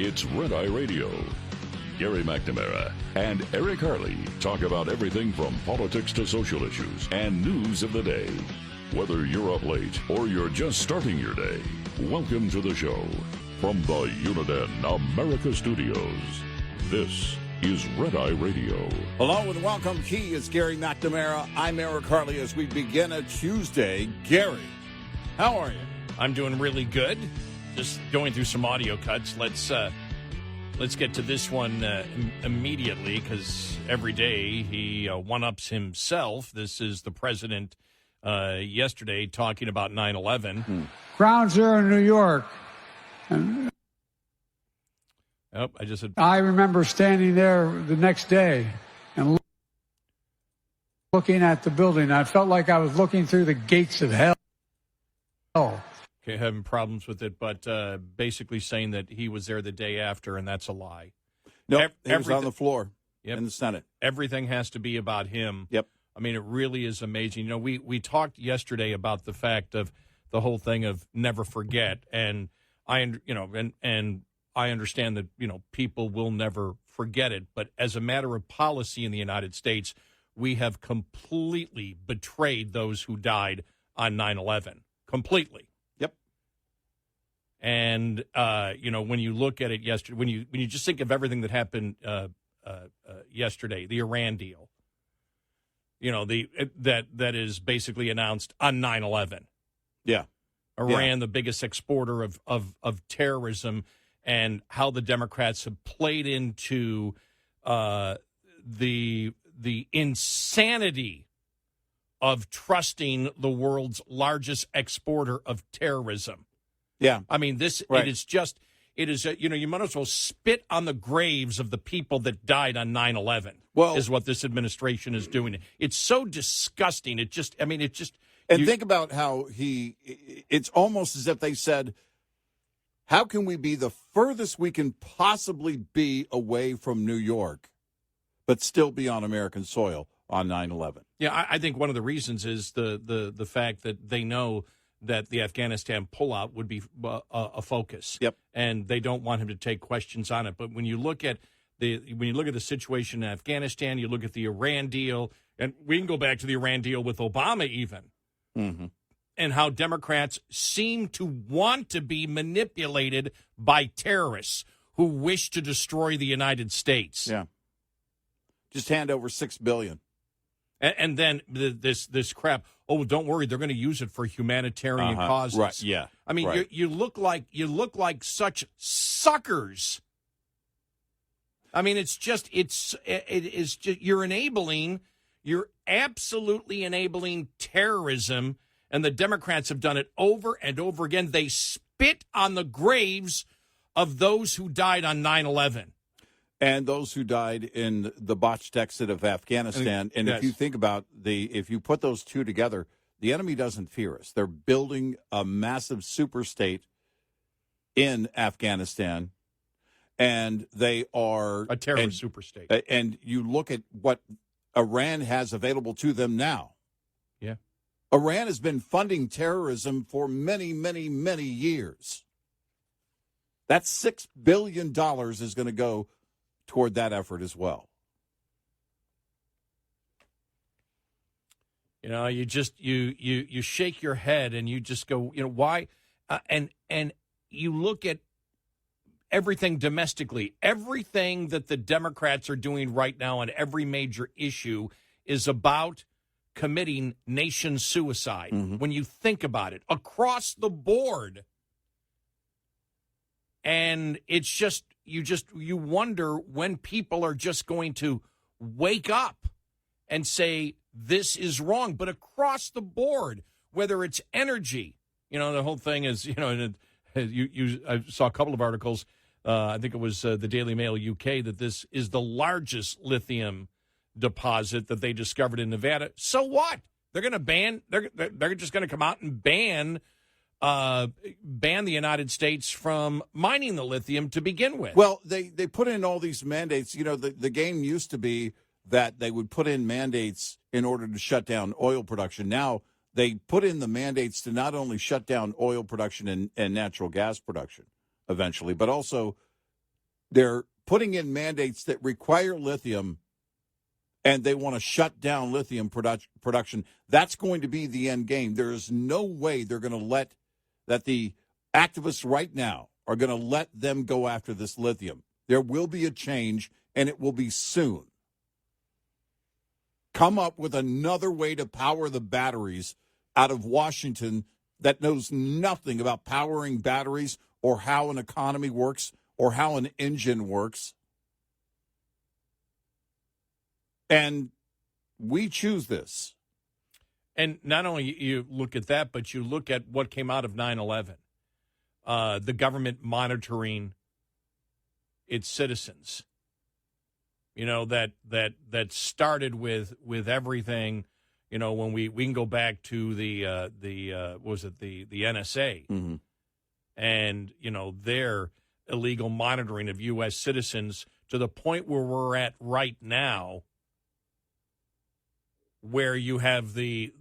It's Red Eye Radio. Gary McNamara and Eric Harley talk about everything from politics to social issues and news of the day. Whether you're up late or you're just starting your day, welcome to the show. From the Uniden America Studios, this is Red Eye Radio. Hello and welcome. He is Gary McNamara. I'm Eric Harley as we begin a Tuesday. Gary, how are you? I'm doing really good. Just going through some audio cuts. Let's get to this one immediately because every day he one-ups himself. This is the president yesterday talking about 9/11. Ground Zero in New York. I remember standing there the next day and looking at the building. I felt like I was looking through the gates of hell. Okay, having problems with it, but basically saying that he was there the day after, and that's a lie. No, he was on the floor in the Senate. Everything has to be about him. Yep. I mean, it really is amazing. You know, we talked yesterday about the fact of the whole thing of never forget, and I understand that, you know, people will never forget it, but as a matter of policy in the United States, we have completely betrayed those who died on 9/11. Completely. Yep. And, when you look at it yesterday, when you just think of everything that happened yesterday, the Iran deal, that is basically announced on 9/11. Yeah. Iran, the biggest exporter of terrorism, and how the Democrats have played into the insanity of trusting the world's largest exporter of terrorism. Yeah. I mean, you might as well spit on the graves of the people that died on 9/11 is what this administration is doing. It's so disgusting. Think about how it's almost as if they said, how can we be the furthest we can possibly be away from New York, but still be on American soil on 9/11? Yeah, I think one of the reasons is the fact that they know that the Afghanistan pullout would be a focus. Yep. And they don't want him to take questions on it. But when you look at the situation in Afghanistan, you look at the Iran deal, and we can go back to the Iran deal with Obama even. Mm-hmm. And how Democrats seem to want to be manipulated by terrorists who wish to destroy the United States. Yeah. Just hand over $6 billion. And then this crap. Oh, don't worry, they're going to use it for humanitarian causes. Right. Yeah. I mean, right. you look like such suckers. I mean, it is just you're absolutely enabling terrorism, and the Democrats have done it over and over again. They spit on the graves of those who died on 9/11. And those who died in the botched exit of Afghanistan. And yes. If you think about if you put those two together, the enemy doesn't fear us. They're building a massive super state in Afghanistan, and they are a terrorist super state. And you look at what Iran has available to them now. Yeah. Iran has been funding terrorism for many, many, many years. That $6 billion is going to go toward that effort as well. You know, you just you shake your head and you just go, why? And you look at everything domestically. Everything that the Democrats are doing right now on every major issue is about committing nation suicide. Mm-hmm. When you think about it, across the board. And it's just you wonder when people are just going to wake up and say this is wrong. But across the board, whether it's energy, the whole thing is, I saw a couple of articles. I think it was the Daily Mail UK that this is the largest lithium deposit that they discovered in Nevada. So what? They're going to ban. They're just going to come out and ban the United States from mining the lithium to begin with. Well, they put in all these mandates. The game used to be that they would put in mandates in order to shut down oil production. Now they put in the mandates to not only shut down oil production and natural gas production eventually, but also They're putting in mandates that require lithium, and they want to shut down lithium production. That's going to be the end game. There is no way they're going to let that the activists right now are going to let them go after this lithium. There will be a change, and it will be soon. Come up with another way to power the batteries out of Washington that knows nothing about powering batteries or how an economy works or how an engine works. And we choose this. And not only you look at that, but you look at what came out of 9/11. The government monitoring its citizens. You know, that started with everything, you know, when we can go back to the NSA. Mm-hmm. And, you know, their illegal monitoring of U.S. citizens to the point where we're at right now, where you have the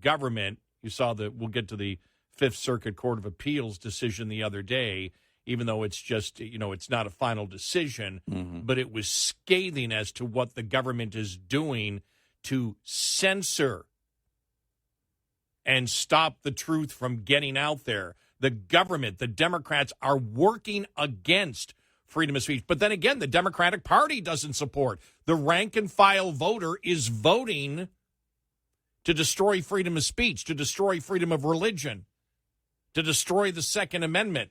government. You saw we'll get to the Fifth Circuit Court of Appeals decision the other day, even though it's just, you know, it's not a final decision, but it was scathing as to what the government is doing to censor and stop the truth from getting out there. The government, the Democrats, are working against freedom of speech. But then again, the Democratic Party doesn't support. The rank and file voter is voting to destroy freedom of speech, to destroy freedom of religion, to destroy the Second Amendment.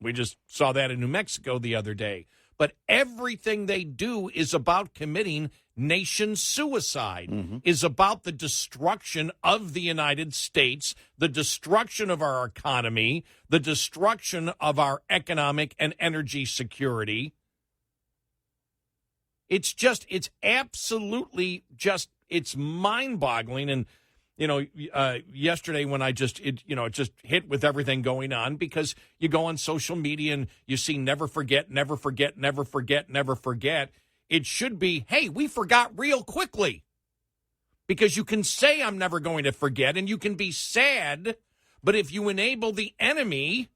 We just saw that in New Mexico the other day. But everything they do is about committing nation suicide, is about the destruction of the United States, the destruction of our economy, the destruction of our economic and energy security. It's absolutely it's mind-boggling. And, you know, yesterday when it just hit with everything going on, because you go on social media and you see never forget, never forget, never forget, never forget. It should be, hey, we forgot real quickly, because you can say I'm never going to forget and you can be sad, but if you enable the enemy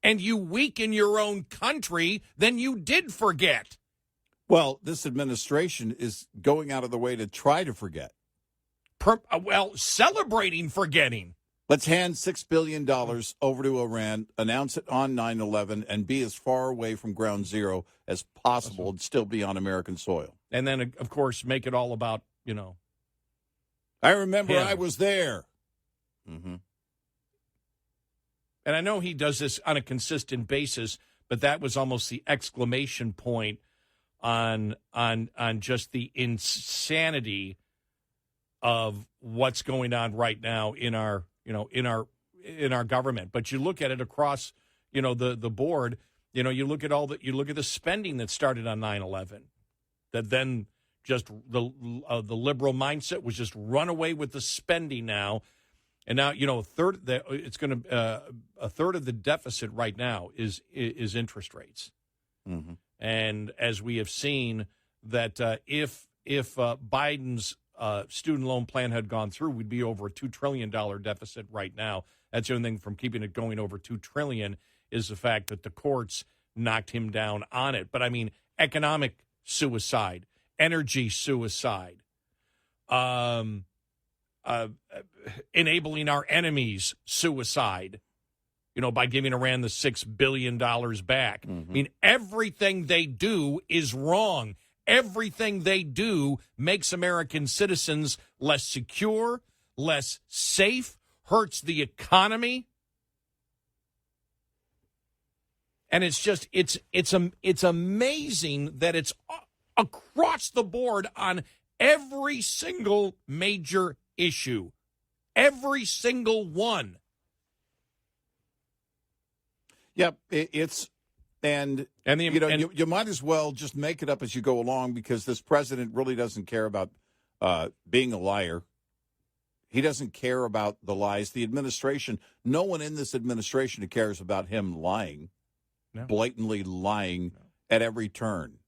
and you weaken your own country, then you did forget. Well, this administration is going out of the way to try to forget. Celebrating forgetting. Let's hand $6 billion over to Iran, announce it on 9/11, and be as far away from ground zero as possible and still be on American soil. And then, of course, make it all about, you know. I remember him. I was there. And I know he does this on a consistent basis, but that was almost the exclamation point on just the insanity of what's going on right now in our government. But you look at it across, you know, the board, you know, you look at the spending that started on 9/11, that then just the liberal mindset was just run away with the spending now. And now, you know, a third of the deficit right now is interest rates. And as we have seen that if Biden's student loan plan had gone through, we'd be over a $2 trillion deficit right now. That's the only thing from keeping it going over $2 trillion is the fact that the courts knocked him down on it. But I mean, economic suicide, energy suicide, enabling our enemies suicide, you know, by giving Iran the $6 billion back. I mean, everything they do is wrong. Everything they do makes American citizens less secure, less safe, hurts the economy. And it's just, it's amazing that it's across the board on every single major issue. Every single one. Yep, you might as well just make it up as you go along, because this president really doesn't care about being a liar. He doesn't care about the lies. The administration, no one in this administration cares about him lying, blatantly lying at every turn.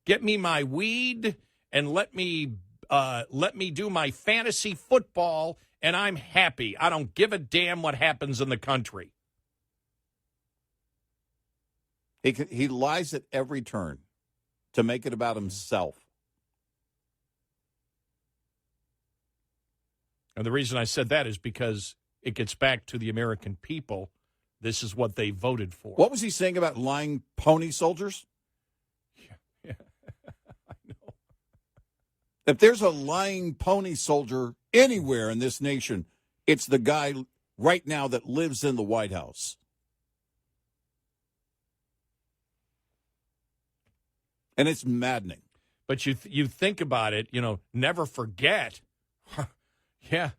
Get me my weed and let me do my fantasy football, and I'm happy. I don't give a damn what happens in the country. He lies at every turn to make it about himself. And the reason I said that is because it gets back to the American people. This is what they voted for. What was he saying about lying pony soldiers? Yeah. I know. If there's a lying pony soldier anywhere in this nation, it's the guy right now that lives in the White House. And it's maddening. But you think about it, never forget. Yeah,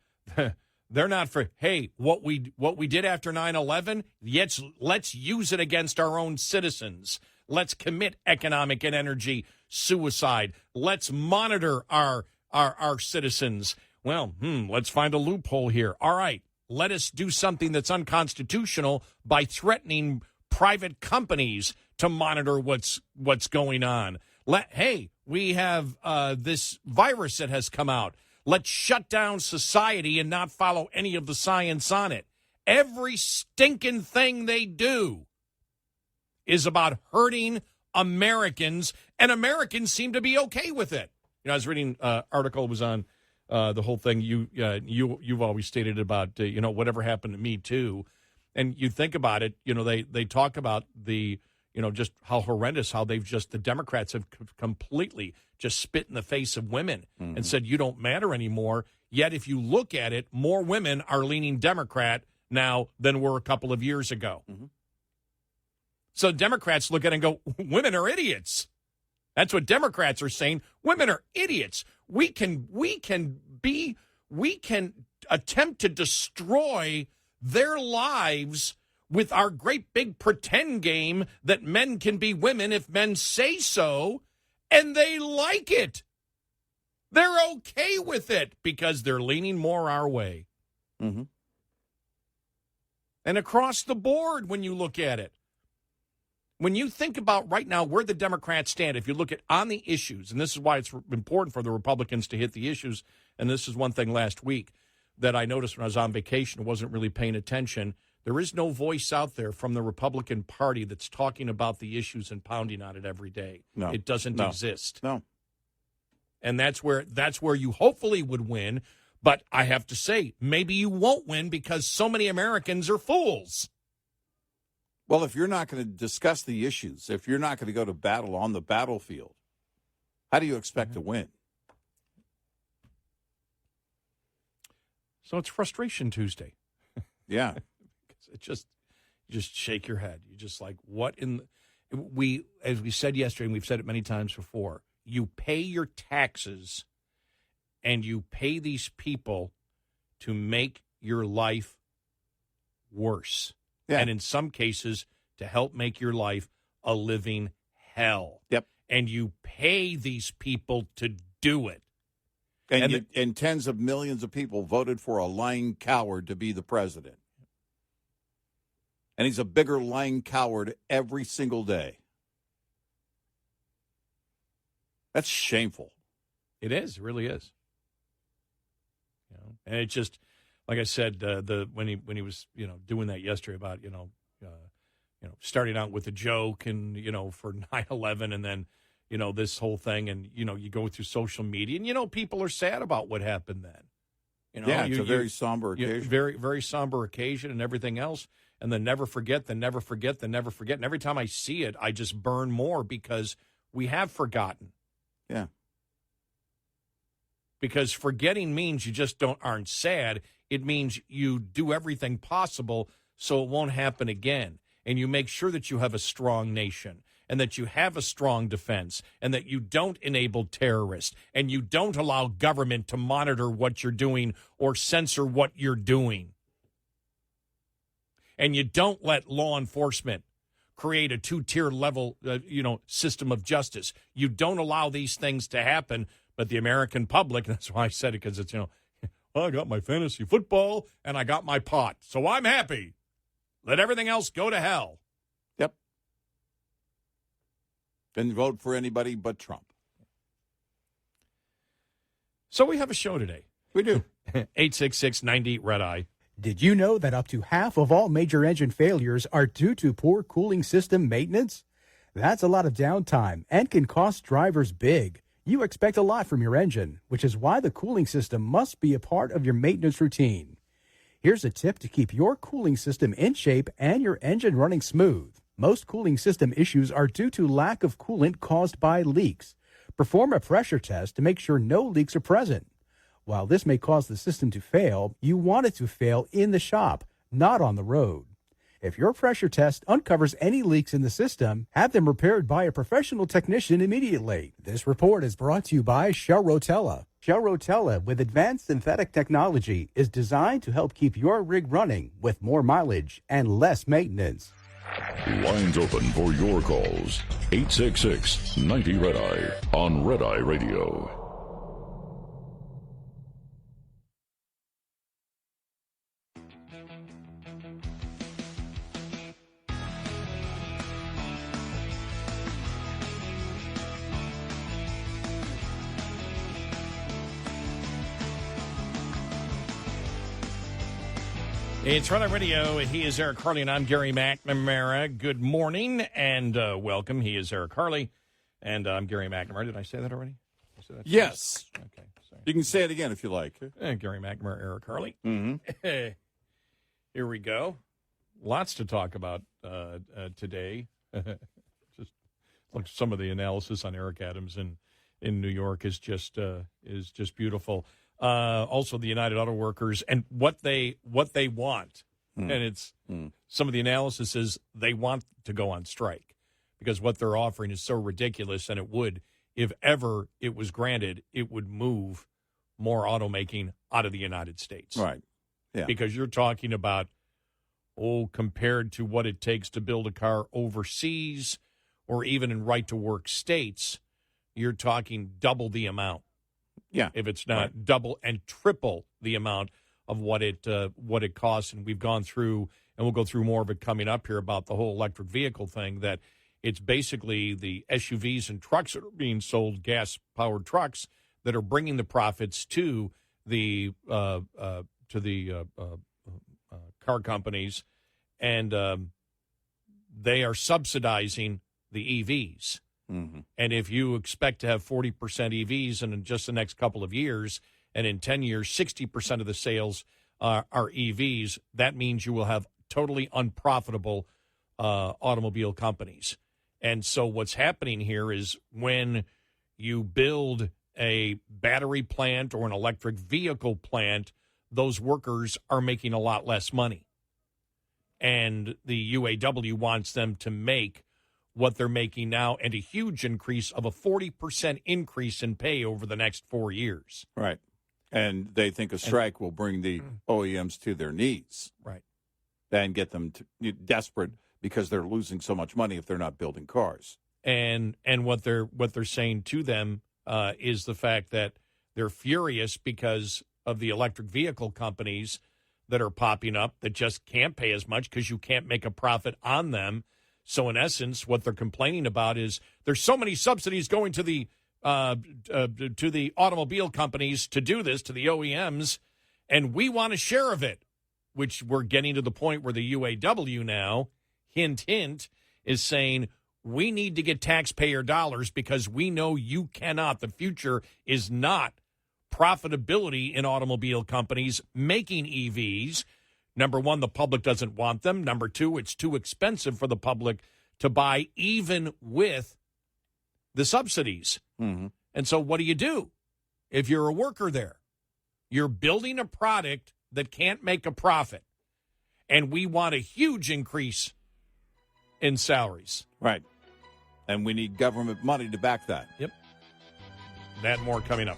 they're not for, hey, what we did after 9/11, let's use it against our own citizens. Let's commit economic and energy suicide. Let's monitor our citizens. Well, let's find a loophole here. All right, let us do something that's unconstitutional by threatening private companies to monitor what's going on. Hey, we have this virus that has come out. Let's shut down society and not follow any of the science on it. Every stinking thing they do is about hurting Americans, and Americans seem to be okay with it. I was reading an article, it was on the whole thing you've always stated about, whatever happened to me too. And you think about it, they talk about the, just how horrendous, how the Democrats have completely just spit in the face of women and said, you don't matter anymore. Yet if you look at it, more women are leaning Democrat now than were a couple of years ago. Mm-hmm. So Democrats look at it and go, women are idiots. That's what Democrats are saying. Women are idiots. We can attempt to destroy their lives with our great big pretend game that men can be women if men say so, and they like it. They're okay with it because they're leaning more our way. Mm-hmm. And across the board, when you look at it, when you think about right now where the Democrats stand, if you look at on the issues, and this is why it's important for the Republicans to hit the issues, and this is one thing last week that I noticed when I was on vacation, wasn't really paying attention. There is no voice out there from the Republican Party that's talking about the issues and pounding on it every day. No. It doesn't exist. No. And that's where you hopefully would win. But I have to say, maybe you won't win because so many Americans are fools. Well, if you're not going to discuss the issues, if you're not going to go to battle on the battlefield, how do you expect to win? So it's Frustration Tuesday. Yeah. It you just shake your head. You're just like, what in as we said yesterday, and we've said it many times before, you pay your taxes and you pay these people to make your life worse. Yeah. And in some cases, to help make your life a living hell. Yep. And you pay these people to do it. And tens of millions of people voted for a lying coward to be the president. And he's a bigger lying coward every single day. That's shameful. It is. It really is. And it just, like I said, when he was doing that yesterday about starting out with a joke and for 9/11 and then this whole thing and you go through social media and people are sad about what happened then. It's a very somber occasion. Very, very somber occasion and everything else. And then never forget, then never forget, then never forget. And every time I see it, I just burn more because we have forgotten. Yeah. Because forgetting means you just aren't sad. It means you do everything possible so it won't happen again. And you make sure that you have a strong nation and that you have a strong defense and that you don't enable terrorists and you don't allow government to monitor what you're doing or censor what you're doing. And you don't let law enforcement create a two-tier level, system of justice. You don't allow these things to happen. But the American public, that's why I said it, because it's, I got my fantasy football and I got my pot. So I'm happy. Let everything else go to hell. Yep. And vote for anybody but Trump. So we have a show today. We do. 866-98-RED-EYE. Did you know that up to half of all major engine failures are due to poor cooling system maintenance? That's a lot of downtime and can cost drivers big. You expect a lot from your engine, which is why the cooling system must be a part of your maintenance routine. Here's a tip to keep your cooling system in shape and your engine running smooth. Most cooling system issues are due to lack of coolant caused by leaks. Perform a pressure test to make sure no leaks are present. While this may cause the system to fail, you want it to fail in the shop, not on the road. If your pressure test uncovers any leaks in the system, have them repaired by a professional technician immediately. This report is brought to you by Shell Rotella. Shell Rotella, with advanced synthetic technology, is designed to help keep your rig running with more mileage and less maintenance. Lines open for your calls. 866-90-RED-EYE on Red Eye Radio. It's Red Eye Radio. He is Eric Harley, and I'm Gary McNamara. Good morning and welcome. He is Eric Harley, and I'm Gary McNamara. Did I say that already? Did I say that? Yes. Okay. Sorry. You can say it again if you like. Gary McNamara, Eric Harley. Mm-hmm. Here we go. Lots to talk about today. Just like some of the analysis on Eric Adams in New York is just beautiful. Also, the United Auto Workers and what they want, and it's some of the analysis is they want to go on strike because what they're offering is so ridiculous, and it would, if ever it was granted, it would move more automaking out of the United States, Right. Yeah. Because you're talking about compared to what it takes to build a car overseas or even in right-to-work states, you're talking double the amount. Yeah. If it's not double and triple the amount of what it costs. And we've gone through, and we'll go through more of it coming up here about the whole electric vehicle thing, that it's basically the SUVs and trucks that are being sold, gas-powered trucks, that are bringing the profits to the car companies, and they are subsidizing the EVs. Mm-hmm. And if you expect to have 40% EVs in just the next couple of years, and in 10 years, 60% of the sales are EVs, that means you will have totally unprofitable automobile companies. And so what's happening here is when you build a battery plant or an electric vehicle plant, those workers are making a lot less money. And the UAW wants them to make what they're making now, and a huge increase of a 40% increase in pay over the next 4 years. Right. And they think a strike will bring the OEMs to their knees. Right. And get them desperate because they're losing so much money if they're not building cars. And what they're saying to them is the fact that they're furious because of the electric vehicle companies that are popping up that just can't pay as much because you can't make a profit on them. So in essence, what they're complaining about is there's so many subsidies going to the automobile companies to do this, to the OEMs, and we want a share of it, which we're getting to the point where the UAW now, hint, hint, is saying we need to get taxpayer dollars because we know you cannot. The future is not profitability in automobile companies making EVs. Number one, the public doesn't want them. Number two, it's too expensive for the public to buy, even with the subsidies. Mm-hmm. And so what do? If you're a worker there, you're building a product that can't make a profit. And we want a huge increase in salaries. Right. And we need government money to back that. Yep. That and more coming up.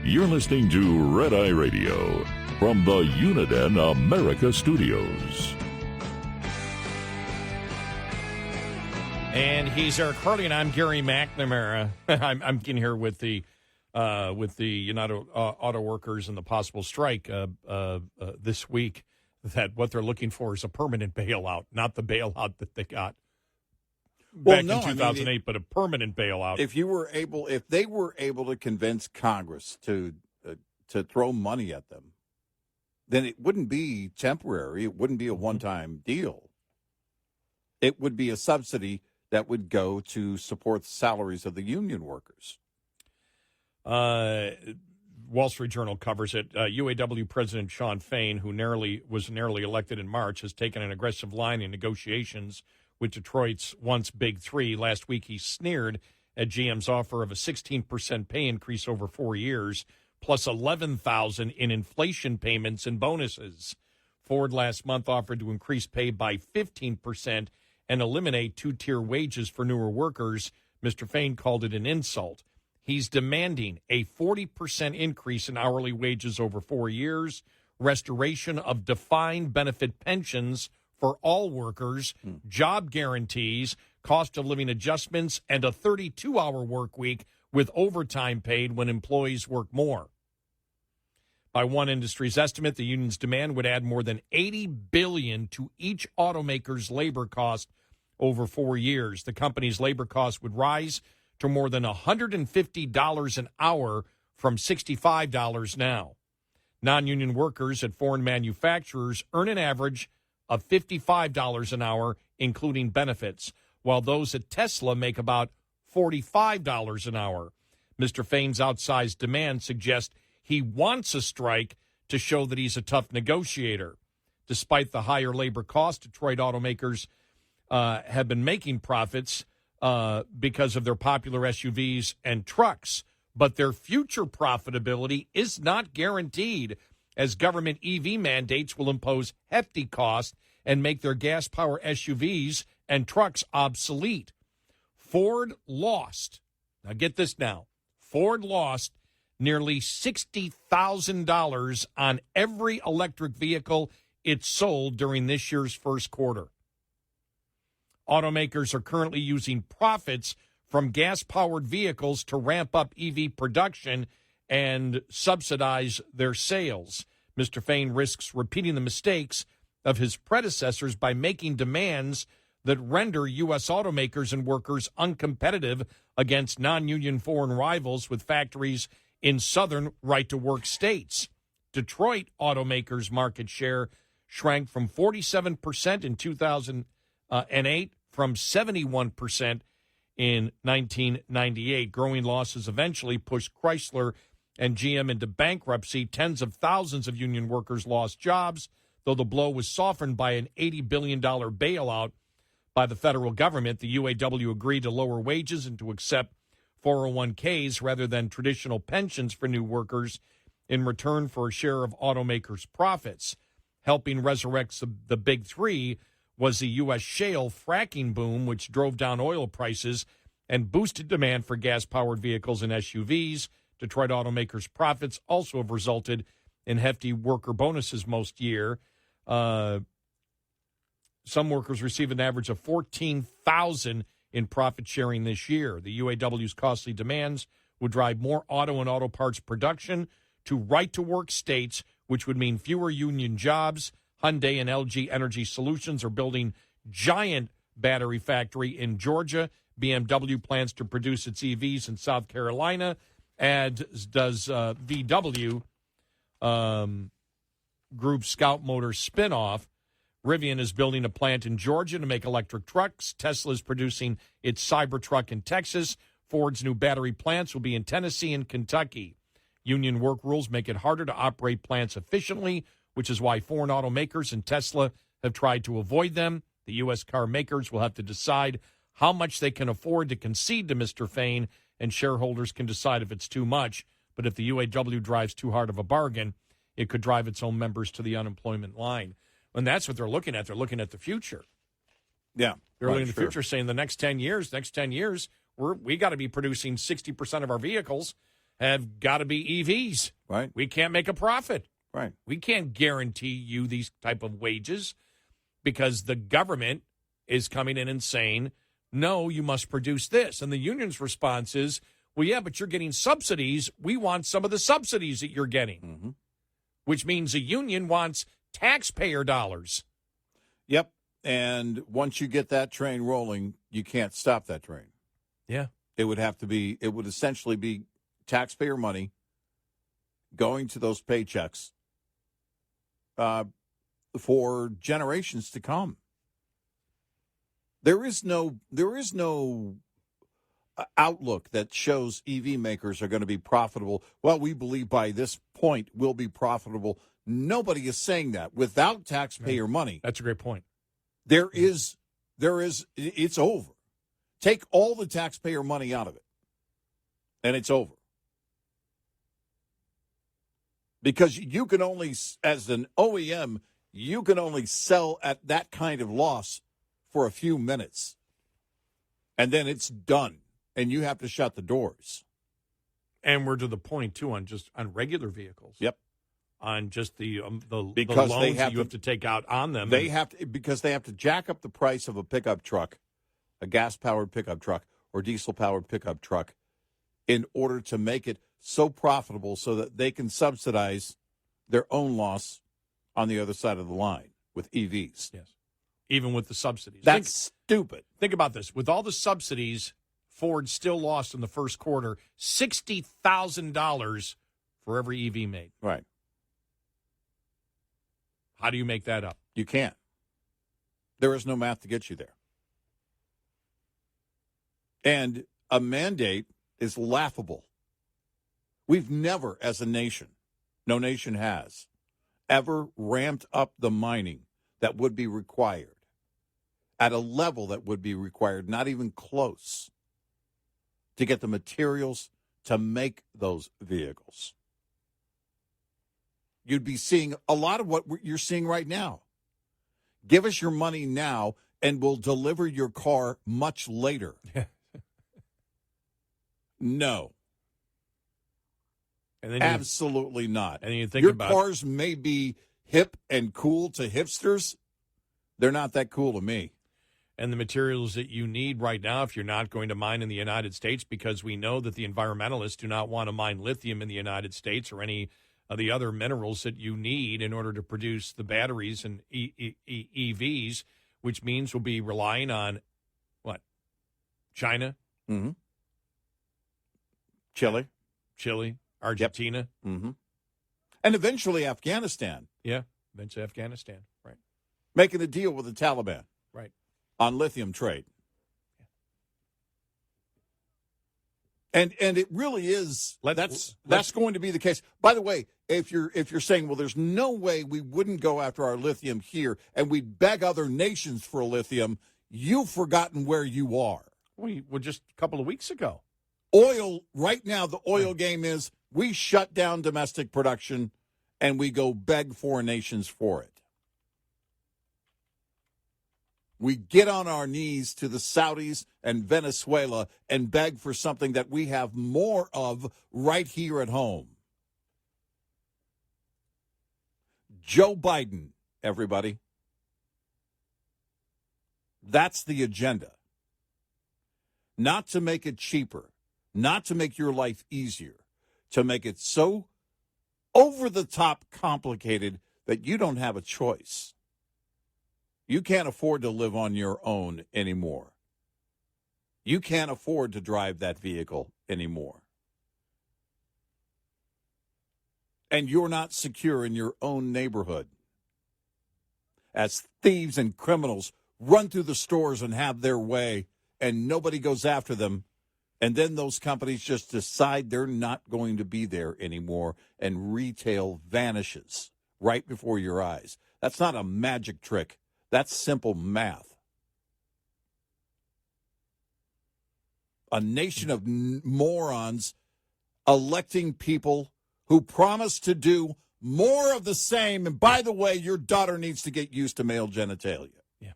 You're listening to Red Eye Radio from the Uniden America Studios. And he's Eric Harley, and I'm Gary McNamara. I'm in here with the United Auto Workers and the possible strike this week. That what they're looking for is a permanent bailout, not the bailout that they got back in 2008, but a permanent bailout. If they were able to convince Congress to throw money at them, then it wouldn't be temporary. It wouldn't be a one-time deal. It would be a subsidy that would go to support the salaries of the union workers. Wall Street Journal covers it. UAW President Shawn Fain, who was narrowly elected in March, has taken an aggressive line in negotiations with Detroit's once Big Three. Last week, he sneered at GM's offer of a 16% pay increase over 4 years, plus $11,000 in inflation payments and bonuses. Ford last month offered to increase pay by 15% and eliminate two-tier wages for newer workers. Mr. Fain called it an insult. He's demanding a 40% increase in hourly wages over 4 years, restoration of defined benefit pensions for all workers, job guarantees, cost of living adjustments, and a 32-hour work week with overtime paid when employees work more. By one industry's estimate, the union's demand would add more than $80 billion to each automaker's labor cost over 4 years. The company's labor cost would rise to more than $150 an hour from $65 now. Non-union workers at foreign manufacturers earn an average of $55 an hour, including benefits, while those at Tesla make about $45 an hour. Mr. Fain's outsized demand suggests he wants a strike to show that he's a tough negotiator. Despite the higher labor cost, Detroit automakers have been making profits because of their popular SUVs and trucks, but their future profitability is not guaranteed, as government EV mandates will impose hefty costs and make their gas-powered SUVs and trucks obsolete. Ford lost, now get this now, Ford lost nearly $60,000 on every electric vehicle it sold during this year's first quarter. Automakers are currently using profits from gas-powered vehicles to ramp up EV production and subsidize their sales. Mr. Fain risks repeating the mistakes of his predecessors by making demands that render U.S. automakers and workers uncompetitive against non-union foreign rivals with factories in southern right-to-work states. Detroit automakers' market share shrank from 47% in 2008 from 71% in 1998. Growing losses eventually pushed Chrysler and GM into bankruptcy. Tens of thousands of union workers lost jobs, though the blow was softened by an $80 billion bailout by the federal government. The UAW agreed to lower wages and to accept 401ks rather than traditional pensions for new workers in return for a share of automakers' profits. Helping resurrect the Big Three was the U.S. shale fracking boom, which drove down oil prices and boosted demand for gas-powered vehicles and SUVs. Detroit automakers' profits also have resulted in hefty worker bonuses most year. Some workers receive an average of $14,000 in profit sharing this year. The UAW's costly demands would drive more auto and auto parts production to right-to-work states, which would mean fewer union jobs. Hyundai and LG Energy Solutions are building giant battery factory in Georgia. BMW plans to produce its EVs in South Carolina, as does VW Group Scout Motors spinoff. Rivian is building a plant in Georgia to make electric trucks. Tesla is producing its Cybertruck in Texas. Ford's new battery plants will be in Tennessee and Kentucky. Union work rules make it harder to operate plants efficiently, which is why foreign automakers and Tesla have tried to avoid them. The U.S. car makers will have to decide how much they can afford to concede to Mr. Fain, and shareholders can decide if it's too much. But if the UAW drives too hard of a bargain, it could drive its own members to the unemployment line. And that's what they're looking at. They're looking at the future. Yeah. They're looking at the future, saying the next 10 years, we got to be producing 60% of our vehicles have got to be EVs. Right. We can't make a profit. Right. We can't guarantee you these type of wages because the government is coming in and saying no, you must produce this. And the union's response is, well, yeah, but you're getting subsidies. We want some of the subsidies that you're getting, which means the union wants taxpayer dollars. Yep. And once you get that train rolling, you can't stop that train. Yeah. It would essentially be taxpayer money going to those paychecks for generations to come. There is no outlook that shows EV makers are going to be profitable. Well, we believe by this point we'll be profitable. Nobody is saying that. Without taxpayer money, That's a great point. it's over. Take all the taxpayer money out of it, and it's over. Because you can only, as an OEM, you can only sell at that kind of loss for a few minutes. And then it's done, and you have to shut the doors. And we're to the point, too, on regular vehicles. Yep. On just the loans that you have to take out on them. Because they have to jack up the price of a pickup truck, a gas-powered pickup truck or diesel-powered pickup truck, in order to make it so profitable so that they can subsidize their own loss on the other side of the line with EVs. Yes. Even with the subsidies. That's stupid. Think about this. With all the subsidies, Ford still lost in the first quarter $60,000 for every EV made. Right. How do you make that up? You can't. There is no math to get you there. And a mandate is laughable. We've never, as a nation, no nation has, ever ramped up the mining that would be required at a level that would be required, not even close, to get the materials to make those vehicles. You'd be seeing a lot of what you're seeing right now. Give us your money now, and we'll deliver your car much later. No. And then absolutely not. And you think your about cars may be hip and cool to hipsters. They're not that cool to me. And the materials that you need right now, if you're not going to mine in the United States, because we know that the environmentalists do not want to mine lithium in the United States or any of the other minerals that you need in order to produce the batteries and EVs, which means we'll be relying on, what, China? Mm-hmm. Chile. Argentina. Yep. Mm-hmm. And eventually Afghanistan. Yeah, eventually Afghanistan, right. Making a deal with the Taliban. Right. On lithium trade. And it really is, that's going to be the case. By the way, if you're saying, well, there's no way we wouldn't go after our lithium here and we'd beg other nations for lithium, you've forgotten where you are. Well, just a couple of weeks ago. Oil, right now, the oil game is we shut down domestic production and we go beg foreign nations for it. We get on our knees to the Saudis and Venezuela and beg for something that we have more of right here at home. Joe Biden, everybody. That's the agenda. Not to make it cheaper, not to make your life easier, to make it so over-the-top complicated that you don't have a choice. You can't afford to live on your own anymore. You can't afford to drive that vehicle anymore. And you're not secure in your own neighborhood. As thieves and criminals run through the stores and have their way, and nobody goes after them, and then those companies just decide they're not going to be there anymore, and retail vanishes right before your eyes. That's not a magic trick. That's simple math. A nation of morons electing people who promise to do more of the same. And by the way, your daughter needs to get used to male genitalia. Yeah.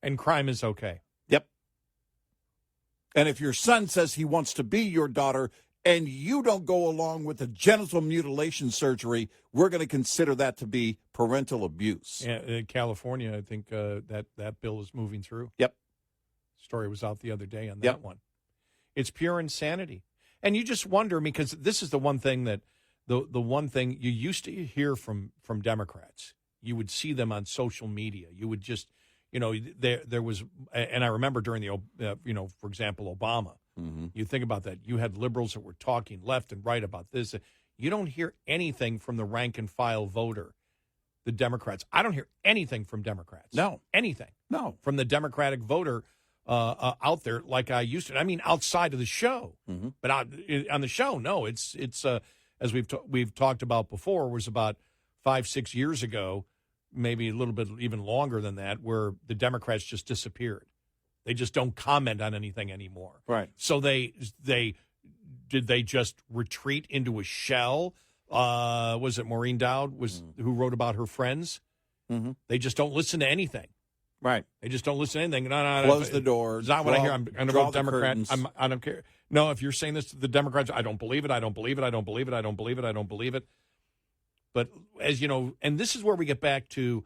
And crime is okay. Yep. And if your son says he wants to be your daughter and you don't go along with the genital mutilation surgery, we're going to consider that to be parental abuse. Yeah, in California, I think that bill is moving through. Yep. Story was out the other day on that Yep. one. It's pure insanity. And you just wonder, because this is the one thing that the one thing you used to hear from Democrats. You would see them on social media. You would just, there was, and I remember during the, for example, Obama. Mm-hmm. You think about that. You had liberals that were talking left and right about this. You don't hear anything from the rank and file voter, the Democrats. I don't hear anything from Democrats. No. Anything. No. From the Democratic voter out there like I used to. I mean, outside of the show. Mm-hmm. But on the show, no. It's as we've talked about before, was about 5-6 years ago, maybe a little bit even longer than that, where the Democrats just disappeared. They just don't comment on anything anymore. Right. So they just retreat into a shell? Was it Maureen Dowd who wrote about her friends? Mm-hmm. They just don't listen to anything. Right. They just don't listen to anything. No. Close the door. Is that what I hear? I'm going to vote Democrat. Curtains. I don't care. No, if you're saying this to the Democrats, I don't believe it. I don't believe it. I don't believe it. I don't believe it. I don't believe it. But as you know, and this is where we get back to,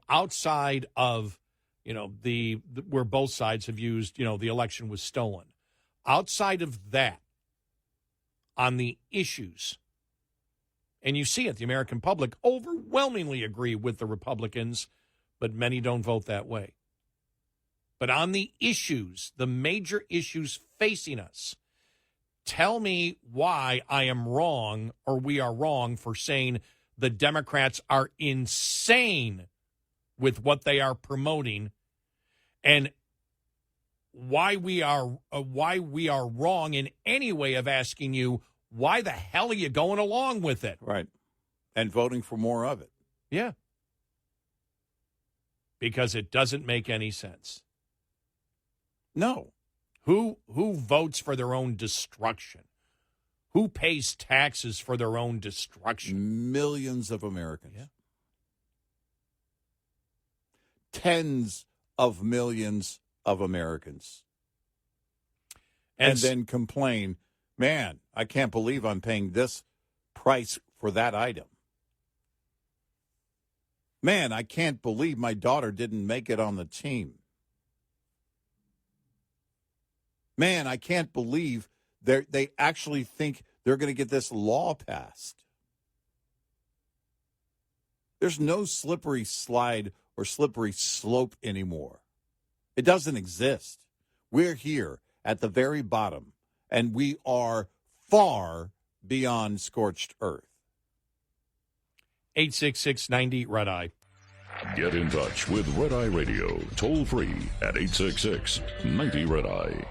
outside of, the where both sides have used, the election was stolen. Outside of that, on the issues, and you see it, the American public overwhelmingly agree with the Republicans, but many don't vote that way. But on the issues, the major issues facing us, tell me why I am wrong or we are wrong for saying the Democrats are insane with what they are promoting, and why we are wrong in any way of asking you, why the hell are you going along with it? Right. And voting for more of it. Yeah. Because it doesn't make any sense. No. Who votes for their own destruction? Who pays taxes for their own destruction? Millions of Americans. Yeah. Tens of millions of Americans. And then complain, man, I can't believe I'm paying this price for that item. Man, I can't believe my daughter didn't make it on the team. Man, I can't believe they actually think they're going to get this law passed. There's no slippery slide or slippery slope anymore. It doesn't exist. We're here at the very bottom, and we are far beyond scorched earth. 866-90-RED-EYE. Get in touch with Red Eye Radio, toll free at 866-90-RED-EYE.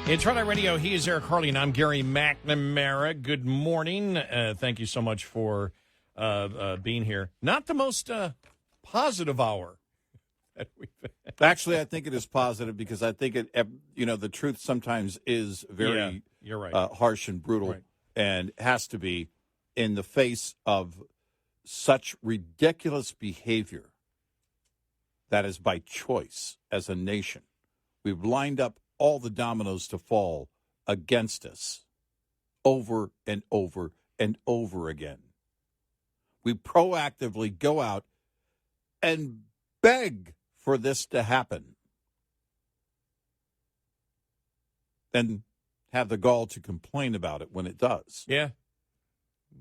It's Red Eye Radio. He is Eric Harley, and I'm Gary McNamara. Good morning. Thank you so much for being here. Not the most positive hour that we've had. Actually, I think it is positive because I think the truth sometimes is very you're right. harsh and brutal, Right. and has to be in the face of such ridiculous behavior that is by choice as a nation. We've lined up all the dominoes to fall against us over and over and over again. We proactively go out and beg for this to happen and have the gall to complain about it when it does. Yeah.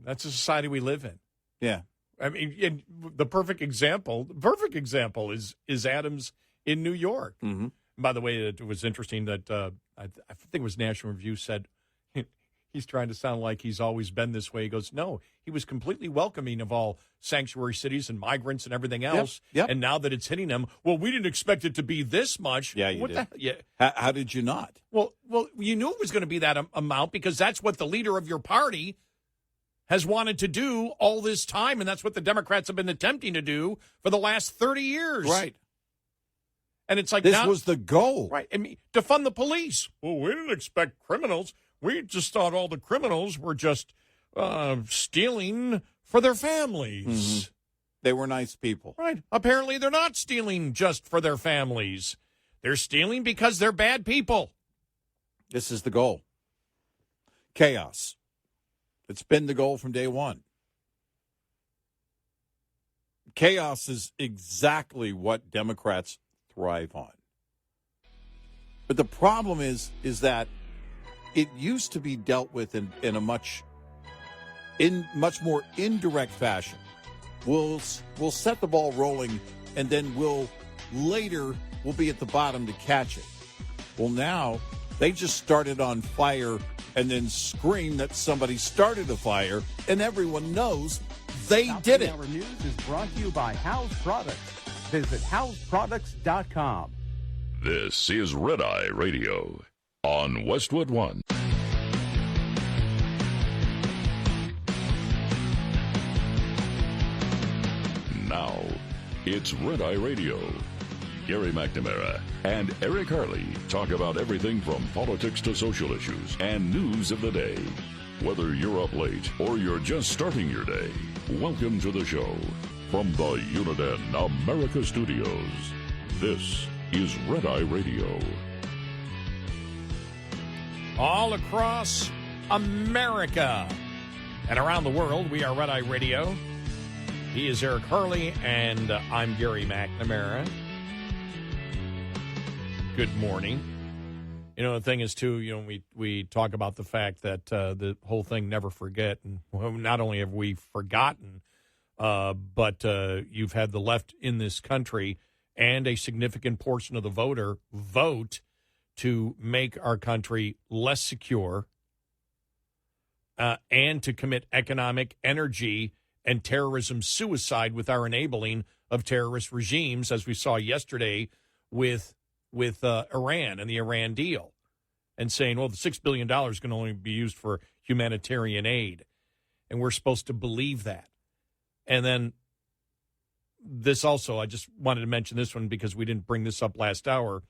That's the society we live in. Yeah. I mean, and the perfect example is Adams in New York. Mm-hmm. By the way, it was interesting that I think it was National Review said he's trying to sound like he's always been this way. He goes, no, he was completely welcoming of all sanctuary cities and migrants and everything else. Yep. And now that it's hitting them, well, we didn't expect it to be this much. Yeah, you what did. Yeah. How did you not? Well, you knew it was going to be that amount because that's what the leader of your party has wanted to do all this time, and that's what the Democrats have been attempting to do for the last 30 years. Right. And it's like This now, was the goal. right? I mean, defund the police. Well, we didn't expect criminals. We just thought all the criminals were just stealing for their families. Mm-hmm. They were nice people. Right. Apparently, they're not stealing just for their families. They're stealing because they're bad people. This is the goal. Chaos. It's been the goal from day one. Chaos is exactly what Democrats thrive on. But the problem is that it used to be dealt with in a much more indirect fashion. We'll set the ball rolling, and then we'll be at the bottom to catch it. Well, now they just started on fire and then scream that somebody started a fire, and everyone knows they did it. Our news is brought to you by House Products. Visit houseproducts.com. This is Red Eye Radio on Westwood One. Now, it's Red Eye Radio. Gary McNamara and Eric Harley talk about everything from politics to social issues and news of the day. Whether you're up late or you're just starting your day, welcome to the show. From the Uniden America Studios, this is Red Eye Radio. All across America and around the world, we are Red Eye Radio. He is Eric Harley, and I'm Gary McNamara. Good morning. You know, the thing is, too, you know, we talk about the fact that the whole thing, never forget. And not only have we forgotten, but you've had the left in this country and a significant portion of the vote to make our country less secure and to commit economic, energy, and terrorism suicide with our enabling of terrorist regimes, as we saw yesterday with Iran and the Iran deal, and saying, well, the $6 billion can only be used for humanitarian aid. And we're supposed to believe that. And then this also, I just wanted to mention this one because we didn't bring this up last hour.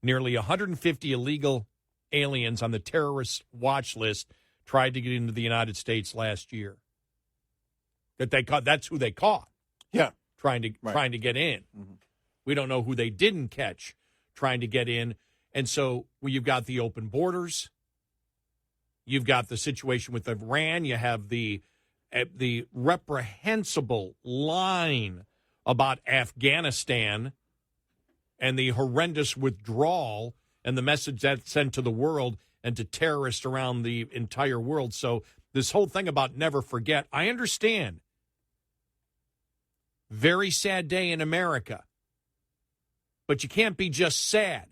Nearly 150 illegal aliens on the terrorist watch list tried to get into the United States last year. That's who they caught. Yeah. Trying to get in. Mm-hmm. We don't know who they didn't catch trying to get in. And so you've got the open borders. You've got the situation with Iran. You have the reprehensible line about Afghanistan and the horrendous withdrawal and the message that's sent to the world and to terrorists around the entire world. So this whole thing about never forget, I understand. Very sad day in America. But you can't be just sad.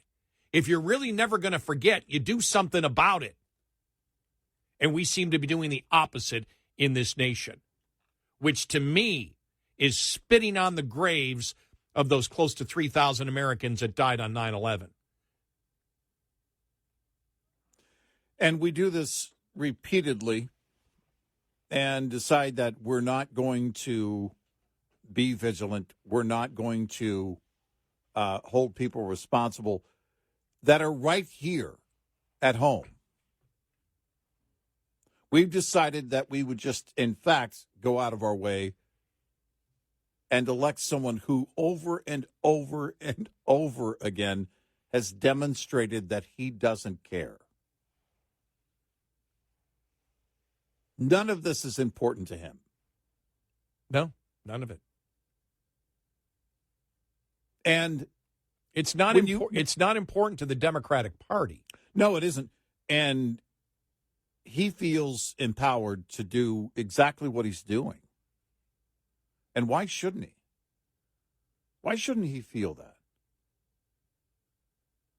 If you're really never going to forget, you do something about it. And we seem to be doing the opposite in this nation, which to me is spitting on the graves of those close to 3,000 Americans that died on 9/11. And we do this repeatedly and decide that we're not going to be vigilant. We're not going to hold people responsible that are right here at home. We've decided that we would just, in fact, go out of our way and elect someone who over and over and over again has demonstrated that he doesn't care. None of this is important to him. No, none of it. And it's not it's not important to the Democratic Party. No, it isn't. And he feels empowered to do exactly what he's doing. And why shouldn't he? Why shouldn't he feel that?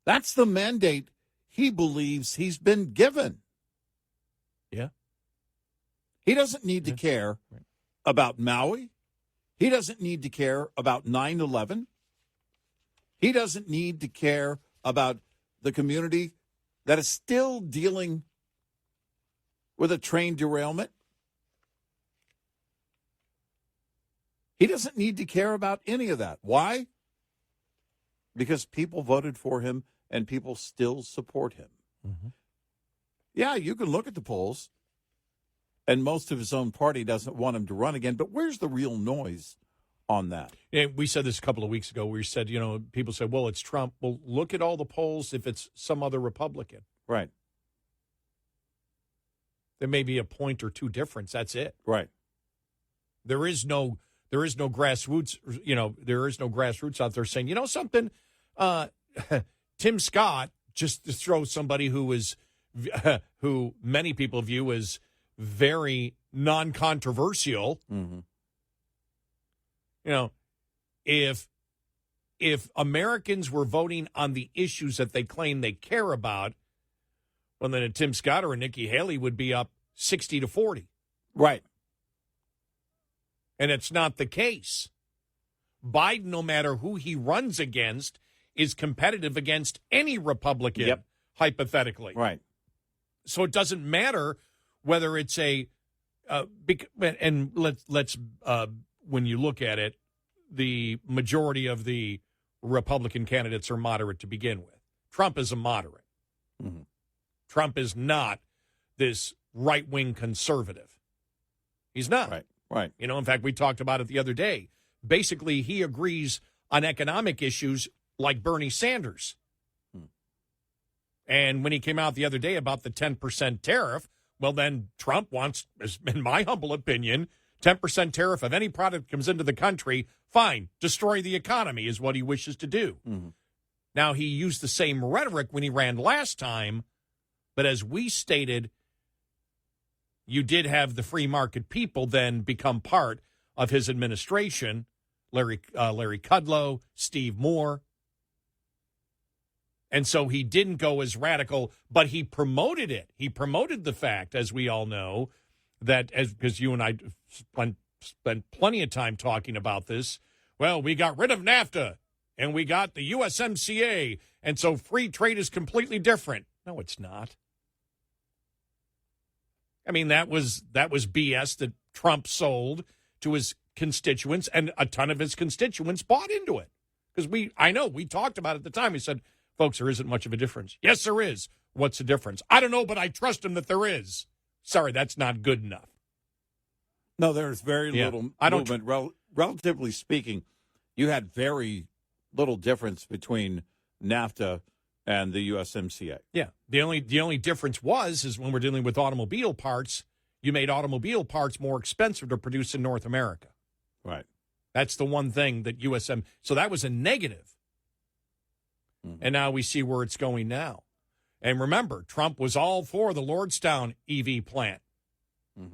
That's the mandate he believes he's been given. Yeah. He doesn't need to care about Maui. He doesn't need to care about 9/11. He doesn't need to care about the community that is still dealing with a train derailment. He doesn't need to care about any of that. Why? because people voted for him and people still support him. Mm-hmm. Yeah, you can look at the polls, and most of his own party doesn't want him to run again, but where's the real noise on that? Yeah, we said this a couple of weeks ago. We said, people said, well, it's Trump. Well, look at all the polls if it's some other Republican. Right. There may be a point or two difference. That's it. Right. There is no grassroots, there is no grassroots out there saying, something, Tim Scott, just to throw somebody who many people view as very non-controversial, mm-hmm. If Americans were voting on the issues that they claim they care about, well, then a Tim Scott or a Nikki Haley would be up 60-40. Right. And it's not the case. Biden, no matter who he runs against, is competitive against any Republican, yep. hypothetically. Right. So it doesn't matter whether it's and let's when you look at it, the majority of the Republican candidates are moderate to begin with. Trump is a moderate. Mm-hmm. Trump is not this right-wing conservative. He's not. Right. Right. In fact, we talked about it the other day. Basically, he agrees on economic issues like Bernie Sanders. And when he came out the other day about the 10% tariff, well, then Trump wants, in my humble opinion, 10% tariff of any product that comes into the country, fine, destroy the economy is what he wishes to do. Mm-hmm. Now, he used the same rhetoric when he ran last time, but as we stated, you did have the free market people then become part of his administration, Larry Kudlow, Steve Moore. And so he didn't go as radical, but he promoted it. He promoted the fact, as we all know, that because you and I spent plenty of time talking about this, well, we got rid of NAFTA and we got the USMCA, and so free trade is completely different. No, it's not. I mean, that was BS that Trump sold to his constituents, and a ton of his constituents bought into it. Because we talked about it at the time. We said, folks, there isn't much of a difference. Yes, there is. What's the difference? I don't know, but I trust him that there is. Sorry, that's not good enough. No, there's very little movement. Relatively speaking, you had very little difference between NAFTA and the USMCA. Yeah. The only difference is when we're dealing with automobile parts, you made automobile parts more expensive to produce in North America. Right. That's the one thing that so that was a negative. Mm-hmm. And now we see where it's going now. And remember, Trump was all for the Lordstown EV plant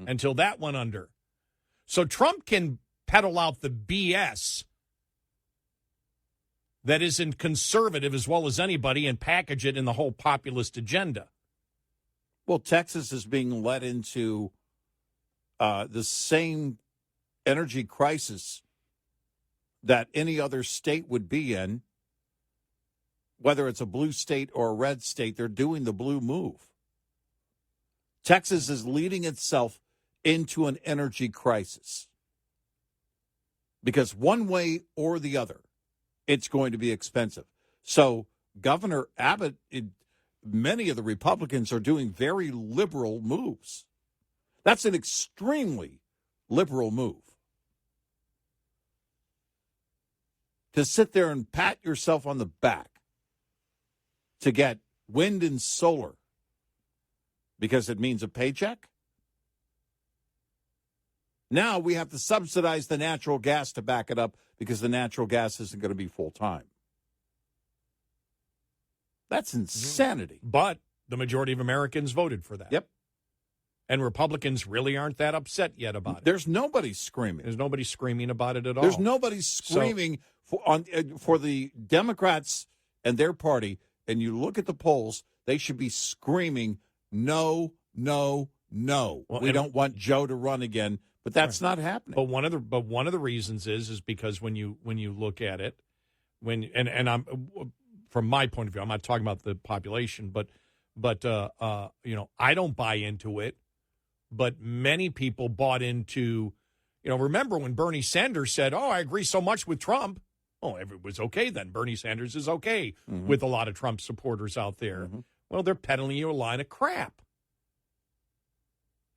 until that went under. So Trump can peddle out the BS that isn't conservative as well as anybody and package it in the whole populist agenda. Well, Texas is being led into the same energy crisis that any other state would be in, whether it's a blue state or a red state. They're doing the blue move. Texas is leading itself into an energy crisis because one way or the other, it's going to be expensive. So Governor Abbott, many of the Republicans are doing very liberal moves. That's an extremely liberal move. To sit there and pat yourself on the back to get wind and solar because it means a paycheck? Now we have to subsidize the natural gas to back it up because the natural gas isn't going to be full-time. That's insanity. But the majority of Americans voted for that. Yep. And Republicans really aren't that upset yet about it. There's nobody screaming. There's nobody screaming about it at all. There's nobody screaming for the Democrats and their party. And you look at the polls, they should be screaming, no, no, no. Well, we don't want Joe to run again. But that's not happening. But one of the reasons is because when you look at it, and I'm from my point of view, I'm not talking about the population, but I don't buy into it. But many people bought into, remember when Bernie Sanders said, "Oh, I agree so much with Trump," Oh, it was okay then. Bernie Sanders is okay with a lot of Trump supporters out there. Well, they're peddling you a line of crap.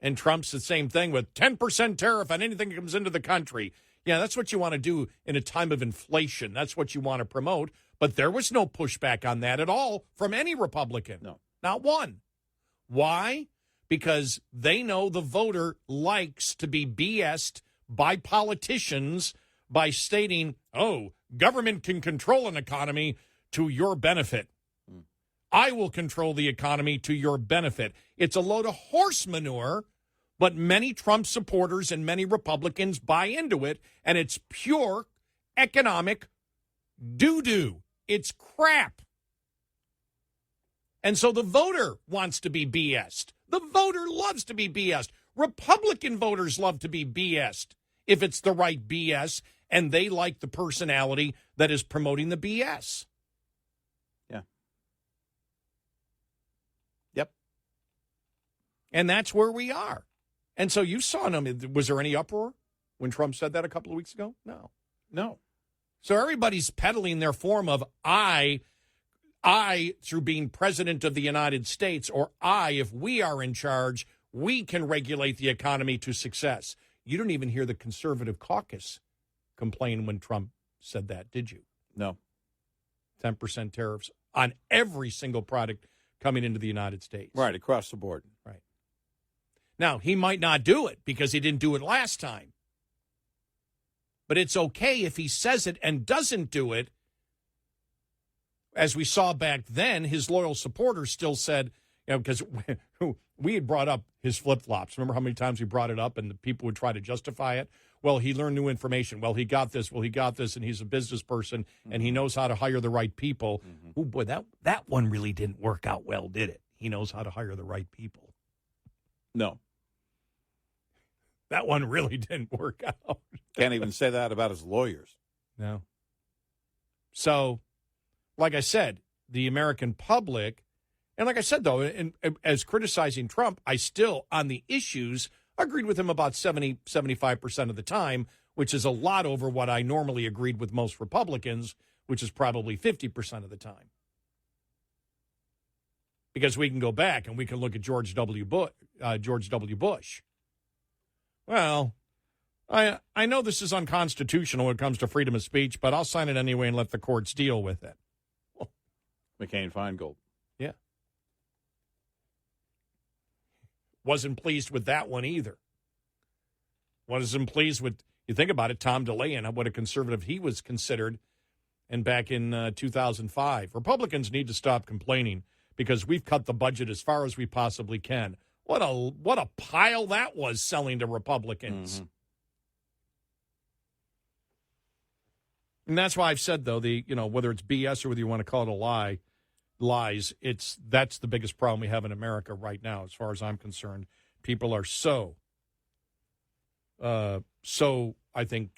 And Trump's the same thing with 10% tariff on anything that comes into the country. Yeah, that's what you want to do in a time of inflation. That's what you want to promote. But there was no pushback on that at all from any Republican. No. Not one. Why? Because they know the voter likes to be BS'd by politicians by stating, oh, government can control an economy to your benefit. I will control the economy to your benefit. It's a load of horse manure, but many Trump supporters and many Republicans buy into it, and it's pure economic doo-doo. It's crap. And so the voter wants to be BS'd. The voter loves to be BS'd. Republican voters love to be BS'd if it's the right BS, and they like the personality that is promoting the BS. And that's where we are. And so you saw them. Was there any uproar when Trump said that a couple of weeks ago? No. So everybody's peddling their form of I, through being president of the United States, or if we are in charge, we can regulate the economy to success. You didn't even hear the conservative caucus complain when Trump said that, did you? No. 10% tariffs on every single product coming into the United States. Right, across the board. Right. Now, he might not do it because he didn't do it last time. But it's okay if he says it and doesn't do it. As we saw back then, his loyal supporters still said, because we had brought up his flip-flops. Remember how many times we brought it up and the people would try to justify it? Well, he learned new information. Well, he got this. Well, he got this, and he's a business person, and he knows how to hire the right people. Oh, boy, that one really didn't work out well, did it? He knows how to hire the right people. No. That one really didn't work out. Can't even say that about his lawyers. No. So, like I said, the American public, and like I said, though, as criticizing Trump, I still, on the issues, agreed with him about 75% of the time, which is a lot over what I normally agreed with most Republicans, which is probably 50% of the time. Because we can go back and we can look at George W. Bush. Well, I know this is unconstitutional when it comes to freedom of speech, but I'll sign it anyway and let the courts deal with it. McCain-Feingold. Yeah. Wasn't pleased with that one either. Wasn't pleased with, you think about it, Tom DeLay and what a conservative he was considered and back in 2005. Republicans need to stop complaining because we've cut the budget as far as we possibly can. What a pile that was selling to Republicans. Mm-hmm. And that's why I've said, though, whether it's BS or whether you want to call it lies, that's the biggest problem we have in America right now, as far as I'm concerned. People are so I think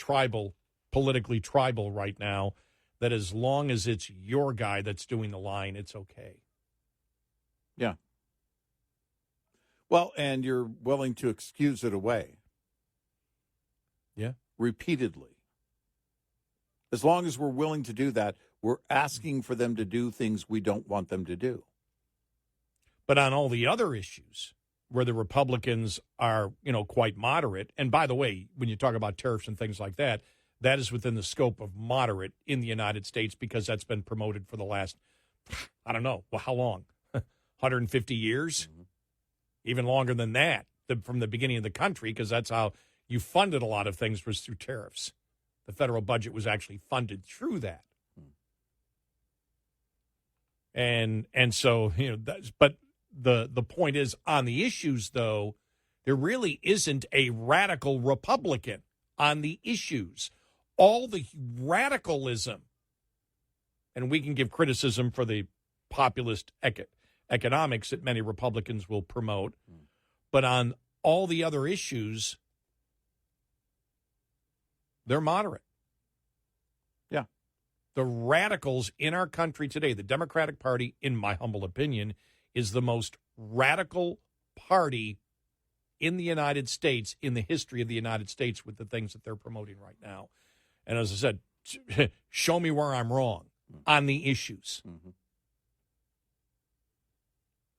politically tribal right now, that as long as it's your guy that's doing the line, it's okay. Yeah. Well, and you're willing to excuse it away. Yeah. Repeatedly. As long as we're willing to do that, we're asking for them to do things we don't want them to do. But on all the other issues where the Republicans are, quite moderate, and by the way, when you talk about tariffs and things like that, that is within the scope of moderate in the United States because that's been promoted for the last, I don't know, well, how long? 150 years? Mm-hmm. Even longer than that, from the beginning of the country, because that's how you funded a lot of things, was through tariffs. The federal budget was actually funded through that. And so, but the point is, on the issues, though, there really isn't a radical Republican on the issues. All the radicalism, and we can give criticism for the populist economics that many Republicans will promote, but on all the other issues, they're moderate. Yeah. The radicals in our country today, the Democratic Party, in my humble opinion, is the most radical party in the United States, in the history of the United States, with the things that they're promoting right now. And as I said, show me where I'm wrong on the issues. Mm-hmm.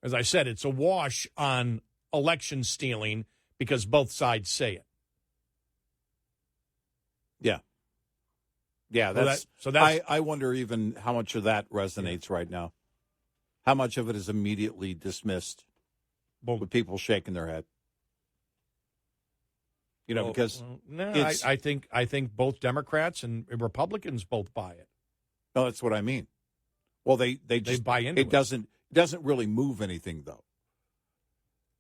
As I said, it's a wash on election stealing because both sides say it. Yeah. Yeah, I wonder even how much of that resonates right now. How much of it is immediately dismissed with people shaking their head? Because I think both Democrats and Republicans both buy it. No, that's what I mean. Well, they just buy into it. It doesn't really move anything, though.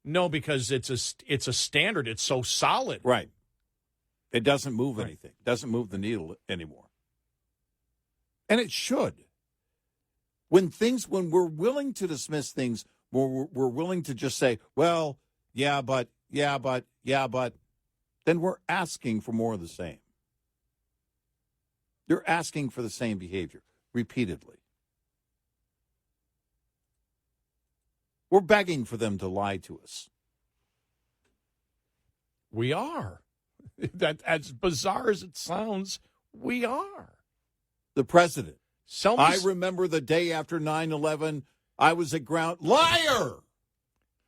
No, because it's a standard. It's so solid. Right. It doesn't move anything. It doesn't move the needle anymore. And it should. When we're willing to dismiss things, we're willing to just say, well, yeah, but, then we're asking for more of the same. You're asking for the same behavior repeatedly. We're begging for them to lie to us. We are. That, as bizarre as it sounds, we are. The president. I remember the day after 9/11, I was at ground. Liar!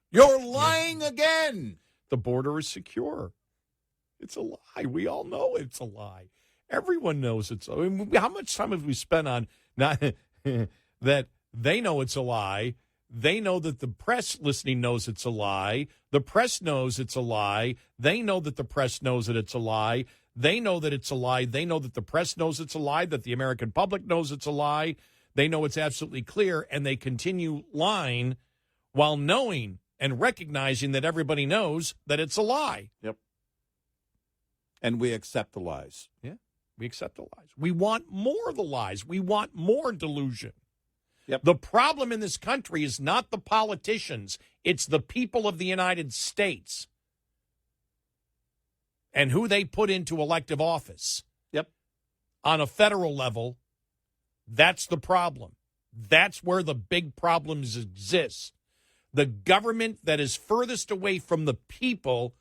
You're lying again. The border is secure. It's a lie. We all know it's a lie. Everyone knows it's. How much time have we spent on not that they know it's a lie? They know that the press listening knows it's a lie. The press knows it's a lie. They know that the press knows that it's a lie. They know that it's a lie. They know that the press knows it's a lie, that the American public knows it's a lie. They know it's absolutely clear, and they continue lying while knowing and recognizing that everybody knows that it's a lie. Yep. And we accept the lies. Yeah, we accept the lies. We want more of the lies. We want more delusion. Yep. The problem in this country is not the politicians. It's the people of the United States and who they put into elective office. Yep. On a federal level, that's the problem. That's where the big problems exist. The government that is furthest away from the people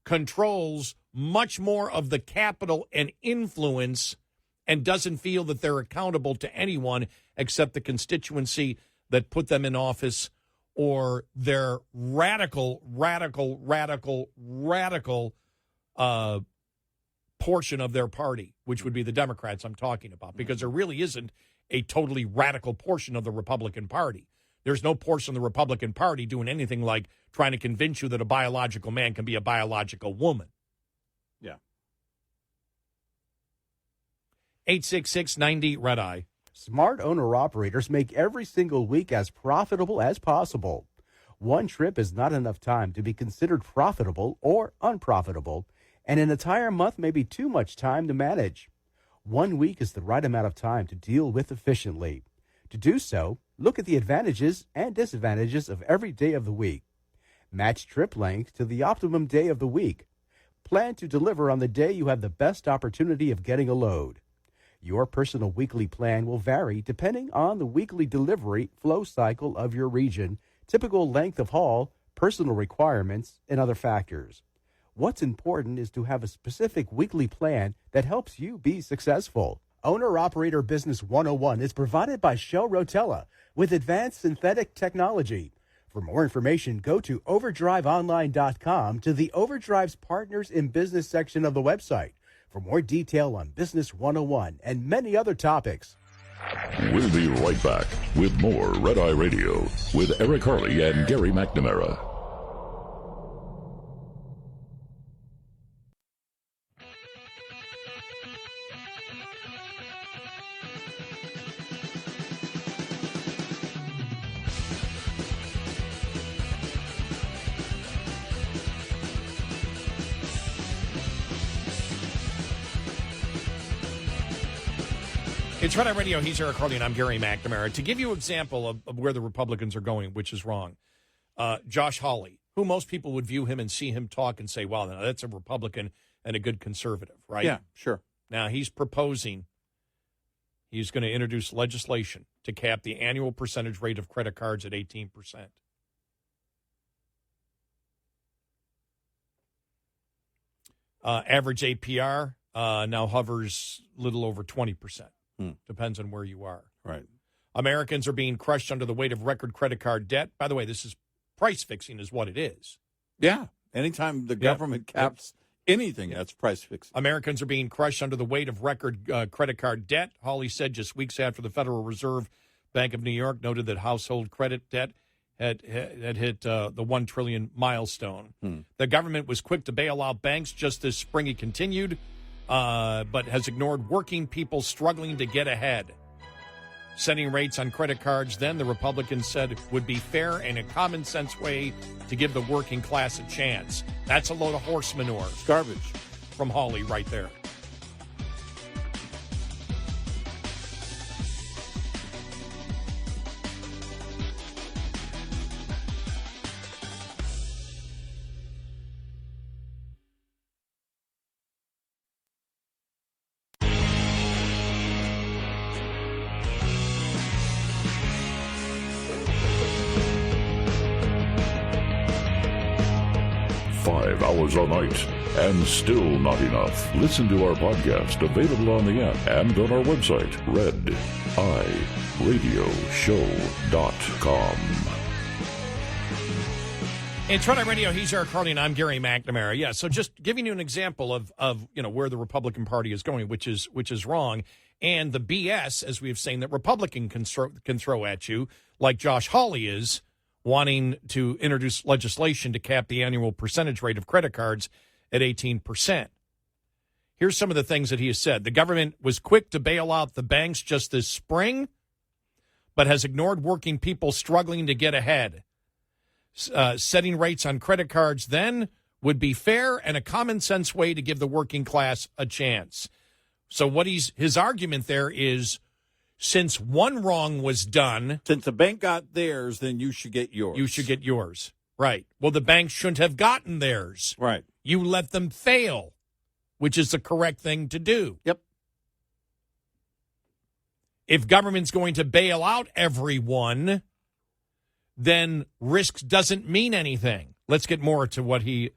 controls much more of the capital and influence and doesn't feel that they're accountable to anyone except the constituency that put them in office or their radical portion of their party, which would be the Democrats I'm talking about, because there really isn't a totally radical portion of the Republican Party. There's no portion of the Republican Party doing anything like trying to convince you that a biological man can be a biological woman. Yeah. 866-90-RED-EYE. Smart owner-operators make every single week as profitable as possible. One trip is not enough time to be considered profitable or unprofitable, and an entire month may be too much time to manage. 1 week is the right amount of time to deal with efficiently. To do so, look at the advantages and disadvantages of every day of the week. Match trip length to the optimum day of the week. Plan to deliver on the day you have the best opportunity of getting a load. Your personal weekly plan will vary depending on the weekly delivery flow cycle of your region, typical length of haul, personal requirements, and other factors. What's important is to have a specific weekly plan that helps you be successful. Owner-Operator Business 101 is provided by Shell Rotella with advanced synthetic technology. For more information, go to overdriveonline.com to the Overdrive's Partners in Business section of the website for more detail on Business 101 and many other topics. We'll be right back with more Red Eye Radio with Eric Harley and Gary McNamara. It's Red Eye Radio. He's Eric Harley, and I'm Gary McNamara. To give you an example of where the Republicans are going, which is wrong, Josh Hawley, who most people would view him and see him talk and say, wow, that's a Republican and a good conservative, right? Yeah, sure. Now, he's proposing he's going to introduce legislation to cap the annual percentage rate of credit cards at 18%. Average APR now hovers a little over 20%. Depends on where you are. Right. Americans are being crushed under the weight of record credit card debt. By the way, this is price fixing is what it is. Yeah. Anytime the government caps anything, that's price fixing. Americans are being crushed under the weight of record credit card debt. Hawley said just weeks after the Federal Reserve Bank of New York noted that household credit debt had hit the $1 trillion milestone. The government was quick to bail out banks just this spring. It continued, but has ignored working people struggling to get ahead. Setting rates on credit cards then, the Republicans said, would be fair and a common sense way to give the working class a chance. That's a load of horse manure. It's garbage. From Hawley right there. Hours a night, and still not enough. Listen to our podcast, available on the app and on our website, rediradioshow.com. In Trinidad Radio, he's Eric Carly, and I'm Gary McNamara. Yeah, so just giving you an example of where the Republican Party is going, which is wrong, and the BS, as we have seen, that Republican can throw at you, like Josh Hawley is, wanting to introduce legislation to cap the annual percentage rate of credit cards at 18%. Here's some of the things that he has said. The government was quick to bail out the banks just this spring, but has ignored working people struggling to get ahead. Setting rates on credit cards then would be fair and a common sense way to give the working class a chance. So what his argument there is, since one wrong was done... Since the bank got theirs, then you should get yours. You should get yours. Right. Well, the bank shouldn't have gotten theirs. Right. You let them fail, which is the correct thing to do. Yep. If government's going to bail out everyone, then risk doesn't mean anything. Let's get more to what he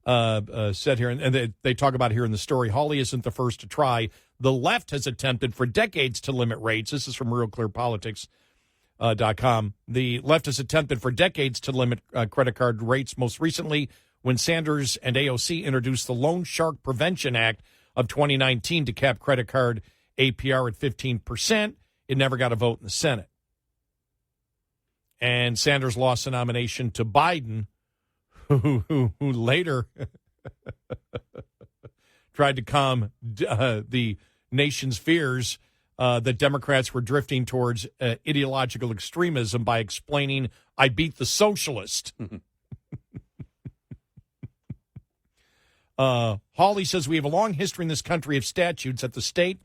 said here. And they talk about here in the story. Hawley isn't the first to try. The left has attempted for decades to limit rates. This is from RealClearPolitics.com. The left has attempted for decades to limit credit card rates, most recently when Sanders and AOC introduced the Loan Shark Prevention Act of 2019 to cap credit card APR at 15%. It never got a vote in the Senate. And Sanders lost the nomination to Biden, who later tried to calm the nation's fears that Democrats were drifting towards ideological extremism by explaining, I beat the socialist. Hawley says we have a long history in this country of statutes at the state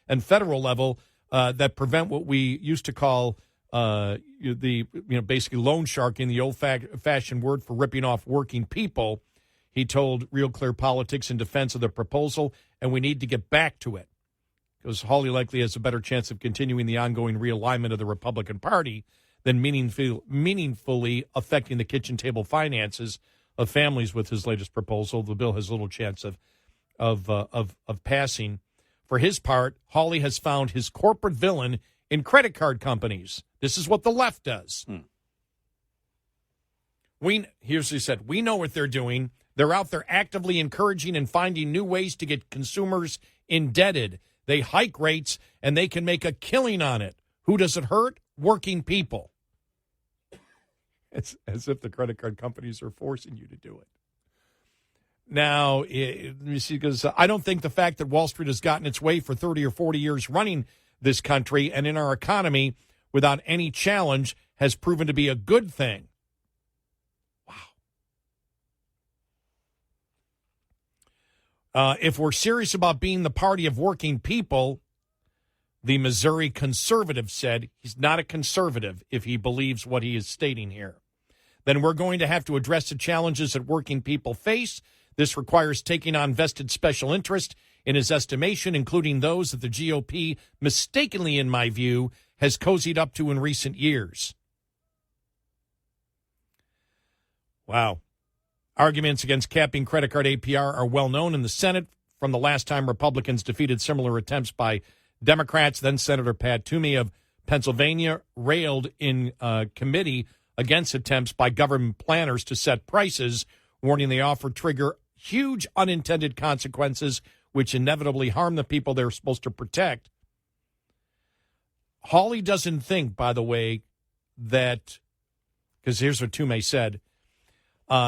and federal level that prevent what we used to call basically loan sharking, the old-fashioned word for ripping off working people. He told Real Clear Politics in defense of the proposal, and we need to get back to it. Because Hawley likely has a better chance of continuing the ongoing realignment of the Republican Party than meaningfully affecting the kitchen table finances of families with his latest proposal. The bill has little chance of passing. For his part, Hawley has found his corporate villain in credit card companies. This is what the left does. Here's what he said. We know what they're doing. They're out there actively encouraging and finding new ways to get consumers indebted. They hike rates, and they can make a killing on it. Who does it hurt? Working people. It's as if the credit card companies are forcing you to do it. Now, let me see, because I don't think the fact that Wall Street has gotten its way for 30 or 40 years running this country and in our economy without any challenge has proven to be a good thing. If we're serious about being the party of working people, the Missouri conservative said he's not a conservative if he believes what he is stating here. Then we're going to have to address the challenges that working people face. This requires taking on vested special interest in his estimation, including those that the GOP, mistakenly in my view, has cozied up to in recent years. Wow. Arguments against capping credit card APR are well known in the Senate from the last time Republicans defeated similar attempts by Democrats. Then Senator Pat Toomey of Pennsylvania railed in committee against attempts by government planners to set prices, warning the offer trigger huge unintended consequences, which inevitably harm the people they're supposed to protect. Hawley doesn't think, by the way, that, because here's what Toomey said,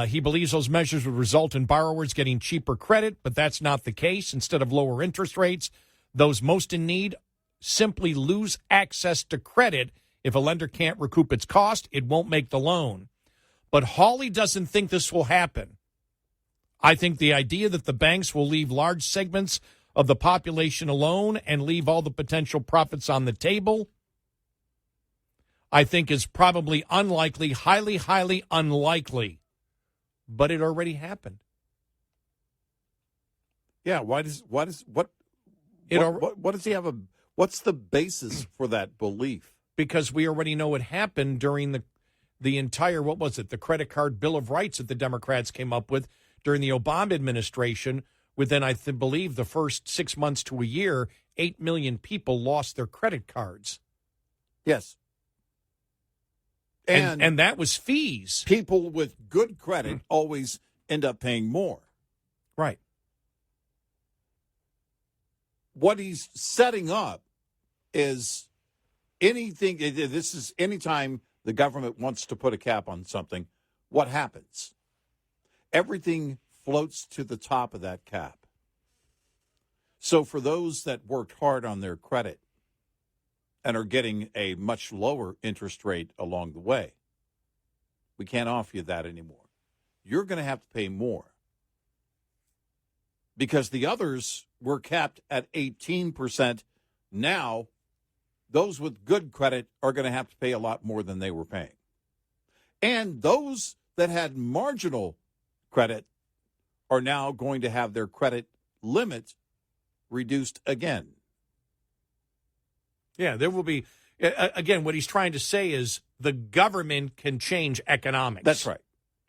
he believes those measures would result in borrowers getting cheaper credit, but that's not the case. Instead of lower interest rates, those most in need simply lose access to credit. If a lender can't recoup its cost, it won't make the loan. But Hawley doesn't think this will happen. I think the idea that the banks will leave large segments of the population alone and leave all the potential profits on the table, I think is probably unlikely, highly, highly unlikely. But it already happened. Yeah, what does he have what's the basis for that belief? Because we already know what happened during the entire, what was it, the credit card Bill of Rights that the Democrats came up with during the Obama administration. Within, I believe, the first 6 months to a year, 8 million people lost their credit cards. Yes. And that was fees. People with good credit always end up paying more. Right. What he's setting up is anything. This is anytime the government wants to put a cap on something, what happens? Everything floats to the top of that cap. So for those that worked hard on their credit and are getting a much lower interest rate along the way, we can't offer you that anymore. You're going to have to pay more. Because the others were capped at 18%. Now, those with good credit are going to have to pay a lot more than they were paying. And those that had marginal credit are now going to have their credit limit reduced again. Yeah, there will be, again, what he's trying to say is the government can change economics. That's right.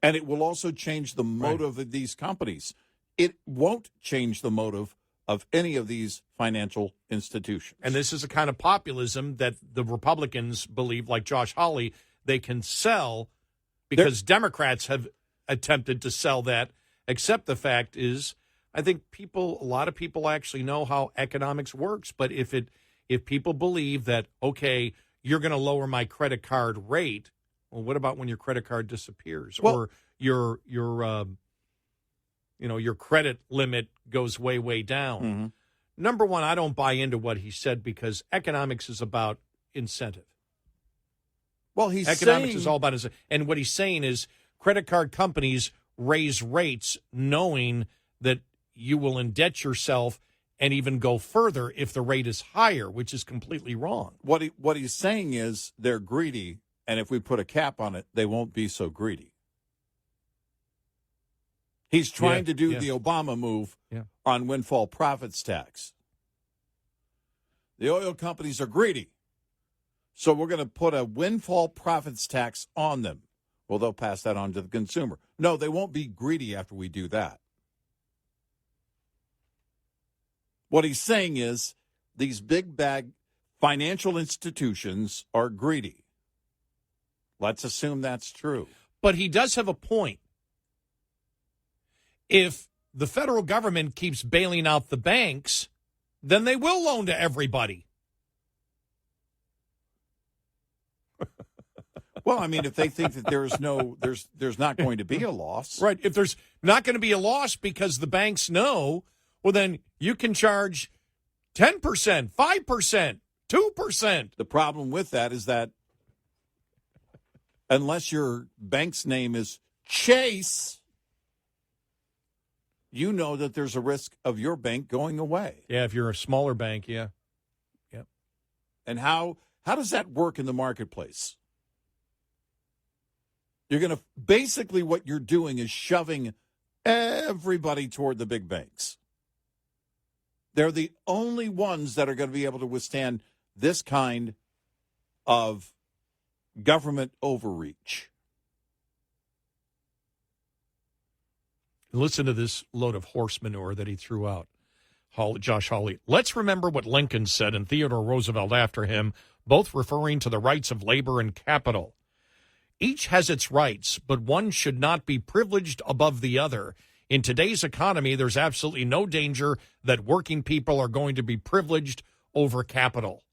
And it will also change the motive of these companies. It won't change the motive of any of these financial institutions. And this is a kind of populism that the Republicans believe, like Josh Hawley, they can sell because Democrats have attempted to sell that, except the fact is, I think a lot of people actually know how economics works. But if people believe that, okay, you're going to lower my credit card rate, well, what about when your credit card disappears or your credit limit goes way, way down? Mm-hmm. Number one, I don't buy into what he said because economics is about incentive. Well, economics is all about incentive. And what he's saying is credit card companies raise rates knowing that you will indebt yourself and even go further if the rate is higher, which is completely wrong. What he's saying is they're greedy, and if we put a cap on it, they won't be so greedy. He's trying to do the Obama move on windfall profits tax. The oil companies are greedy, so we're going to put a windfall profits tax on them. Well, they'll pass that on to the consumer. No, they won't be greedy after we do that. What he's saying is these big bag financial institutions are greedy. Let's assume that's true. But he does have a point. If the federal government keeps bailing out the banks, then they will loan to everybody. Well, I mean, if they think that there's not going to be a loss. Right. If there's not going to be a loss because the banks know, well, then you can charge 10%, 5%, 2%. The problem with that is that unless your bank's name is Chase, you know that there's a risk of your bank going away. Yeah, if you're a smaller bank, yeah. Yep. And how does that work in the marketplace? You're going to basically what you're doing is shoving everybody toward the big banks. They're the only ones that are going to be able to withstand this kind of government overreach. Listen to this load of horse manure that he threw out. Josh Hawley. Let's remember what Lincoln said and Theodore Roosevelt after him, both referring to the rights of labor and capital. Each has its rights, but one should not be privileged above the other. In today's economy, there's absolutely no danger that working people are going to be privileged over capital.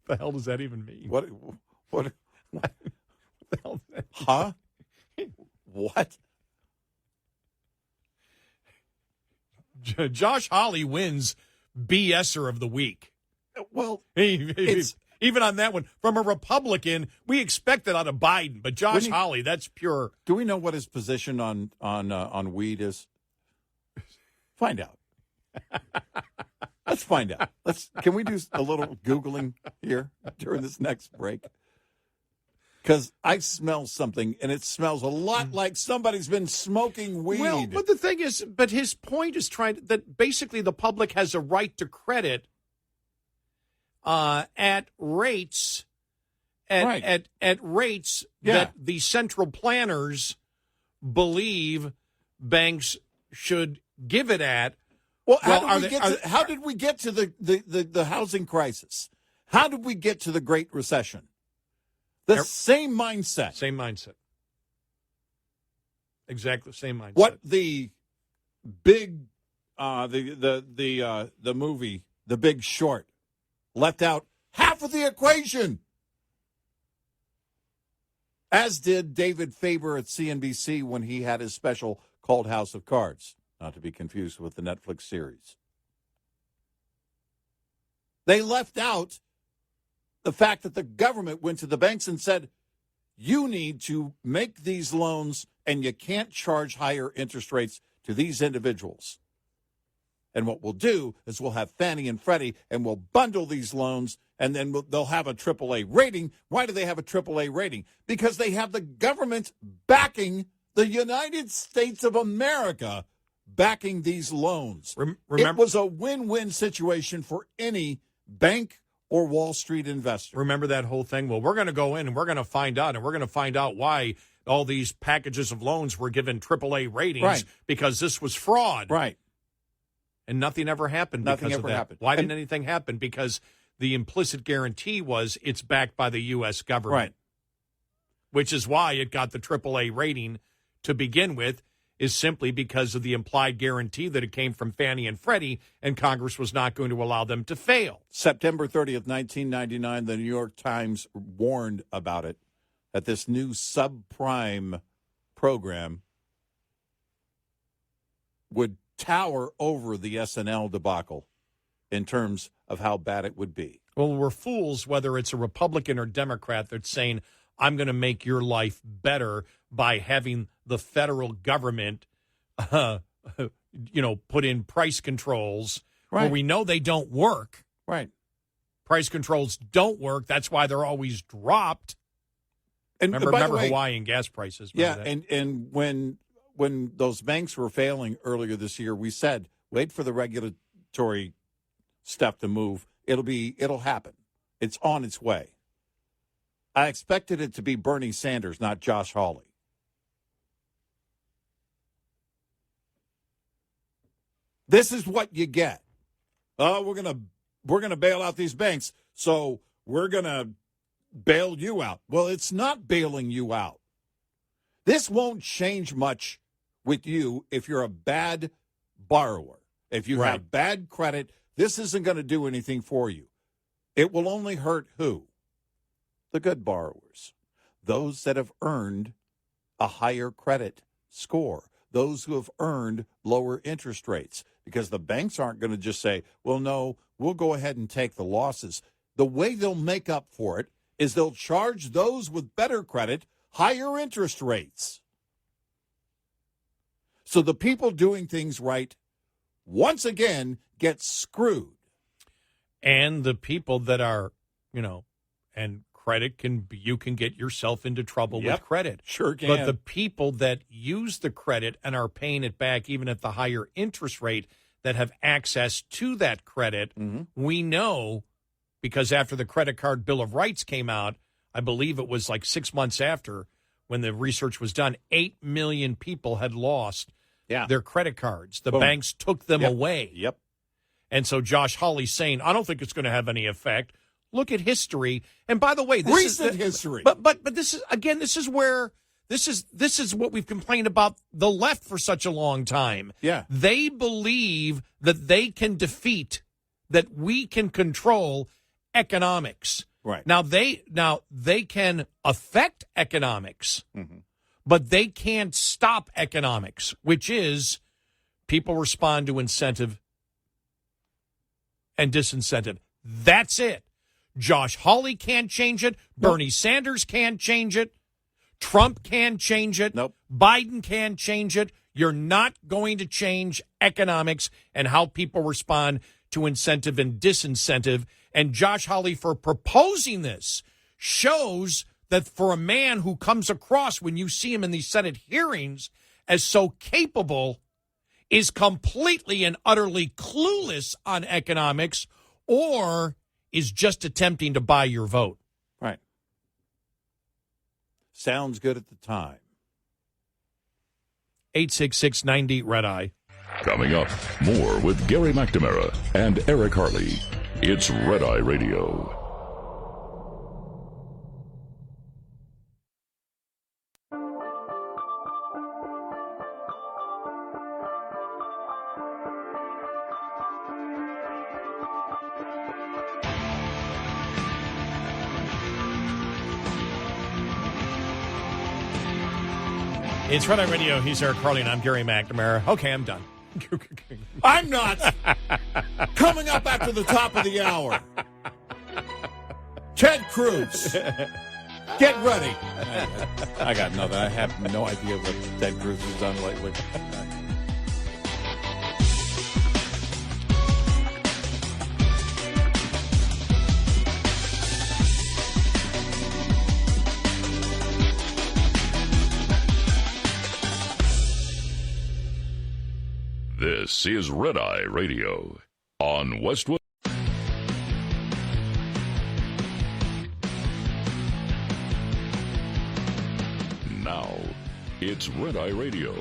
What the hell does that even mean? What the hell does that mean? Huh? What? Josh Hawley wins BSer of the week. Well, Even on that one, from a Republican, we expect it out of Biden, but Josh Hawley, that's pure. Do we know what his position on weed is? Find out. Let's find out. Can we do a little Googling here during this next break? Because I smell something, and it smells a lot like somebody's been smoking weed. Well, but the thing is, but his point is that basically the public has a right to credit at rates at rates that the central planners believe banks should give it at. Well, how did we get to the housing crisis? How did we get to the Great Recession? The same mindset. Same mindset. Exactly the same mindset. What the big the movie The Big Short left out half of the equation. As did David Faber at CNBC when he had his special called House of Cards, not to be confused with the Netflix series. They left out the fact that the government went to the banks and said, you need to make these loans and you can't charge higher interest rates to these individuals. And what we'll do is we'll have Fannie and Freddie and we'll bundle these loans and then they'll have a AAA rating. Why do they have a AAA rating? Because they have the government backing the United States of America backing these loans. It was a win-win situation for any bank or Wall Street investor. Remember that whole thing? Well, we're going to go in and we're going to find out why all these packages of loans were given AAA ratings because this was fraud. Right. And nothing ever happened because of that. Happened. Why didn't anything happen? Because the implicit guarantee was it's backed by the U.S. government. Right. Which is why it got the AAA rating to begin with, is simply because of the implied guarantee that it came from Fannie and Freddie, and Congress was not going to allow them to fail. September 30th, 1999, the New York Times warned about it, that this new subprime program would tower over the SNL debacle in terms of how bad it would be. Well, we're fools, whether it's a Republican or Democrat, that's saying, I'm going to make your life better by having the federal government, put in price controls where we know they don't work. Right. Price controls don't work. That's why they're always dropped. And remember Hawaiian gas prices. And when those banks were failing earlier this year, we said, wait for the regulatory step to move. It'll happen. It's on its way. I expected it to be Bernie Sanders, not Josh Hawley. This is what you get. Oh, we're gonna bail out these banks, so we're gonna bail you out. Well, it's not bailing you out. This won't change much with you if you're a bad borrower. If you have bad credit, this isn't going to do anything for you. It will only hurt who? The good borrowers, those that have earned a higher credit score, those who have earned lower interest rates, because the banks aren't going to just say, well, no, we'll go ahead and take the losses. The way they'll make up for it is they'll charge those with better credit higher interest rates. So the people doing things right, once again, get screwed. And the people that are, and credit you can get yourself into trouble with credit. Sure can. But the people that use the credit and are paying it back even at the higher interest rate that have access to that credit, we know, because after the credit card Bill of Rights came out, I believe it was like 6 months after when the research was done, 8 million people had lost their credit cards. The Boom. banks took them away. Yep. And so Josh Hawley's saying, I don't think it's going to have any effect. Look at history. And by the way, this Recent is history. But this is, again, this is what we've complained about the left for such a long time. Yeah. They believe that they can defeat, that we can control economics. Right. Now they can affect economics, but they can't stop economics, which is people respond to incentive and disincentive. That's it. Josh Hawley can't change it. Bernie Sanders can't change it. Trump can't change it. Nope. Biden can't change it. You're not going to change economics and how people respond to incentive and disincentive. And Josh Hawley, for proposing this, shows that for a man who comes across, when you see him in these Senate hearings, as so capable, is completely and utterly clueless on economics, or is just attempting to buy your vote. Right. Sounds good at the time. 866-90 Red Eye. Coming up, more with Gary McNamara and Eric Harley. It's Red Eye Radio. It's Red Eye Radio. He's Eric Harley, and I'm Gary McNamara. Okay, I'm done. I'm not. Coming up after the top of the hour, Ted Cruz. Get ready. I got nothing. I have no idea what Ted Cruz has done lately. This is Red Eye Radio on Westwood. Now, it's Red Eye Radio.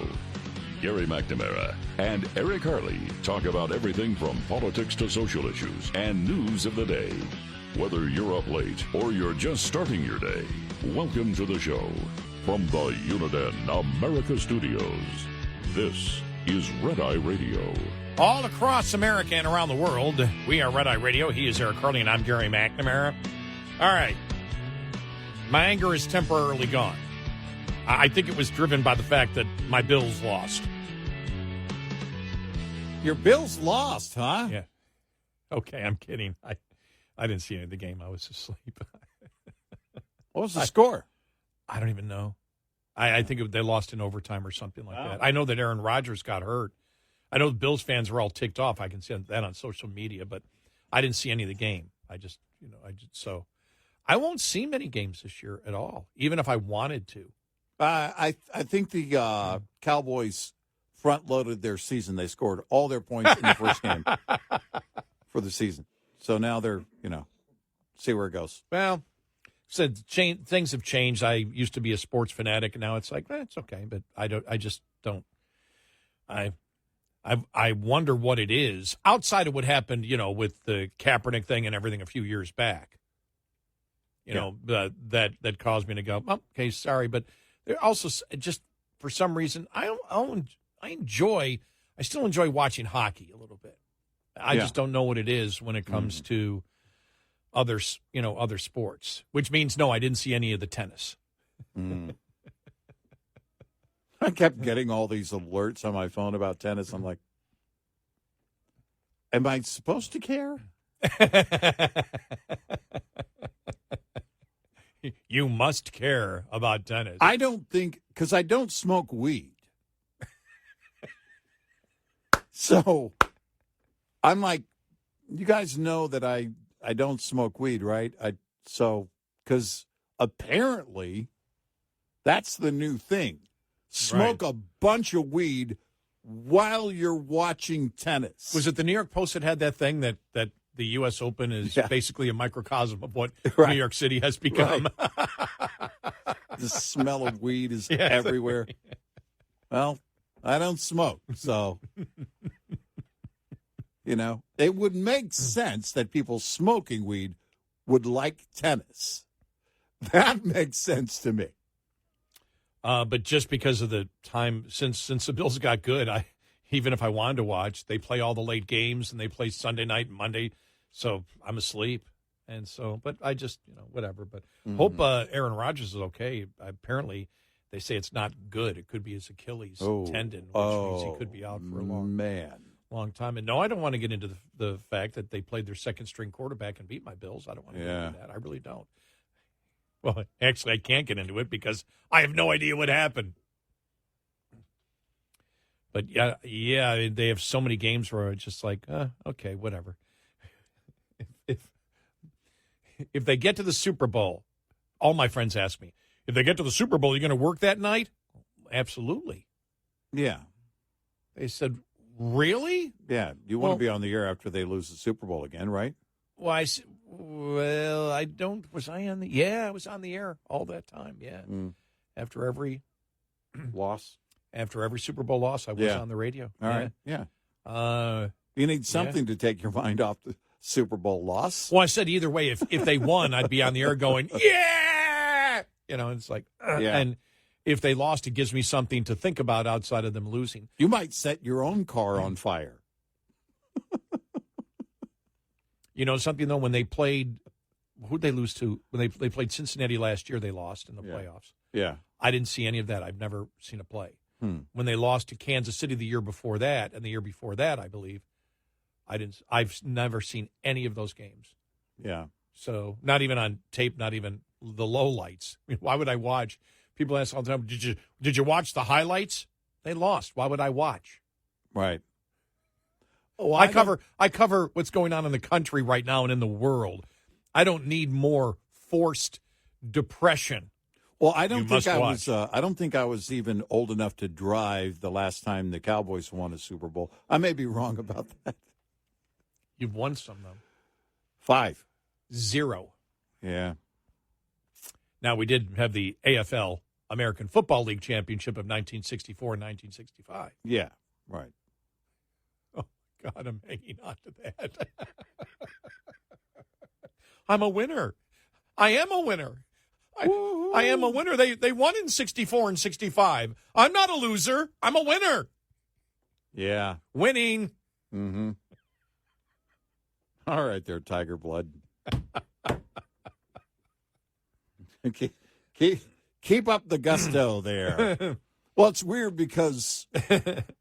Gary McNamara and Eric Harley talk about everything from politics to social issues and news of the day. Whether you're up late or you're just starting your day, welcome to the show. From the Uniden America Studios, this is Red Eye Radio. All across America and around the world, we are Red Eye Radio. He is Eric Harley, and I'm Gary McNamara. All right. My anger is temporarily gone. I think it was driven by the fact that my Bills lost. Your Bills lost, huh? Yeah. Okay, I'm kidding. I didn't see any of the game. I was asleep. What was the score? I don't even know. I think they lost in overtime or something like that. I know that Aaron Rodgers got hurt. I know the Bills fans were all ticked off. I can see that on social media, but I didn't see any of the game. So I won't see many games this year at all, even if I wanted to. I think the Cowboys front-loaded their season. They scored all their points in the first game for the season. So now they're, see where it goes. Well, things have changed. I used to be a sports fanatic, and now it's like, it's okay, but I just don't. I wonder what it is outside of what happened, with the Kaepernick thing and everything a few years back. That caused me to go, okay, sorry, but there also just for some reason I still enjoy watching hockey a little bit. I just don't know what it is when it comes to other sports, which means no, I didn't see any of the tennis. I kept getting all these alerts on my phone about tennis. I'm like, am I supposed to care? You must care about tennis. I don't think, because I don't smoke weed. So I'm like, you guys know that I don't smoke weed, right? Because apparently that's the new thing. Smoke a bunch of weed while you're watching tennis. Was it the New York Post that had that thing that the U.S. Open is basically a microcosm of what New York City has become? Right. The smell of weed is everywhere. Well, I don't smoke, so it would make sense that people smoking weed would like tennis. That makes sense to me. But just because of the time since the Bills got good, even if I wanted to watch, they play all the late games and they play Sunday night and Monday, so I'm asleep. And so, but I just whatever. But hope Aaron Rodgers is okay. Apparently, they say it's not good. It could be his Achilles tendon, which means he could be out for a long time. And no, I don't want to get into the fact that they played their second string quarterback and beat my Bills. I don't want to get into that. I really don't. Well, actually, I can't get into it because I have no idea what happened. But yeah, they have so many games where it's just like, okay, whatever. If they get to the Super Bowl, all my friends ask me, if they get to the Super Bowl, you're going to work that night? Absolutely. Yeah. They said, really? Yeah. You want to be on the air after they lose the Super Bowl again, right? Well, I don't. Was I on the? Yeah, I was on the air all that time. Yeah. After every loss. After every Super Bowl loss, I was on the radio. All right. Yeah. You need something to take your mind off the Super Bowl loss. Well, I said either way, if they won, I'd be on the air going, yeah! It's like, and if they lost, it gives me something to think about outside of them losing. You might set your own car on fire. Something, though, when they played, who'd they lose to? When they played Cincinnati last year, they lost in the playoffs. Yeah. I didn't see any of that. I've never seen a play. When they lost to Kansas City the year before that, and the year before that, I believe, I've never seen any of those games. Yeah. So not even on tape, not even the lowlights. I mean, why would I watch? People ask all the time, did you watch the highlights? They lost. Why would I watch? Right. Oh, I cover what's going on in the country right now and in the world. I don't need more forced depression. Well, I don't think I was even old enough to drive the last time the Cowboys won a Super Bowl. I may be wrong about that. You've won some, though. 5. 0. Yeah. Now, we did have the AFL, American Football League Championship of 1964 and 1965. Yeah, right. Oh, God, I'm hanging on to that. I'm a winner. I am a winner. I am a winner. They won in 64 and 65. I'm not a loser. I'm a winner. Yeah. Winning. Mm-hmm. All right there, Tiger Blood. Keep up the gusto there. Well, it's weird because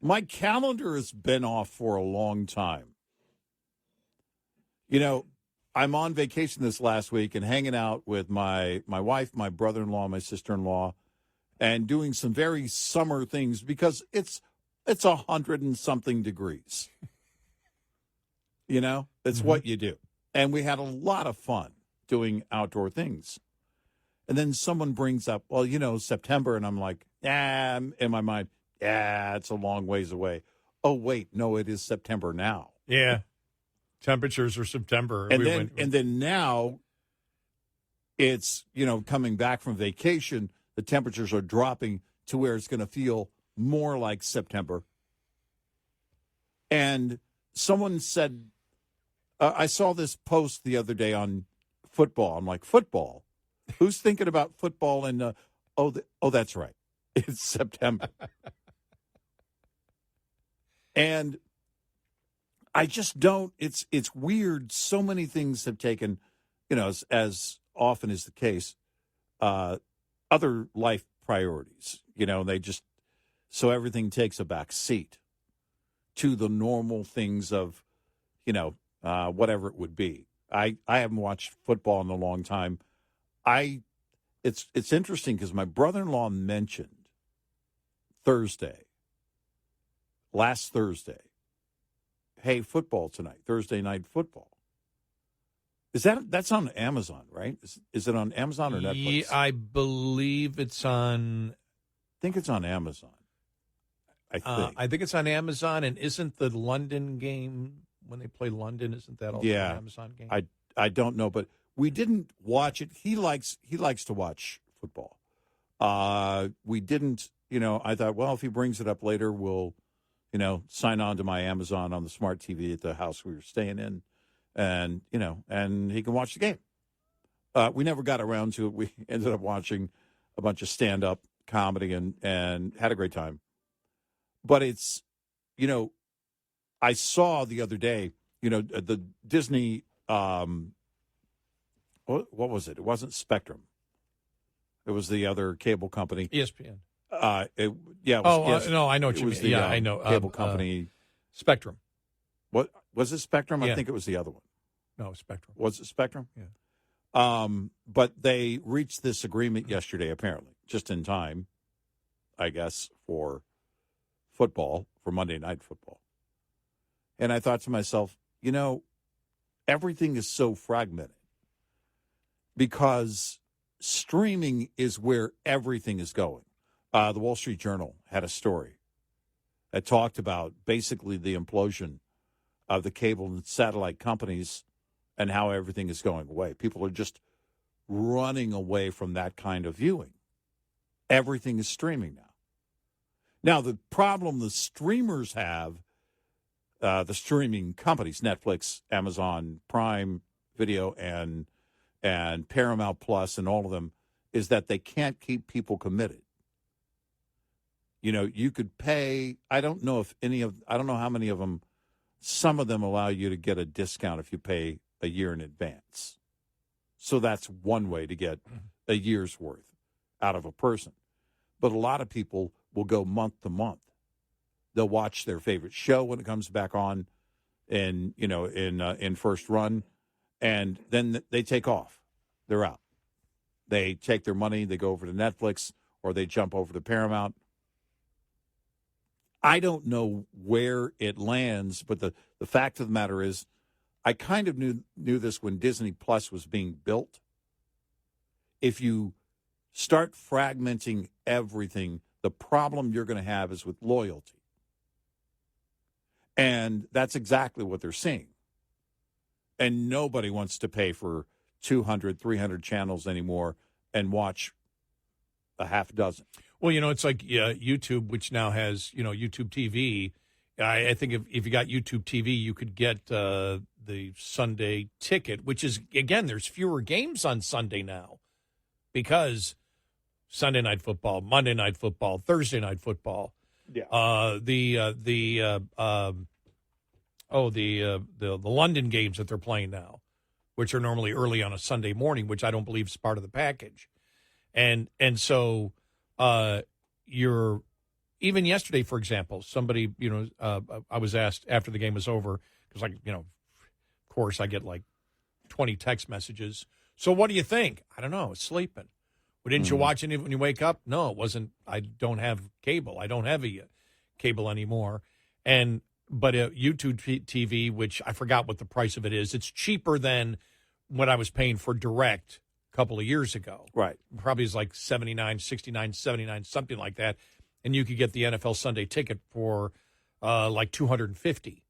my calendar has been off for a long time. I'm on vacation this last week and hanging out with my wife, my brother-in-law, my sister-in-law, and doing some very summer things because it's 100 and something degrees. It's what you do. And we had a lot of fun doing outdoor things. And then someone brings up, well, September, and I'm like, in my mind, it's a long ways away. Oh, wait, no, it is September now. Yeah. Temperatures are September. And then now it's, coming back from vacation, the temperatures are dropping to where it's going to feel more like September. And someone said, I saw this post the other day on football. I'm like, football? Who's thinking about football? And, that's right. It's September. And I just don't. It's weird. So many things have taken, as often is the case, other life priorities. They just so everything takes a back seat to the normal things of, whatever it would be. I haven't watched football in a long time. It's interesting because my brother-in-law mentioned last Thursday. Hey, football tonight, Thursday night football. That's on Amazon, right? Is it on Amazon or Netflix? Yeah, I believe it's on. I think it's on Amazon. I think it's on Amazon, and isn't the London game when they play London? Isn't that also an Amazon game? I don't know, but we didn't watch it. He likes to watch football. We didn't I thought, well, if he brings it up later, we'll, sign on to my Amazon on the smart TV at the house we were staying in, and and he can watch the game. We never got around to it. We ended up watching a bunch of stand-up comedy and had a great time. But it's, I saw the other day, the Disney, what was it? It wasn't Spectrum. It was the other cable company. ESPN. It was, no, I know what you mean. The, I know. Cable company. Spectrum. What was it? Spectrum? Yeah. I think it was the other one. No, Spectrum. Was it Spectrum? Yeah. But they reached this agreement yesterday, apparently, just in time, I guess, for football, for Monday Night Football. And I thought to myself, everything is so fragmented because streaming is where everything is going. The Wall Street Journal had a story that talked about basically the implosion of the cable and satellite companies and how everything is going away. People are just running away from that kind of viewing. Everything is streaming now. Now, the problem the streamers have, the streaming companies, Netflix, Amazon Prime Video, and Paramount Plus, and all of them, is that they can't keep people committed. You could pay, I don't know how many of them, some of them allow you to get a discount if you pay a year in advance. So that's one way to get a year's worth out of a person. But a lot of people will go month to month. They'll watch their favorite show when it comes back on in first run, and then they take off. They're out. They take their money, they go over to Netflix, or they jump over to Paramount. I don't know where it lands, but the fact of the matter is, I kind of knew this when Disney Plus was being built. If you start fragmenting everything, the problem you're going to have is with loyalty. And that's exactly what they're seeing. And nobody wants to pay for 200, 300 channels anymore and watch a half dozen. Well, it's like YouTube, which now has, YouTube TV. I think if you got YouTube TV, you could get the Sunday ticket, which is, again, there's fewer games on Sunday now because Sunday Night Football, Monday Night Football, Thursday Night Football. Yeah. The London games that they're playing now, which are normally early on a Sunday morning, which I don't believe is part of the package. And so you're even yesterday, for example, somebody, I was asked after the game was over, because of course I get like 20 text messages. So what do you think? I don't know. I was sleeping. Well, didn't you watch any of it when you wake up? No, it wasn't. I don't have cable. I don't have a cable anymore. But YouTube TV, which I forgot what the price of it is, it's cheaper than what I was paying for direct a couple of years ago. Right. Probably is like $79, $69, $79, something like that. And you could get the NFL Sunday ticket for like $250.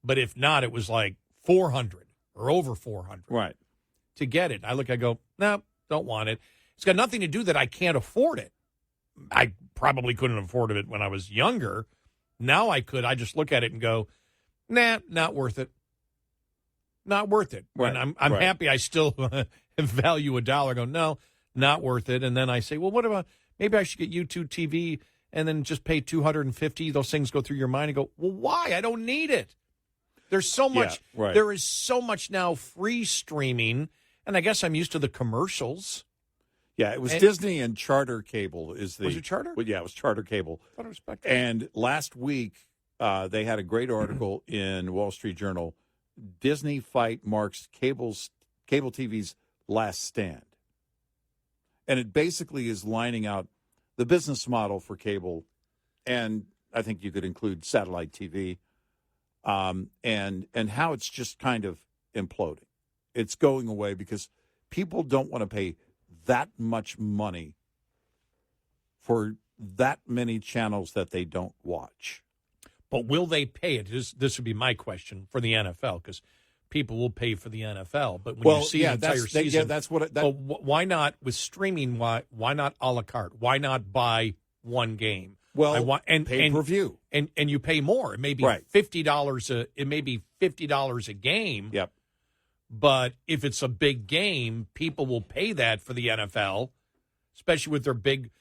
But if not, it was like $400 or over $400. Right. To get it. I go, no, don't want it. It's got nothing to do that I can't afford it. I probably couldn't afford it when I was younger. Now I could. I just look at it and go, nah, not worth it. Not worth it. Right. And I'm happy I still value $1. Go, no, not worth it. And then I say, well, what about, maybe I should get YouTube TV and then just pay $250. Those things go through your mind and go, well, why? I don't need it. There's so much. Yeah, right. There is so much now free streaming. And I guess I'm used to the commercials. Yeah, it was Disney and Charter Cable. Was it Charter? Well, yeah, it was Charter Cable. I thought it was Spectrum. And last week, they had a great article in Wall Street Journal. Disney fight marks cable TV's last stand. And it basically is lining out the business model for cable, and I think you could include satellite TV, and how it's just kind of imploding. It's going away because people don't want to pay that much money for that many channels that they don't watch. But will they pay it? This would be my question for the NFL, because people will pay for the NFL. But when you see the entire season, that's what. why not with streaming? Why not a la carte? Why not buy one game. Well, I want pay-per-view. and you pay more. It may be Right. $50. It may be $50 a game. Yep. But if it's a big game, people will pay that for the NFL, especially with their big.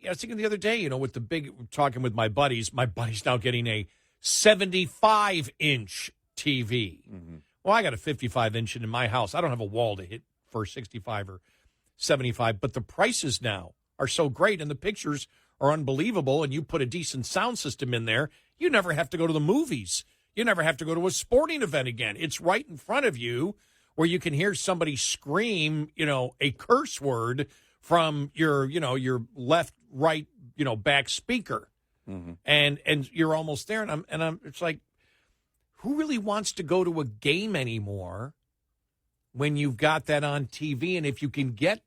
I was thinking the other day, with the big. Talking with my buddies. My buddy's now getting a 75-inch TV. Mm-hmm. Well, I got a 55-inch in my house. I don't have a wall to hit for 65 or 75, but the prices now are so great, and the pictures are unbelievable, and you put a decent sound system in there, you never have to go to the movies. You never have to go to a sporting event again. It's right in front of you where you can hear somebody scream, a curse word from your left, right, back speaker. Mm-hmm. And you're almost there, and I'm it's like, who really wants to go to a game anymore when you've got that on TV? And if you can get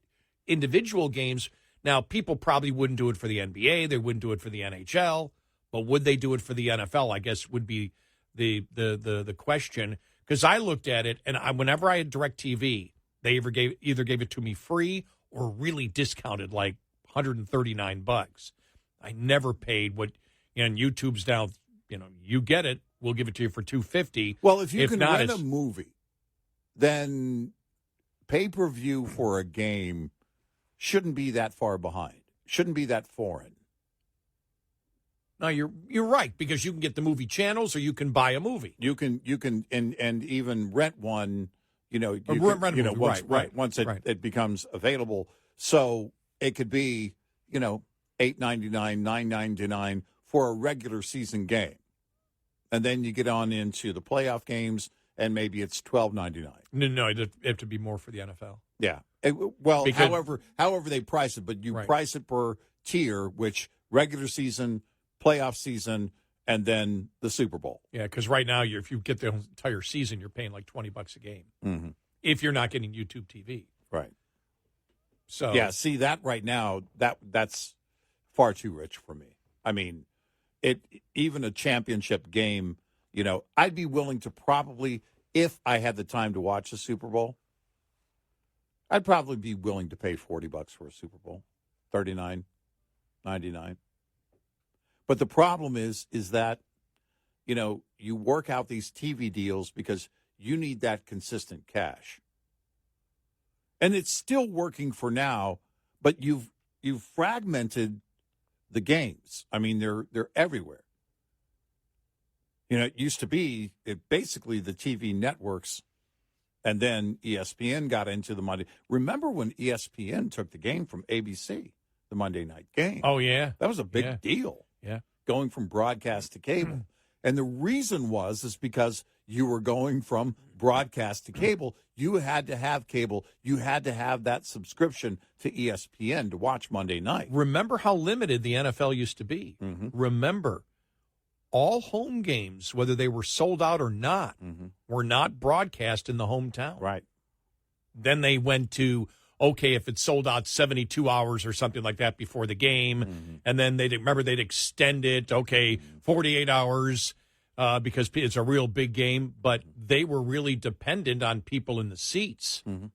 individual games, now people probably wouldn't do it for the NBA, they wouldn't do it for the NHL, but would they do it for the NFL? I guess would be the question. Because I looked at it, and whenever I had DirecTV, they either gave it to me free or really discounted, like $139. I never paid what, and YouTube's now, you get it. We'll give it to you for $250. Well, if you can not, rent a movie, then pay-per-view for a game shouldn't be that far behind. Shouldn't be that foreign. No, you're right, because you can get the movie channels or you can buy a movie. You can and even rent one. Rent a movie. Once it becomes available. So it could be $8.99, $9.99 for a regular season game. And then you get on into the playoff games, and maybe it's $12.99. No, it'd have to be more for the NFL. Yeah. However they price it, but you price it per tier, which regular season, playoff season, and then the Super Bowl. Yeah, because right now, if you get the entire season, you're paying like $20 a game. Mm-hmm. If you're not getting YouTube TV. Right. So yeah, see that right now, that's far too rich for me. I mean, even a championship game, I'd be willing to probably, if I had the time to watch the Super Bowl, I'd probably be willing to pay $40 for a Super Bowl, $39.99. But the problem is that, you work out these TV deals because you need that consistent cash. And it's still working for now, but you've fragmented the games. I mean, they're everywhere. It used to be basically the TV networks, and then ESPN got into the Monday. Remember when ESPN took the game from ABC, the Monday night game? Oh, yeah. That was a big deal. Yeah. Going from broadcast to cable. And the reason is because you were going from broadcast to cable. You had to have cable. You had to have that subscription to ESPN to watch Monday night. Remember how limited the NFL used to be. Mm-hmm. Remember, all home games, whether they were sold out or not, were not broadcast in the hometown. Right. Then they went to, okay, if it's sold out 72 hours or something like that before the game, and then they'd extend it, 48 hours because it's a real big game, but they were really dependent on people in the seats. Mm-hmm.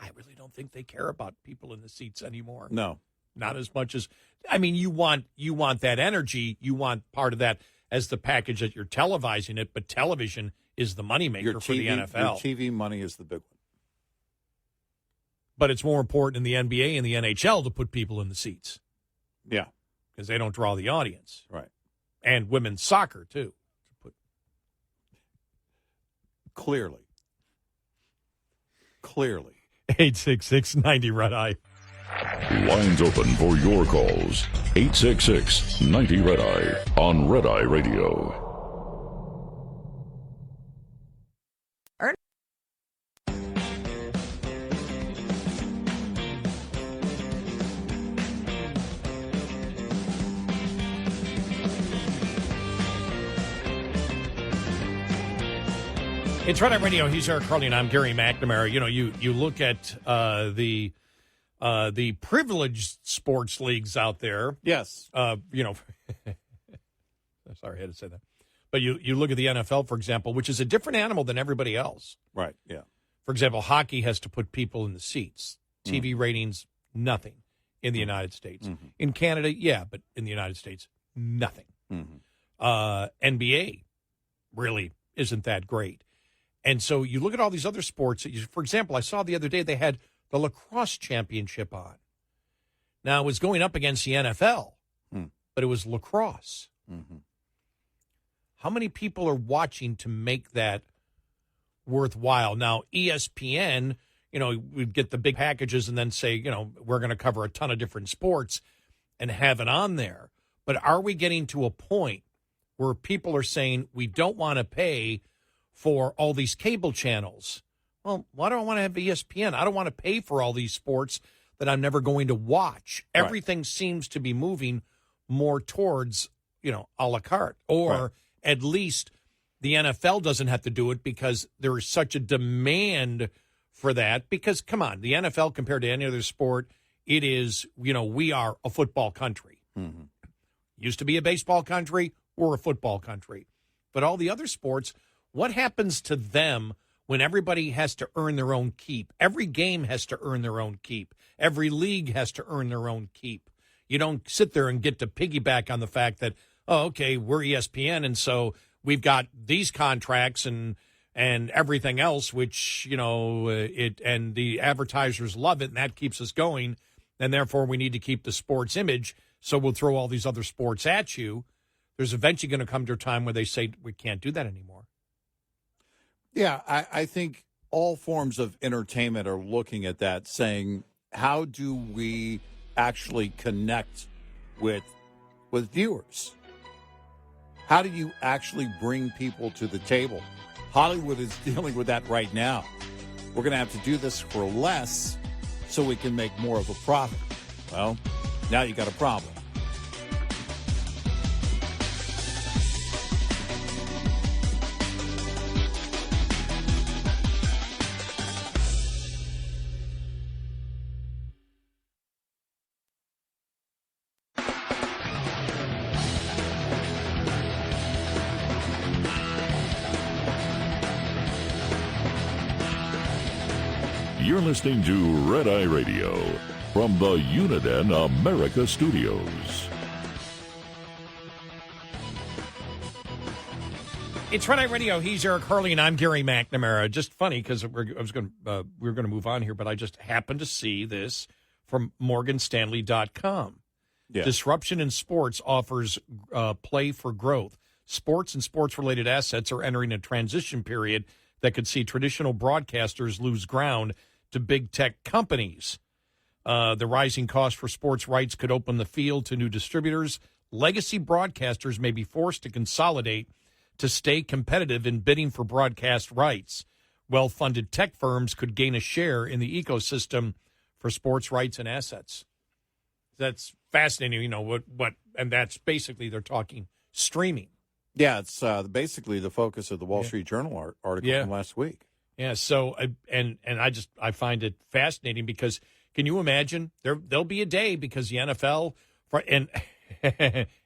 I really don't think they care about people in the seats anymore. No. Not as much as, you want that energy, you want part of that as the package that you're televising it, but television is the moneymaker for the NFL. Your TV money is the big one. But it's more important in the NBA and the NHL to put people in the seats. Yeah. Because they don't draw the audience. Right. And women's soccer, too. Clearly. 866-90 Red Eye. Lines open for your calls. 866-90 Red Eye on Red Eye Radio. It's Red Eye Radio. He's Eric Carly, and I'm Gary McNamara. You look at the privileged sports leagues out there. Yes. Sorry, I had to say that. But you look at the NFL, for example, which is a different animal than everybody else. Right, yeah. For example, hockey has to put people in the seats. TV ratings, nothing. in the United States. Mm-hmm. In Canada, yeah, but in the United States, nothing. Mm-hmm. NBA really isn't that great. And so you look at all these other sports. For example, I saw the other day they had the lacrosse championship on. Now, it was going up against the NFL, but it was lacrosse. Mm-hmm. How many people are watching to make that worthwhile? Now, ESPN, we'd get the big packages and then say, we're going to cover a ton of different sports and have it on there. But are we getting to a point where people are saying we don't want to pay for all these cable channels? Well, why do I want to have ESPN? I don't want to pay for all these sports that I'm never going to watch. Right. Everything seems to be moving more towards, a la carte. Or at least the NFL doesn't have to do it because there is such a demand for that. Because, come on, the NFL compared to any other sport, it is, we are a football country. Mm-hmm. Used to be a baseball country, we're a football country. But all the other sports, what happens to them when everybody has to earn their own keep? Every game has to earn their own keep. Every league has to earn their own keep. You don't sit there and get to piggyback on the fact that, oh, okay, we're ESPN, and so we've got these contracts and everything else, which, and the advertisers love it, and that keeps us going, and therefore we need to keep the sports image, so we'll throw all these other sports at you. There's eventually going to come to a time where they say we can't do that anymore. Yeah, I think all forms of entertainment are looking at that, saying, how do we actually connect with viewers? How do you actually bring people to the table? Hollywood is dealing with that right now. We're going to have to do this for less so we can make more of a profit. Well, now you got a problem. You're listening to Red Eye Radio from the Uniden America Studios. It's Red Eye Radio. He's Eric Hurley, and I'm Gary McNamara. Just funny because we were going to move on here, but I just happened to see this from MorganStanley.com. Yeah. Disruption in sports offers play for growth. Sports and sports-related assets are entering a transition period that could see traditional broadcasters lose ground to big tech companies. The rising cost for sports rights could open the field to new distributors. Legacy broadcasters may be forced to consolidate to stay competitive in bidding for broadcast rights. Well-funded tech firms could gain a share in the ecosystem for sports rights and assets. That's fascinating, and that's basically they're talking streaming. Yeah, it's basically the focus of the Wall Street Journal article from last week. Yeah, so I find it fascinating because can you imagine there'll be a day because the NFL and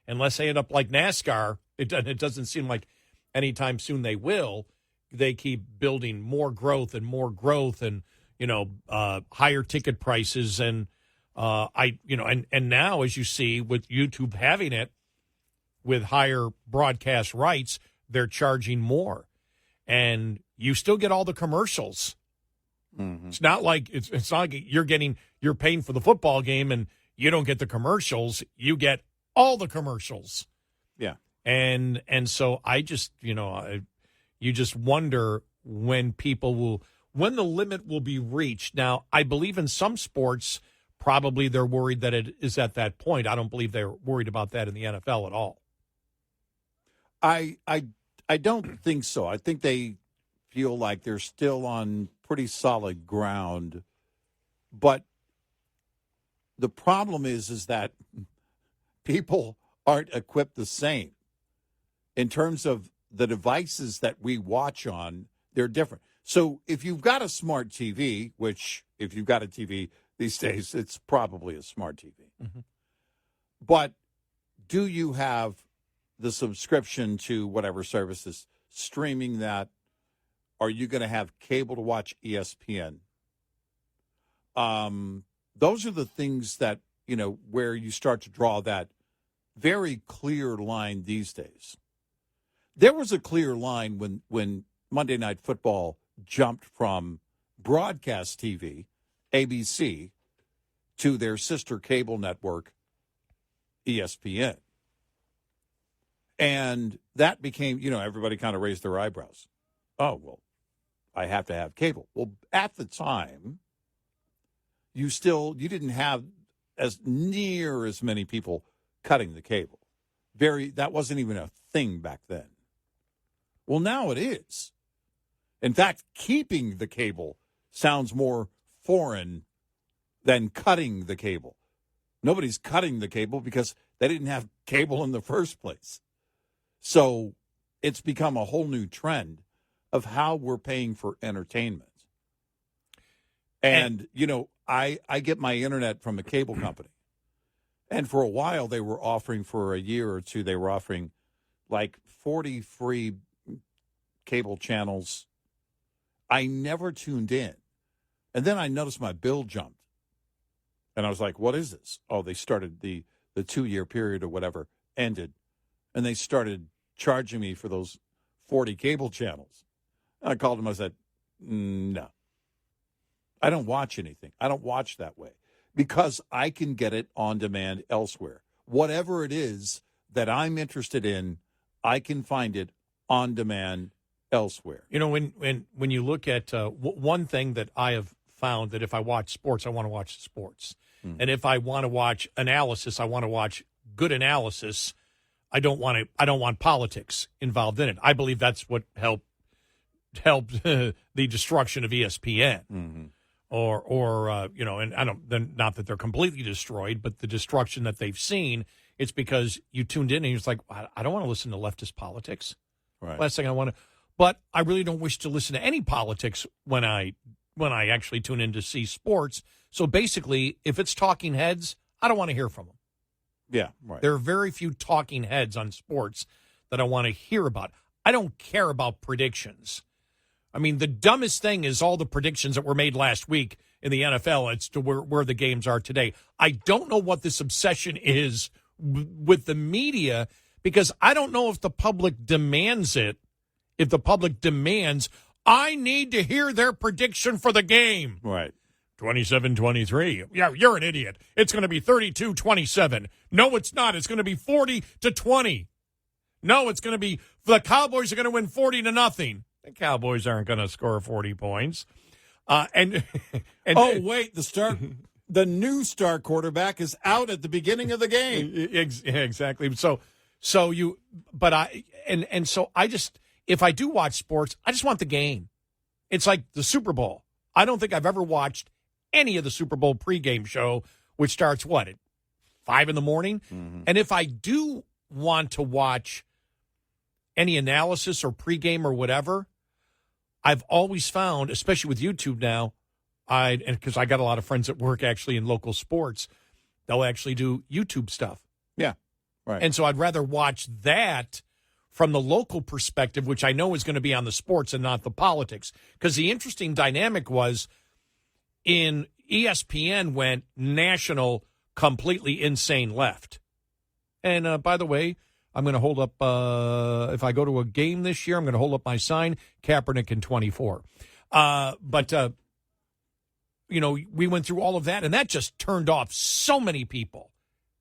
unless they end up like NASCAR, it doesn't seem like anytime soon they will. They keep building more growth and higher ticket prices and now as you see with YouTube having it with higher broadcast rights, they're charging more. And you still get all the commercials. Mm-hmm. It's not like it's not like you're paying for the football game and you don't get the commercials. You get all the commercials. Yeah. And so I just, you just wonder when the limit will be reached. Now, I believe in some sports, probably they're worried that it is at that point. I don't believe they're worried about that in the NFL at all. I don't think so. I think they feel like they're still on pretty solid ground. But the problem is that people aren't equipped the same. In terms of the devices that we watch on, they're different. So if you've got a smart TV, which if you've got a TV these days, it's probably a smart TV. Mm-hmm. But do you have the subscription to whatever service is streaming that? Are you going to have cable to watch ESPN? Those are the things that where you start to draw that very clear line these days. There was a clear line when Monday Night Football jumped from broadcast TV, ABC, to their sister cable network, ESPN. And that became, everybody kind of raised their eyebrows. Oh, well, I have to have cable. Well, at the time, you didn't have as near as many people cutting the cable. That wasn't even a thing back then. Well, now it is. In fact, keeping the cable sounds more foreign than cutting the cable. Nobody's cutting the cable because they didn't have cable in the first place. So it's become a whole new trend of how we're paying for entertainment. And I get my internet from a cable company. And for a while, they were offering, for a year or two, they were offering like 40 free cable channels. I never tuned in. And then I noticed my bill jumped. And I was like, what is this? Oh, they started the 2-year period or whatever ended. And they started charging me for those 40 cable channels. And I called them. I said, no. I don't watch anything. I don't watch that way because I can get it on demand elsewhere. Whatever it is that I'm interested in, I can find it on demand elsewhere. When you look at one thing that I have found, that if I watch sports, I want to watch sports. Mm. And if I want to watch analysis, I want to watch good analysis. I don't want politics involved in it. I believe that's what helped the destruction of ESPN. Mm-hmm. And I don't, not that they're completely destroyed, but the destruction that they've seen, it's because you tuned in and you're like, I don't want to listen to leftist politics. Right. Last thing I want to, but I really don't wish to listen to any politics when I actually tune in to see sports. So basically, if it's talking heads, I don't want to hear from them. Yeah, right. There are very few talking heads on sports that I want to hear about. I don't care about predictions. I mean, the dumbest thing is all the predictions that were made last week in the NFL as to where the games are today. I don't know what this obsession is with the media, because I don't know if the public demands it. If the public demands, I need to hear their prediction for the game. Right. 27-23. Yeah, you're an idiot. It's going to be 32-27. No, it's not. It's going to be 40-20. No, it's going to be, the Cowboys are going to win 40-0. The Cowboys aren't going to score 40 points. Wait, the new star quarterback is out at the beginning of the game. Exactly. So I just, if I do watch sports, I just want the game. It's like the Super Bowl. I don't think I've ever watched any of the Super Bowl pregame show, which starts at 5 a.m? Mm-hmm. And if I do want to watch any analysis or pregame or whatever, I've always found, especially with YouTube now, because I got a lot of friends at work actually in local sports, they'll actually do YouTube stuff. Yeah, right. And so I'd rather watch that from the local perspective, which I know is going to be on the sports and not the politics. Because the interesting dynamic was in ESPN went national, completely insane left. And by the way, I'm going to hold up, if I go to a game this year, I'm going to hold up my sign, Kaepernick in 24. We went through all of that, and that just turned off so many people.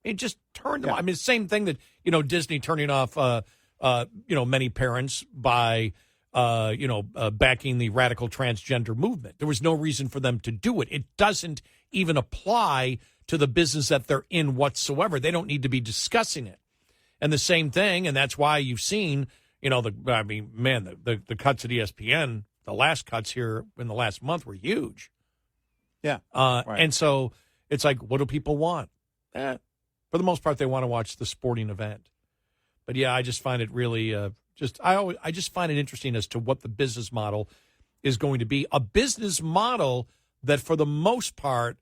It just turned them off. I mean, same thing that, Disney turning off, many parents by, backing the radical transgender movement. There was no reason for them to do it. It doesn't even apply to the business that they're in whatsoever. They don't need to be discussing it. And the same thing, and that's why you've seen, the cuts at ESPN, the last cuts here in the last month were huge. Yeah. Right. And so it's like, what do people want? For the most part, they want to watch the sporting event. But yeah, I just find it really I just find it interesting as to what the business model is going to be. A business model that, for the most part,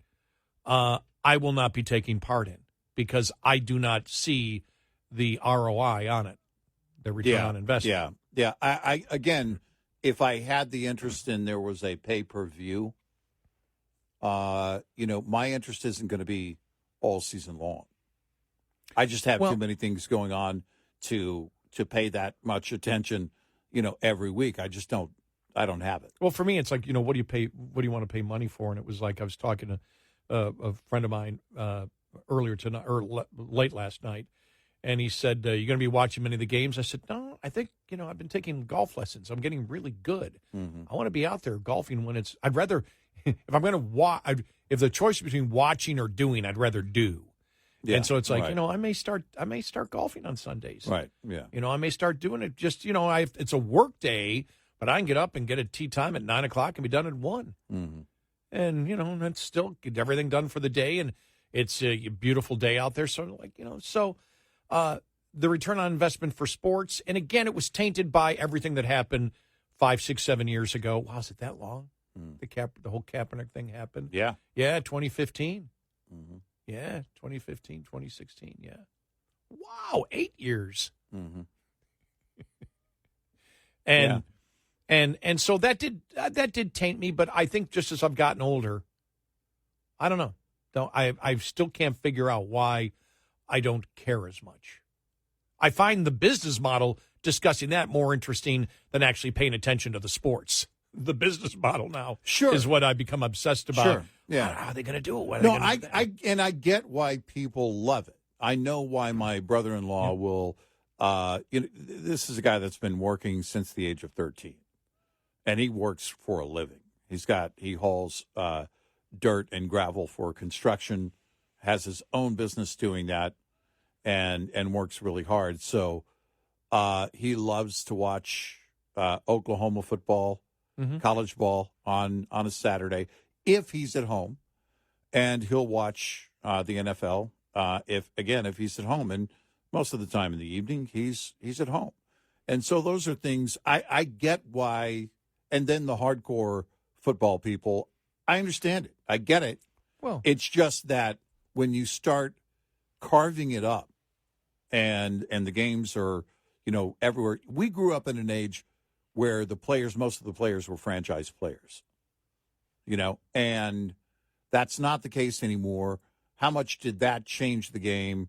I will not be taking part in, because I do not see the ROI on it, the return on investment. Yeah. I again, if I had the interest in there was a pay-per-view, my interest isn't going to be all season long. I just have too many things going on to pay that much attention, every week. I don't have it. Well, for me, it's like, what do you want to pay money for? And it was like I was talking to a friend of mine earlier tonight or late last night, and he said, "You're going to be watching many of the games?" I said, "No, I think I've been taking golf lessons. I'm getting really good. Mm-hmm. I want to be out there golfing when it's. I'd rather if I'm going to watch. If the choice is between watching or doing, I'd rather do." Yeah, and so it's like, right. I may start golfing on Sundays. Right. Yeah. I may start doing it just, it's a work day, but I can get up and get a tea time at 9:00 and be done at 1. Mm-hmm. And, that's still get everything done for the day. And it's a beautiful day out there. So the return on investment for sports. And again, it was tainted by everything that happened 5, 6, 7 years ago. Wow, is it that long? The whole Kaepernick thing happened. Yeah. Yeah. 2015. Mm-hmm. Yeah, 2015, 2016, yeah. Wow, 8 years. Mm-hmm. And so that did taint me, but I think just as I've gotten older, I don't know. I still can't figure out why I don't care as much. I find the business model discussing that more interesting than actually paying attention to the sports. The business model now is what I become obsessed about. Sure. Yeah. How are they going to do it? I get why people love it. I know why my brother-in-law will. This is a guy that's been working since the age of 13, and he works for a living. He hauls dirt and gravel for construction, has his own business doing that, and works really hard. So he loves to watch Oklahoma football. Mm-hmm. College ball on a Saturday if he's at home, and he'll watch the NFL if he's at home, and most of the time in the evening he's at home. And so those are things I get why. And then the hardcore football people, I understand it. I get it. Well, it's just that when you start carving it up and the games are, everywhere. We grew up in an age where most of the players were franchise players, and that's not the case anymore. How much did that change the game?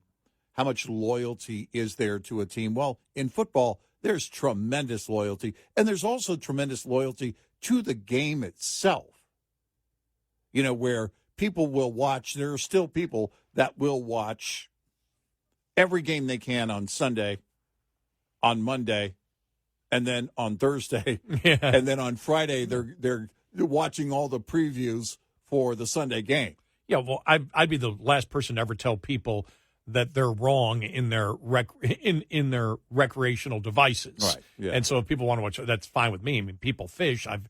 How much loyalty is there to a team? Well, in football, there's tremendous loyalty, and there's also tremendous loyalty to the game itself, where people will watch. There are still people that will watch every game they can on Sunday, on Monday, and then on Thursday, and then on Friday they're watching all the previews for the Sunday game. Yeah, well, I'd be the last person to ever tell people that they're wrong in their in their recreational devices. Right. Yeah. And so if people want to watch, that's fine with me. I mean, people fish. I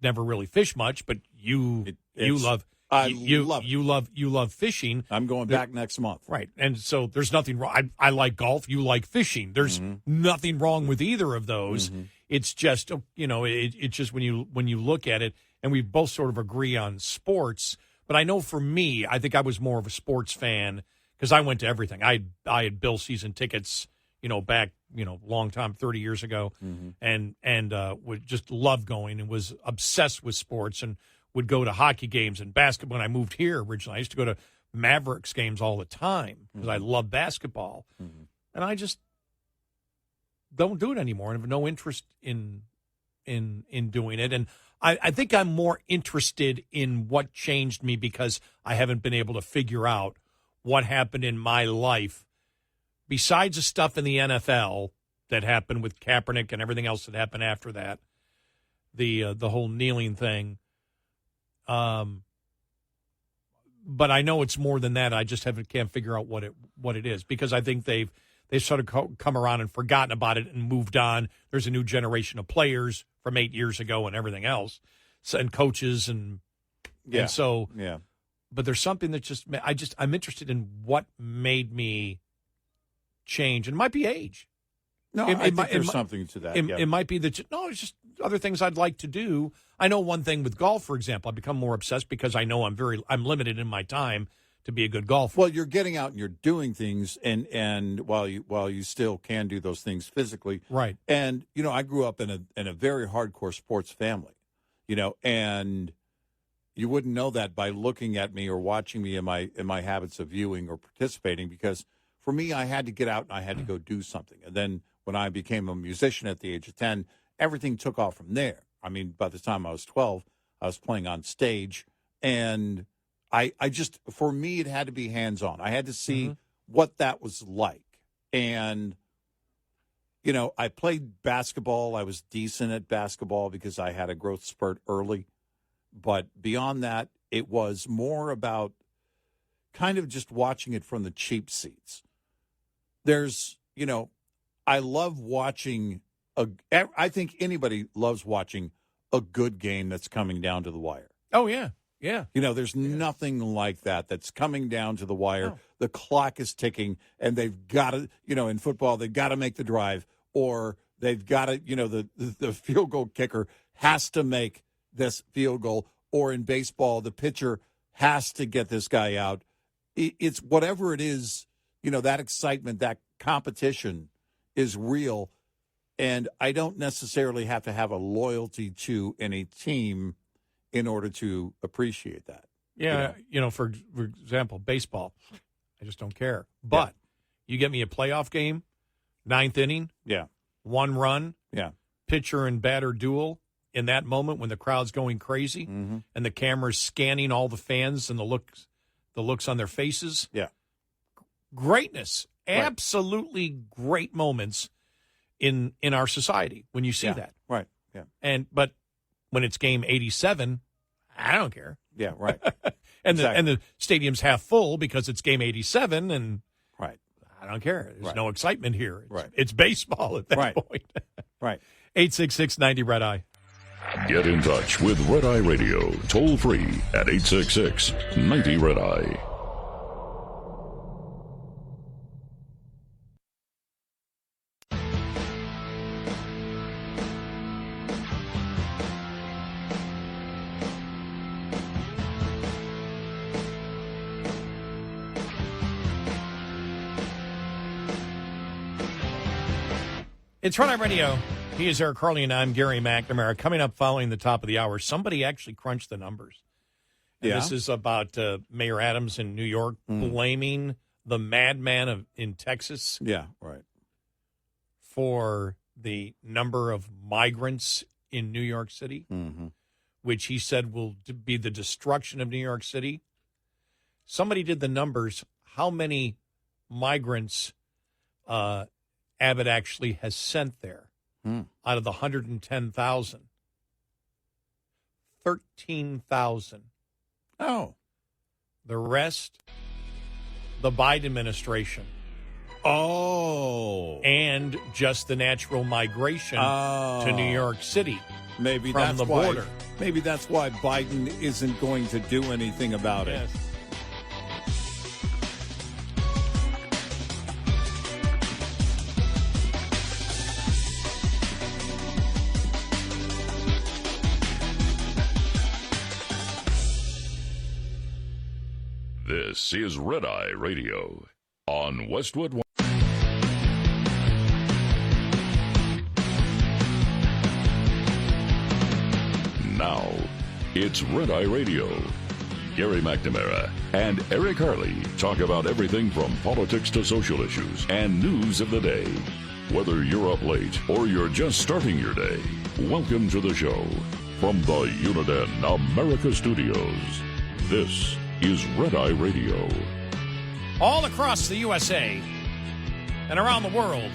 never really fish much, but you love. You love fishing. I'm going back next month. Right. And so there's nothing wrong. I like golf. You like fishing. There's nothing wrong with either of those. Mm-hmm. It's just, it's just when you look at it, and we both sort of agree on sports. But I know for me, I think I was more of a sports fan because I went to everything. I had Bill season tickets, back, long time, 30 years ago, and would just love going and was obsessed with sports and would go to hockey games and basketball. When I moved here originally, I used to go to Mavericks games all the time because I love basketball. Mm-hmm. And I just don't do it anymore and have no interest in doing it. And I think I'm more interested in what changed me because I haven't been able to figure out what happened in my life besides the stuff in the NFL that happened with Kaepernick and everything else that happened after that, the whole kneeling thing. But I know it's more than that. I just can't figure out what it is because I think they've sort of come around and forgotten about it and moved on. There's a new generation of players from 8 years ago and everything else, and coaches and so. But there's something that I'm interested in what made me change, and it might be age. No, I think there's something to that. It might be that it's just other things I'd like to do. I know one thing with golf, for example, I've become more obsessed because I know I'm limited in my time to be a good golfer. Well, you're getting out and you're doing things, and while you still can do those things physically, right? And I grew up in a very hardcore sports family, and You wouldn't know that by looking at me or watching me in my habits of viewing or participating, because for me, I had to get out and I had to go do something. And then when I became a musician at the age of 10, everything took off from there. I mean, by the time I was 12, I was playing on stage, and I just, for me, it had to be hands-on. I had to see what that was like. And, you know, I played basketball. I was decent at basketball because I had a growth spurt early. But beyond that, it was more about kind of just watching it from the cheap seats. There's, you know, I love watching, I think anybody loves watching a good game that's coming down to the wire. Oh, yeah. Yeah. You know, there's nothing like that that's coming down to the wire. No. The clock is ticking, and they've got to, you know, in football, they've got to make the drive, or they've got to, you know, the field goal kicker has to make this field goal, or in baseball, the pitcher has to get this guy out. It's whatever it is, you know, that excitement, that competition is real. And I don't necessarily have to have a loyalty to any team in order to appreciate that. Yeah, you know, for example, baseball, I just don't care. But you get me a playoff game, 9th inning, Yeah. 1 run, Yeah. pitcher and batter duel in that moment when the crowd's going crazy and the camera's scanning all the fans and the looks on their faces. Yeah. Greatness. Right. Absolutely great moments in our society when you see Yeah. that. Right. Yeah. But when it's game 87, I don't care. Yeah. Right. And Exactly. the stadium's half full because it's game 87, and Right. I don't care. There's Right. no excitement here. Right. It's baseball at that Right. point. Right. 866-90 Red Eye. Get in touch with Red Eye Radio, toll free at 866-90 Red Eye. It's Red Eye Radio. He is Eric Carly, and I'm Gary McNamara. Coming up following the top of the hour, somebody actually crunched the numbers. And Yeah. This is about Mayor Adams in New York blaming the madman in Texas Yeah. Right. for the number of migrants in New York City, which he said will be the destruction of New York City. Somebody did the numbers. How many migrants Abbott actually has sent there out of the 110,000? 13,000. Oh. The rest, the Biden administration. Oh. And just the natural migration to New York City. Maybe from that's the why, border. Maybe that's why Biden isn't going to do anything about it. Yes. This is Red Eye Radio on Westwood One. Now, it's Red Eye Radio. Gary McNamara and Eric Harley talk about everything from politics to social issues and news of the day. Whether you're up late or you're just starting your day, welcome to the show. From the Uniden America Studios, this is Red Eye Radio. All across the USA and around the world,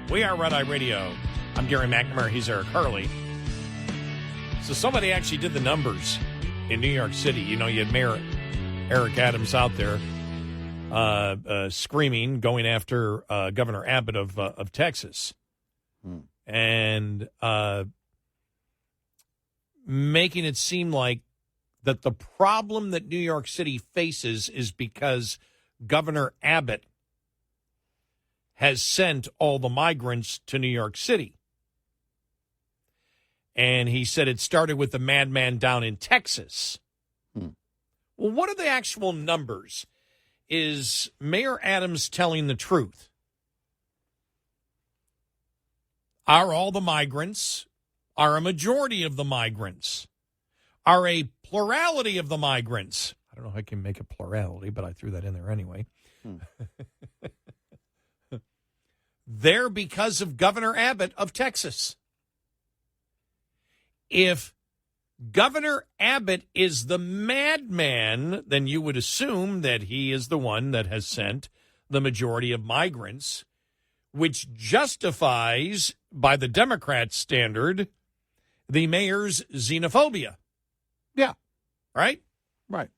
we are Red Eye Radio. I'm Gary McNamara. He's Eric Harley. So somebody actually did the numbers in New York City. You know, you had Mayor Eric Adams out there screaming, going after Governor Abbott of Texas. And making it seem like that the problem that New York City faces is because Governor Abbott has sent all the migrants to New York City. And he said it started with the madman down in Texas. Well, what are the actual numbers? Is Mayor Adams telling the truth? Are all the migrants, are a majority of the migrants, are a plurality of the migrants. I don't know how I can make a plurality, but I threw that in there anyway. There because of Governor Abbott of Texas. If Governor Abbott is the madman, then you would assume that he is the one that has sent the majority of migrants, which justifies, by the Democrat standard, the mayor's xenophobia. Yeah. Right? Right.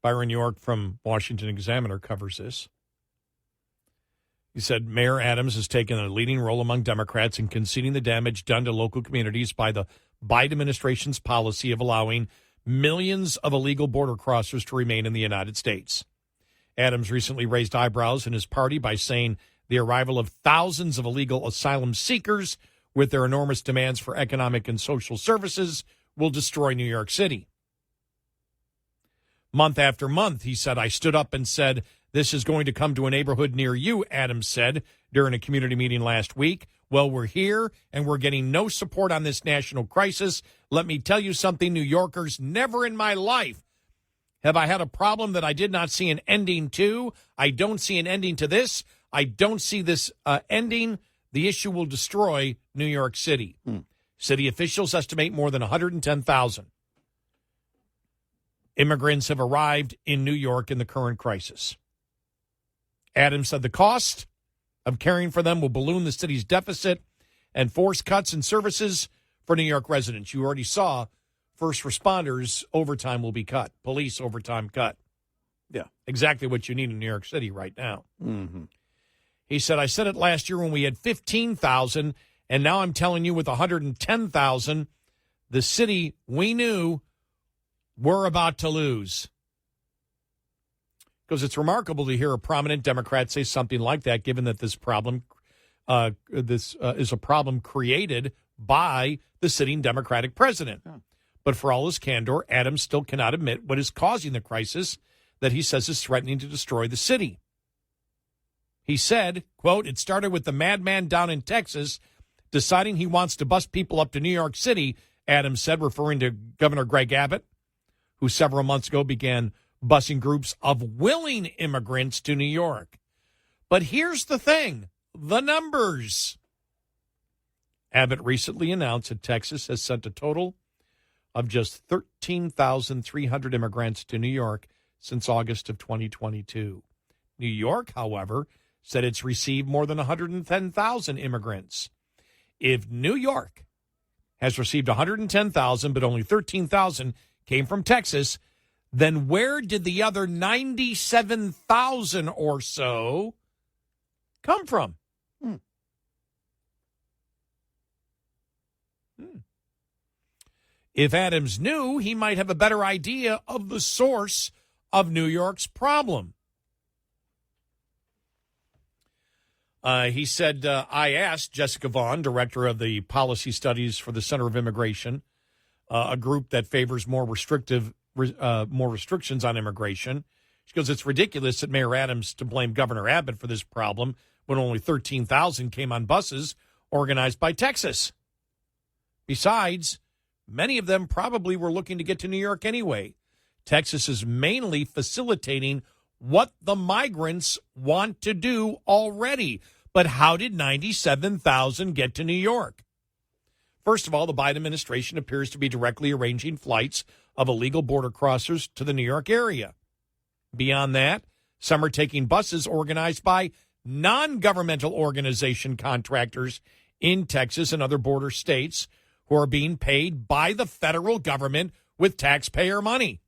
Byron York from Washington Examiner covers this. He said Mayor Adams has taken a leading role among Democrats in conceding the damage done to local communities by the Biden administration's policy of allowing millions of illegal border crossers to remain in the United States. Adams recently raised eyebrows in his party by saying the arrival of thousands of illegal asylum seekers with their enormous demands for economic and social services will destroy New York City. Month after month, he said, I stood up and said, this is going to come to a neighborhood near you, Adams said during a community meeting last week. Well, we're here, and we're getting no support on this national crisis. Let me tell you something, New Yorkers, never in my life have I had a problem that I did not see an ending to. I don't see an ending to this. I don't see this ending. The issue will destroy New York City. City officials estimate more than 110,000 immigrants have arrived in New York in the current crisis. Adams said the cost of caring for them will balloon the city's deficit and force cuts in services for New York residents. You already saw first responders' overtime will be cut, police overtime cut. Yeah. Exactly what you need in New York City right now. Mm-hmm. He said, I said it last year when we had 15,000, and now I'm telling you with 110,000, the city we knew we're about to lose. Because it's remarkable to hear a prominent Democrat say something like that, given that this problem is a problem created by the sitting Democratic president. Yeah. But for all his candor, Adams still cannot admit what is causing the crisis that he says is threatening to destroy the city. He said, quote, it started with the madman down in Texas deciding he wants to bus people up to New York City, Adams said, referring to Governor Greg Abbott, who several months ago began busing groups of willing immigrants to New York. But here's the thing, the numbers. Abbott recently announced that Texas has sent a total of just 13,300 immigrants to New York since August of 2022. New York, however, said it's received more than 110,000 immigrants. If New York has received 110,000, but only 13,000 came from Texas, then where did the other 97,000 or so come from? If Adams knew, he might have a better idea of the source of New York's problem. He said, I asked Jessica Vaughn, director of the policy studies for the Center of Immigration, a group that favors more restrictions on immigration. She goes, it's ridiculous that Mayor Adams to blame Governor Abbott for this problem when only 13,000 came on buses organized by Texas. Besides, many of them probably were looking to get to New York anyway. Texas is mainly facilitating what the migrants want to do already. But how did 97,000 get to New York? First of all, the Biden administration appears to be directly arranging flights of illegal border crossers to the New York area. Beyond that, some are taking buses organized by non-governmental organization contractors in Texas and other border states who are being paid by the federal government with taxpayer money.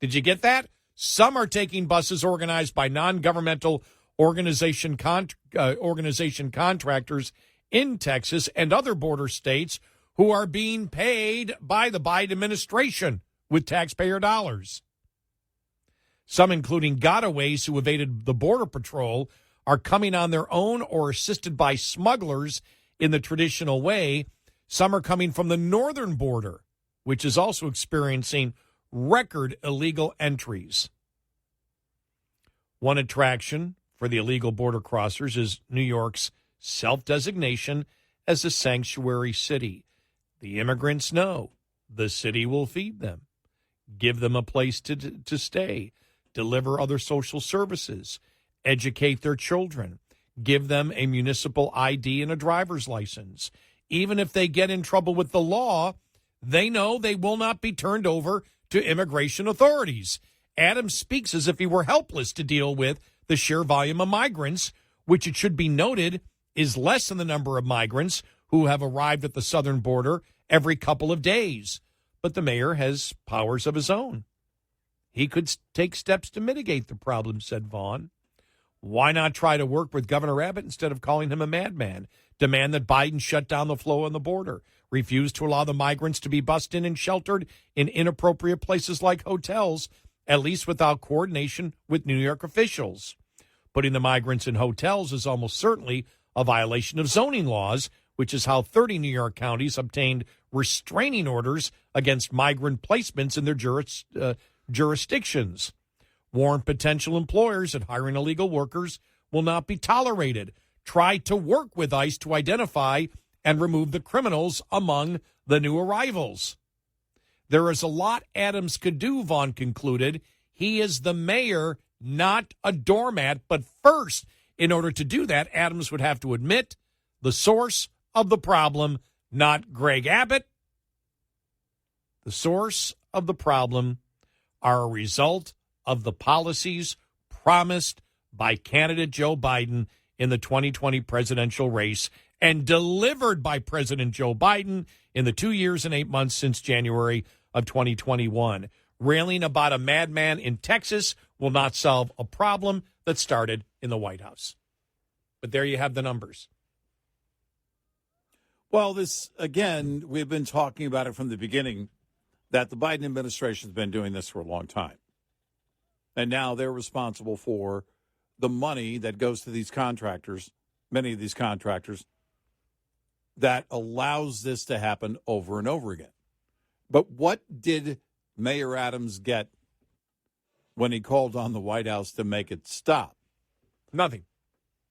Did you get that? Some are taking buses organized by non-governmental organization contractors in Texas and other border states who are being paid by the Biden administration with taxpayer dollars. Some, including gotaways who evaded the Border Patrol, are coming on their own or assisted by smugglers in the traditional way. Some are coming from the northern border, which is also experiencing record illegal entries. One attraction for the illegal border crossers is New York's self-designation as a sanctuary city. The immigrants know the city will feed them, give them a place to stay, deliver other social services, educate their children, give them a municipal ID and a driver's license. Even if they get in trouble with the law, they know they will not be turned over to immigration authorities. Adams speaks as if he were helpless to deal with the sheer volume of migrants, which it should be noted is less than the number of migrants who have arrived at the southern border every couple of days. But the mayor has powers of his own. He could take steps to mitigate the problem, said Vaughn. Why not try to work with Governor Abbott instead of calling him a madman? Demand that Biden shut down the flow on the border. Refuse to allow the migrants to be bussed in and sheltered in inappropriate places like hotels, at least without coordination with New York officials. Putting the migrants in hotels is almost certainly a violation of zoning laws, which is how 30 New York counties obtained restraining orders against migrant placements in their jurisdictions. Warn potential employers that hiring illegal workers will not be tolerated. Try to work with ICE to identify and remove the criminals among the new arrivals. There is a lot Adams could do, Vaughn concluded. He is the mayor, not a doormat. But first, in order to do that, Adams would have to admit the source of the problem, not Greg Abbott. The source of the problem are a result of the policies promised by candidate Joe Biden in the 2020 presidential race and delivered by President Joe Biden in the 2 years and 8 months since January of 2021. Railing about a madman in Texas will not solve a problem that started in the White House. But there you have the numbers. Well, this, again, we've been talking about it from the beginning, that the Biden administration has been doing this for a long time. And now they're responsible for the money that goes to these contractors, many of these contractors, that allows this to happen over and over again. But what did Mayor Adams get when he called on the White House to make it stop? Nothing.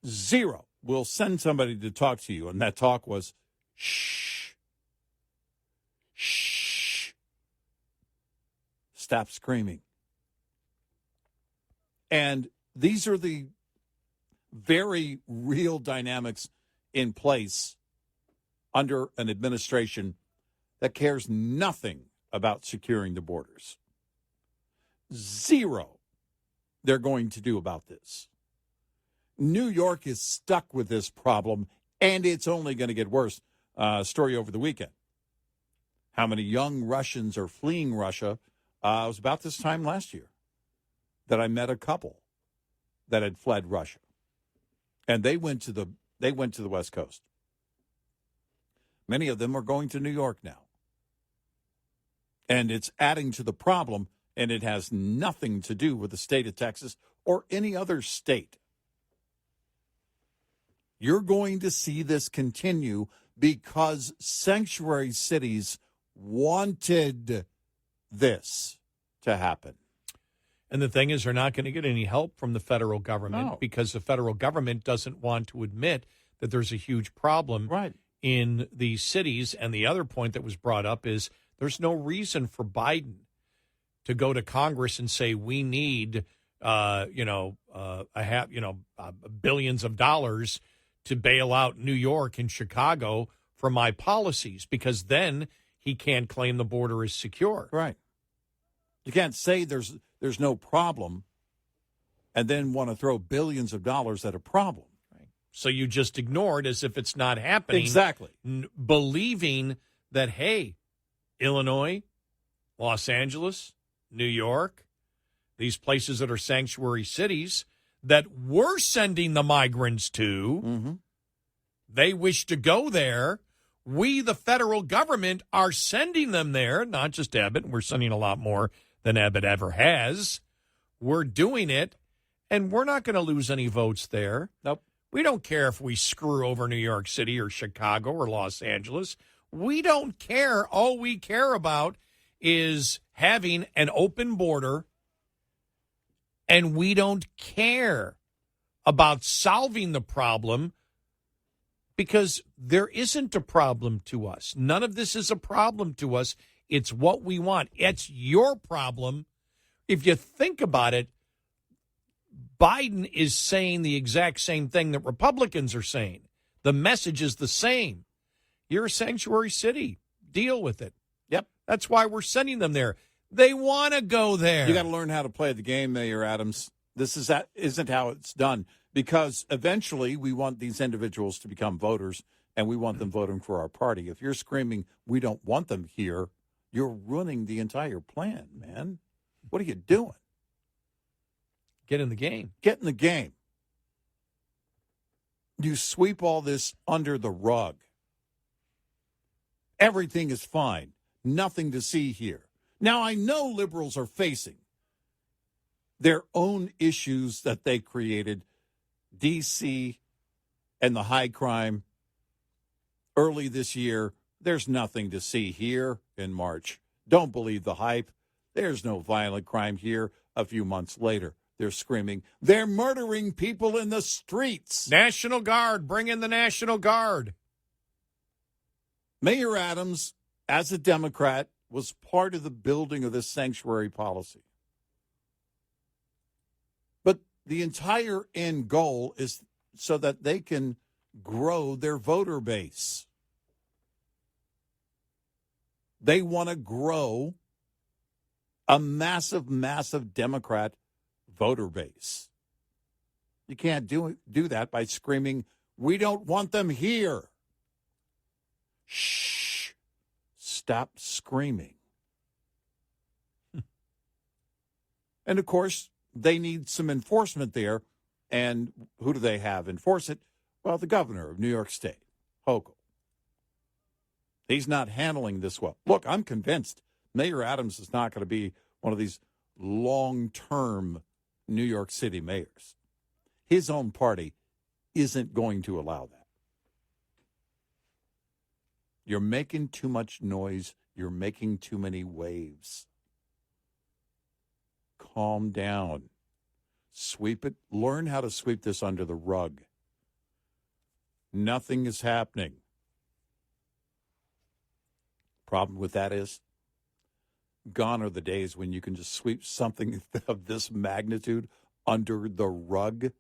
Zero. We'll send somebody to talk to you. And that talk was, shh. Shh. Stop screaming. And these are the very real dynamics in place under an administration that cares nothing about securing the borders. Zero they're going to do about this. New York is stuck with this problem, and it's only going to get worse. Story over the weekend. How many young Russians are fleeing Russia? It was about this time last year that I met a couple that had fled Russia, and they went to the West Coast. Many of them are going to New York now, and it's adding to the problem. And it has nothing to do with the state of Texas or any other state. You're going to see this continue because sanctuary cities wanted this to happen. And the thing is, they're not going to get any help from the federal government because the federal government doesn't want to admit that there's a huge problem in these cities. And the other point that was brought up is there's no reason for Biden to go to Congress and say we need, billions of dollars to bail out New York and Chicago for my policies, because then he can't claim the border is secure. Right. You can't say there's no problem and then want to throw billions of dollars at a problem. Right. So you just ignore it as if it's not happening. Exactly. Believing that, hey, Illinois, Los Angeles, New York, these places that are sanctuary cities that we're sending the migrants to, they wish to go there. We, the federal government, are sending them there, not just Abbott. We're sending a lot more than Abbott ever has. We're doing it, and we're not going to lose any votes there. Nope. We don't care if we screw over New York City or Chicago or Los Angeles. We don't care. All we care about is having an open border, and we don't care about solving the problem because there isn't a problem to us. None of this is a problem to us. It's what we want. It's your problem. If you think about it, Biden is saying the exact same thing that Republicans are saying. The message is the same. You're a sanctuary city. Deal with it. Yep. That's why we're sending them there. They want to go there. You got to learn how to play the game, Mayor Adams. Isn't how it's done, because eventually we want these individuals to become voters, and we want them voting for our party. If you're screaming, we don't want them here, you're ruining the entire plan, man. What are you doing? Get in the game. Get in the game. You sweep all this under the rug. Everything is fine. Nothing to see here. Now, I know liberals are facing their own issues that they created, D.C. and the high crime. Early this year, there's nothing to see here in March. Don't believe the hype. There's no violent crime here. A few months later, they're screaming, they're murdering people in the streets. National Guard, bring in the National Guard. Mayor Adams, as a Democrat, was part of the building of this sanctuary policy. But the entire end goal is so that they can grow their voter base. They want to grow a massive, massive Democrat voter base. You can't do that by screaming, we don't want them here. Shh. Stop screaming. And, of course, they need some enforcement there. And who do they have enforce it? Well, the governor of New York State, Hochul. He's not handling this well. Look, I'm convinced Mayor Adams is not going to be one of these long-term New York City mayors. His own party isn't going to allow that. You're making too much noise. You're making too many waves. Calm down. Sweep it. Learn how to sweep this under the rug. Nothing is happening. Problem with that is, gone are the days when you can just sweep something of this magnitude under the rug.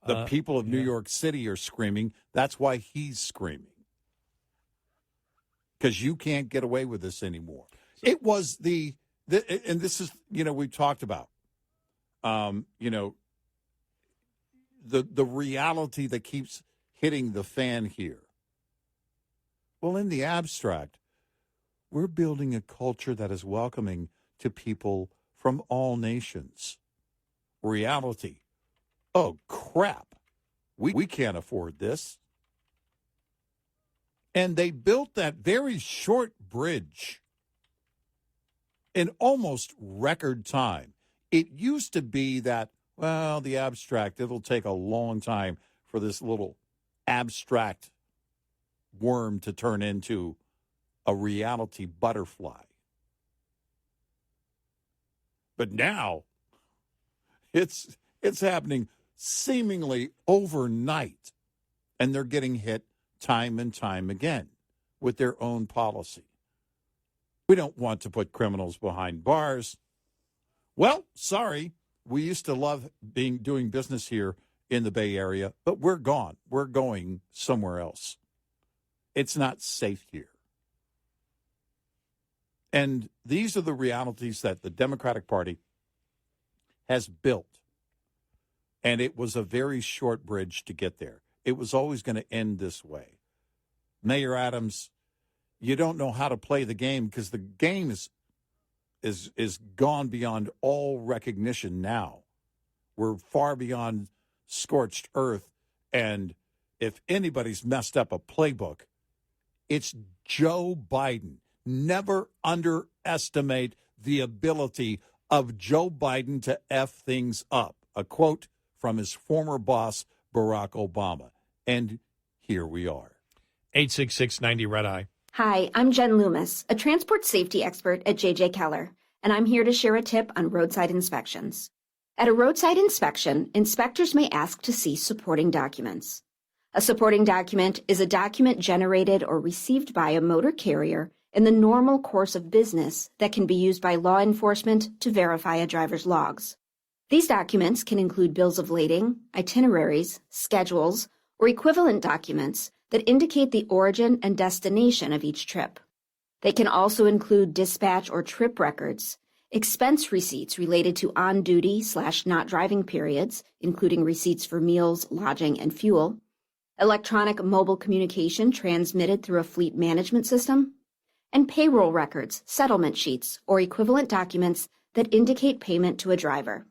The people of New York City are screaming. That's why he's screaming. Because you can't get away with this anymore. It was and this is, we've talked about, the reality that keeps hitting the fan here. Well, in the abstract, we're building a culture that is welcoming to people from all nations. Reality. Oh, crap. We can't afford this. And they built that very short bridge in almost record time. It used to be that, well, the abstract, it'll take a long time for this little abstract worm to turn into a reality butterfly. But now it's happening seemingly overnight, and they're getting hit time and time again with their own policy. We don't want to put criminals behind bars. Well, sorry, we used to love doing business here in the Bay Area, but we're gone. We're going somewhere else. It's not safe here. And these are the realities that the Democratic Party has built. And it was a very short bridge to get there. It was always going to end this way. Mayor Adams, you don't know how to play the game because the game is gone beyond all recognition now. We're far beyond scorched earth. And if anybody's messed up a playbook, it's Joe Biden. Never underestimate the ability of Joe Biden to F things up. A quote from his former boss, Barack Obama. And here we are. 866-90 Red Eye. Hi, I'm Jen Loomis, a transport safety expert at J.J. Keller, and I'm here to share a tip on roadside inspections. At a roadside inspection, inspectors may ask to see supporting documents. A supporting document is a document generated or received by a motor carrier in the normal course of business that can be used by law enforcement to verify a driver's logs. These documents can include bills of lading, itineraries, schedules, or equivalent documents that indicate the origin and destination of each trip. They can also include dispatch or trip records, expense receipts related to on-duty/not driving periods, including receipts for meals, lodging, and fuel, electronic mobile communication transmitted through a fleet management system, and payroll records, settlement sheets, or equivalent documents that indicate payment to a driver.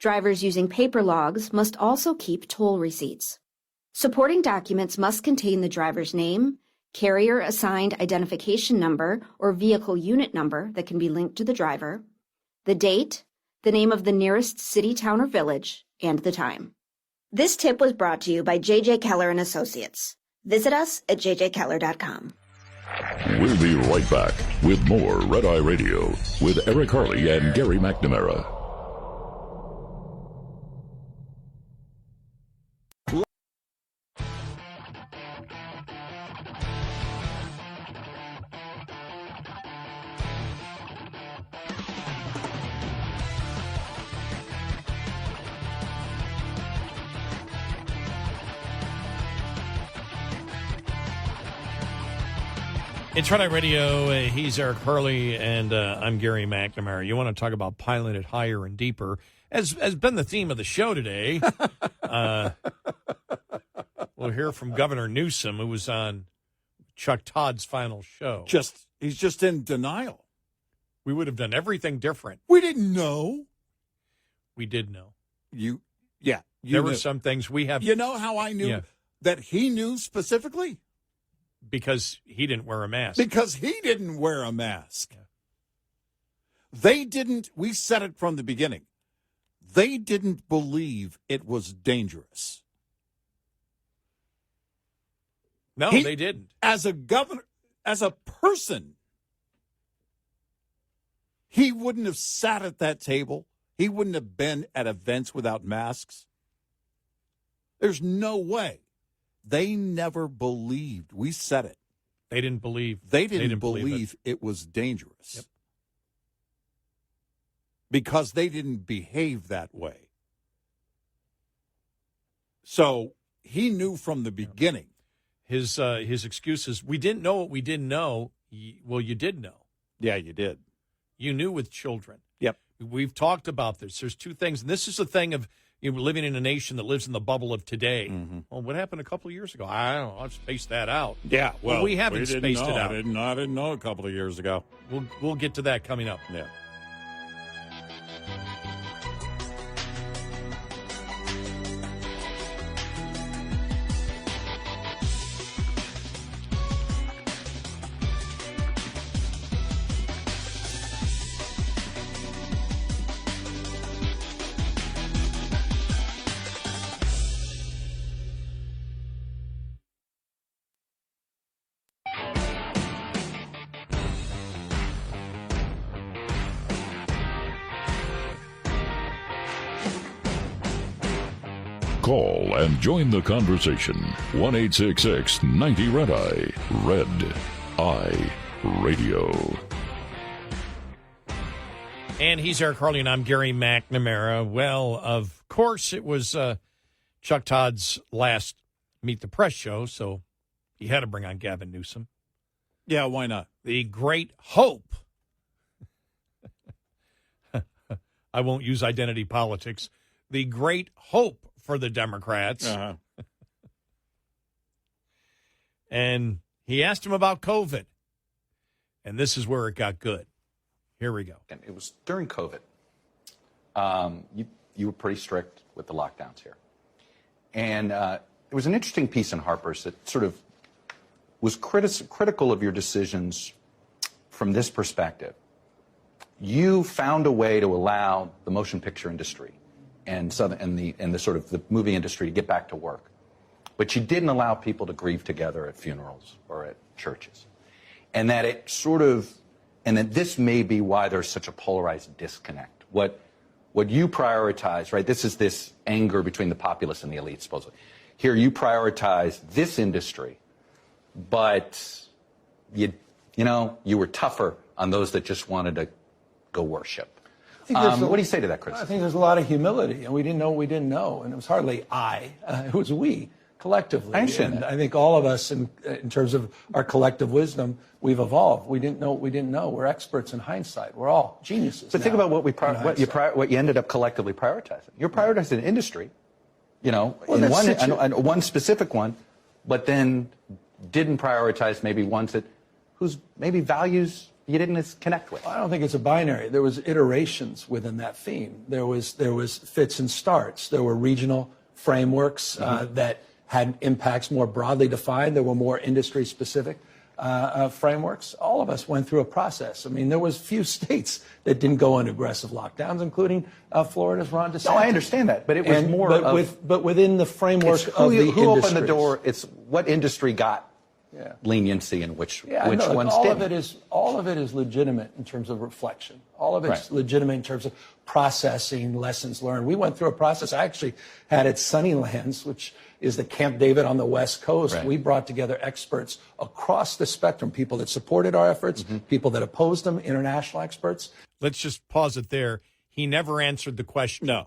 Drivers using paper logs must also keep toll receipts. Supporting documents must contain the driver's name, carrier-assigned identification number or vehicle unit number that can be linked to the driver, the date, the name of the nearest city, town, or village, and the time. This tip was brought to you by J.J. Keller and Associates. Visit us at jjkeller.com. We'll be right back with more Red Eye Radio with Eric Harley and Gary McNamara. It's Red Eye Radio. He's Eric Hurley, and I'm Gary McNamara. You want to talk about piling it higher and deeper, as been the theme of the show today. We'll hear from Governor Newsom, who was on Chuck Todd's final show. He's just in denial. We would have done everything different. We didn't know. We did know. There were some things we have. You know how I knew that he knew specifically? Because he didn't wear a mask. Because he didn't wear a mask. They didn't, we said it from the beginning, they didn't believe it was dangerous. No, they didn't. As a governor, as a person, he wouldn't have sat at that table. He wouldn't have been at events without masks. There's no way. They never believed. We said it. They didn't believe. They didn't believe it was dangerous. Yep. Because they didn't behave that way. So he knew from the beginning. His excuses, we didn't know what we didn't know. Well, you did know. Yeah, you did. You knew with children. Yep. We've talked about this. There's two things, and this is the thing of living in a nation that lives in the bubble of today. Mm-hmm. Well, what happened a couple of years ago? I don't know. I'll space that out. Yeah, well, we haven't spaced it out. I didn't know a couple of years ago. We'll get to that coming up. Yeah. Call and join the conversation. 1-866-90-RED-EYE. Red Eye Radio. And he's Eric Harley, and I'm Gary McNamara. Well, of course, it was Chuck Todd's last Meet the Press show, so he had to bring on Gavin Newsom. Yeah, why not? The great hope. I won't use identity politics. The great hope for the Democrats. Uh-huh. And he asked him about COVID. And this is where it got good. Here we go. And it was during COVID. You were pretty strict with the lockdowns here. And it was an interesting piece in Harper's that sort of was critical of your decisions from this perspective. You found a way to allow the motion picture industry and the sort of the movie industry to get back to work. But you didn't allow people to grieve together at funerals or at churches. And that this may be why there's such a polarized disconnect. What you prioritize, right? This is this anger between the populace and the elite, supposedly. Here you prioritize this industry, but you you were tougher on those that just wanted to go worship. What do you say to that criticism? I think there's a lot of humility, and we didn't know what we didn't know, and it was hardly it was we, collectively. I understand and that. I think all of us, in terms of our collective wisdom, we've evolved. We didn't know what we didn't know. We're experts in hindsight. We're all geniuses. But think about what you ended up collectively prioritizing. You're prioritizing an industry, one specific one, but then didn't prioritize maybe ones whose maybe values you didn't connect with. I don't think it's a binary. There was iterations within that theme. There was fits and starts. There were regional frameworks that had impacts more broadly defined. There were more industry-specific frameworks. All of us went through a process. I mean, there was few states that didn't go into aggressive lockdowns, including Florida's Ron DeSantis. No, I understand that, but it was but within the framework of the who opened the door. It's what industry got leniency and which ones didn't. All of it is legitimate in terms of reflection. All of it's legitimate in terms of processing lessons learned. We went through a process. I actually had at Sunnylands, which is the Camp David on the West Coast. Right. We brought together experts across the spectrum, people that supported our efforts, people that opposed them, international experts. Let's just pause it there. He never answered the question. No.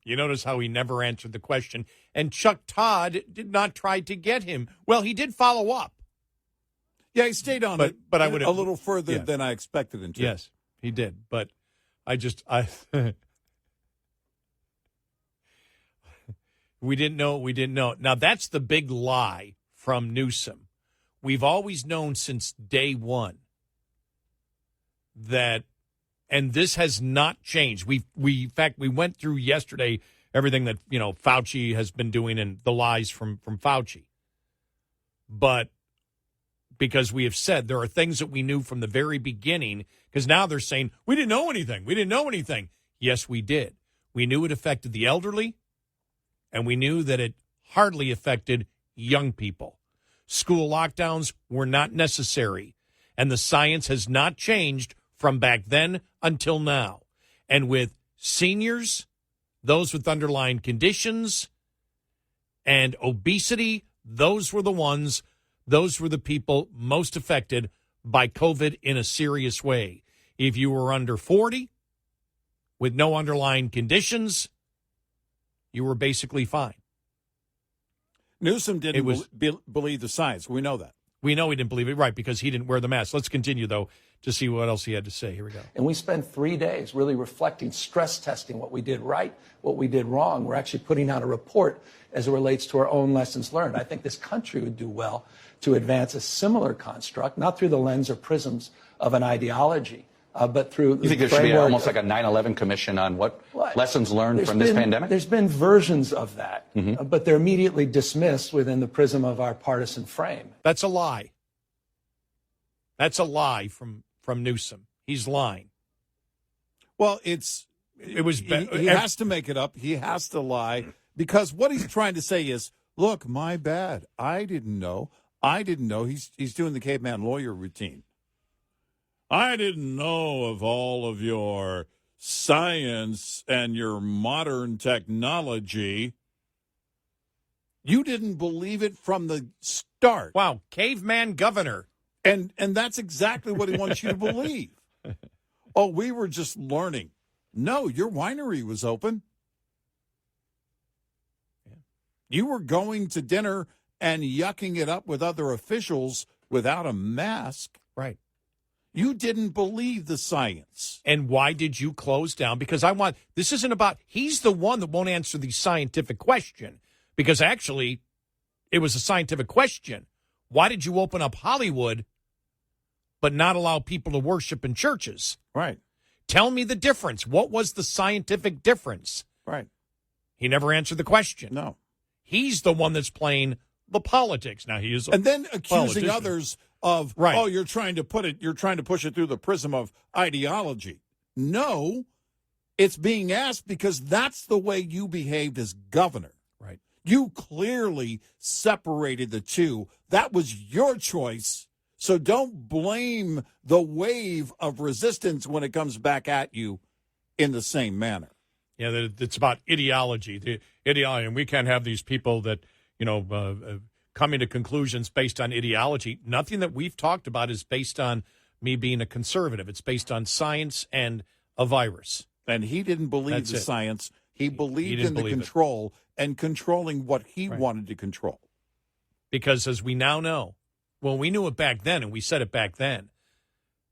You notice how he never answered the question. And Chuck Todd did not try to get him. Well, he did follow up. Yeah, he stayed on it, but I would a little further than I expected him to. Yes, he did. But we didn't know. Now, that's the big lie from Newsom. We've always known since day one that, and this has not changed. In fact, we went through yesterday everything that, Fauci has been doing and the lies from Fauci. But because we have said there are things that we knew from the very beginning, because now they're saying, we didn't know anything. Yes, we did. We knew it affected the elderly, and we knew that it hardly affected young people. School lockdowns were not necessary, and the science has not changed from back then until now. And with seniors, those with underlying conditions, and obesity, those were the people most affected by COVID in a serious way. If you were under 40 with no underlying conditions, you were basically fine. Newsom didn't believe the science. We know that. We know he didn't believe it, right, because he didn't wear the mask. Let's continue, though, to see what else he had to say. Here we go. And we spent 3 days really reflecting, stress testing what we did right, what we did wrong. We're actually putting out a report as it relates to our own lessons learned. I think this country would do well to advance a similar construct, not through the lens or prisms of an ideology, but through You think there should be almost like a 9/11 commission on what lessons learned from this pandemic? There's been versions of that, but they're immediately dismissed within the prism of our partisan frame. That's a lie. That's a lie from Newsom. He's lying. Well, he has to make it up. He has to lie because what he's trying to say is, look, my bad. I didn't know. He's doing the caveman lawyer routine. I didn't know of all of your science and your modern technology. You didn't believe it from the start. Wow, caveman governor. And that's exactly what he wants you to believe. Oh, we were just learning. No, your winery was open. Yeah. You were going to dinner and yucking it up with other officials without a mask. Right. You didn't believe the science. And why did you close down? Because this isn't about, he's the one that won't answer the scientific question. Because actually, it was a scientific question. Why did you open up Hollywood but not allow people to worship in churches? Right. Tell me the difference. What was the scientific difference? Right. He never answered the question. No. He's the one that's playing the politics. Now he is and then accusing others of, right. Oh, you're trying to push it through the prism of ideology. No, it's being asked because that's the way you behaved as governor. Right. You clearly separated the two. That was your choice. So don't blame the wave of resistance when it comes back at you in the same manner. Yeah, it's about ideology. The ideology, and we can't have these people that, coming to conclusions based on ideology. Nothing that we've talked about is based on me being a conservative. It's based on science and a virus. And he didn't believe That's the it. science. He believed didn't in the believe it. control and controlling what he Right. wanted to control. Because as we now know, well, we knew it back then, and we said it back then,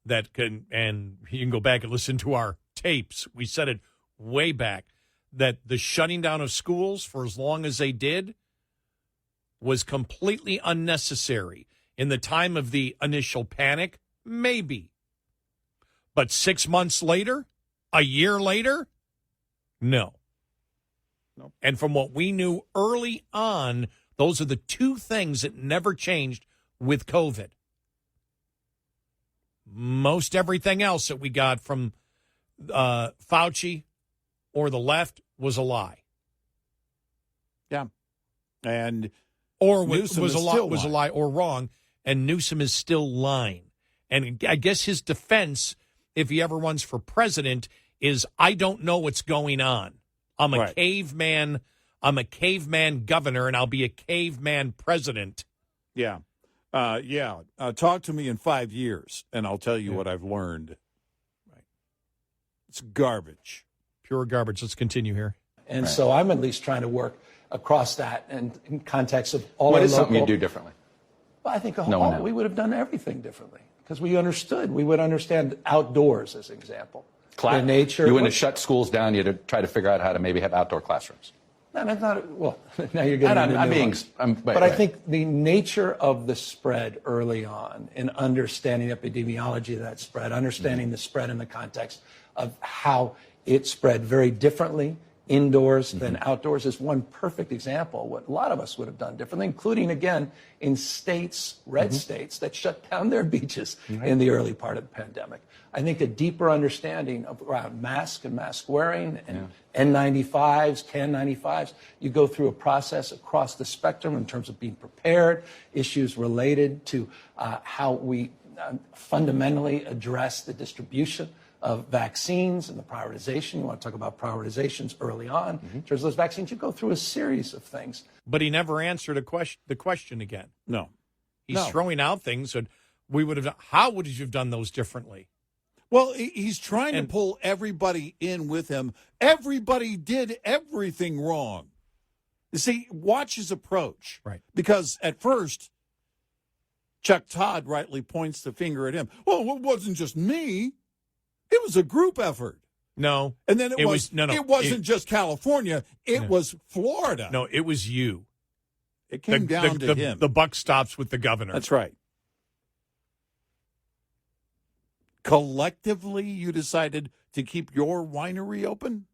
and you can go back and listen to our tapes. We said it way back, that the shutting down of schools for as long as they did was completely unnecessary. In the time of the initial panic, maybe. But 6 months later, a year later, no. Nope. And from what we knew early on, those are the two things that never changed with COVID. Most everything else that we got from Fauci or the left was a lie. Yeah. And Or Newsom was is a lie, still was a lying. lie or wrong, and Newsom is still lying. And I guess his defense, if he ever runs for president, is I don't know what's going on. I'm a Right. caveman. I'm a caveman governor, and I'll be a caveman president. yeah. Talk to me in 5 years, and I'll tell you what I've learned. Right. It's garbage. Pure garbage. Let's continue here. And so I'm at least trying to work across that and in context of all What our is something local. you do differently? Well, I think No one knows. we would have done everything differently because we understood. We would understand outdoors, as an example. The nature. You wouldn't have shut schools down. You'd have tried to figure out how to maybe have outdoor classrooms. No, that's not. Well, now you're getting into nuance. But I think the nature of the spread early on and understanding epidemiology of that spread, understanding the spread in the context of how it spread very differently indoors than outdoors is one perfect example of what a lot of us would have done differently, including, again, in states, red states, that shut down their beaches in the early part of the pandemic. I think a deeper understanding of around mask and mask wearing and N95s, KN95s, you go through a process across the spectrum in terms of being prepared, issues related to how we fundamentally address the distribution of vaccines and the prioritization. You want to talk about prioritizations early on. In terms of those vaccines, you go through a series of things. But he never answered the question again. No. He's throwing out things that we would have. How would you have done those differently? Well, he's trying to pull everybody in with him. Everybody did everything wrong. You see, watch his approach. Right. Because at first, Chuck Todd rightly points the finger at him. Well, it wasn't just me. It was a group effort. No. And then it wasn't just California. It was Florida. No, it was you. It came down to him. The buck stops with the governor. That's right. Collectively, you decided to keep your winery open?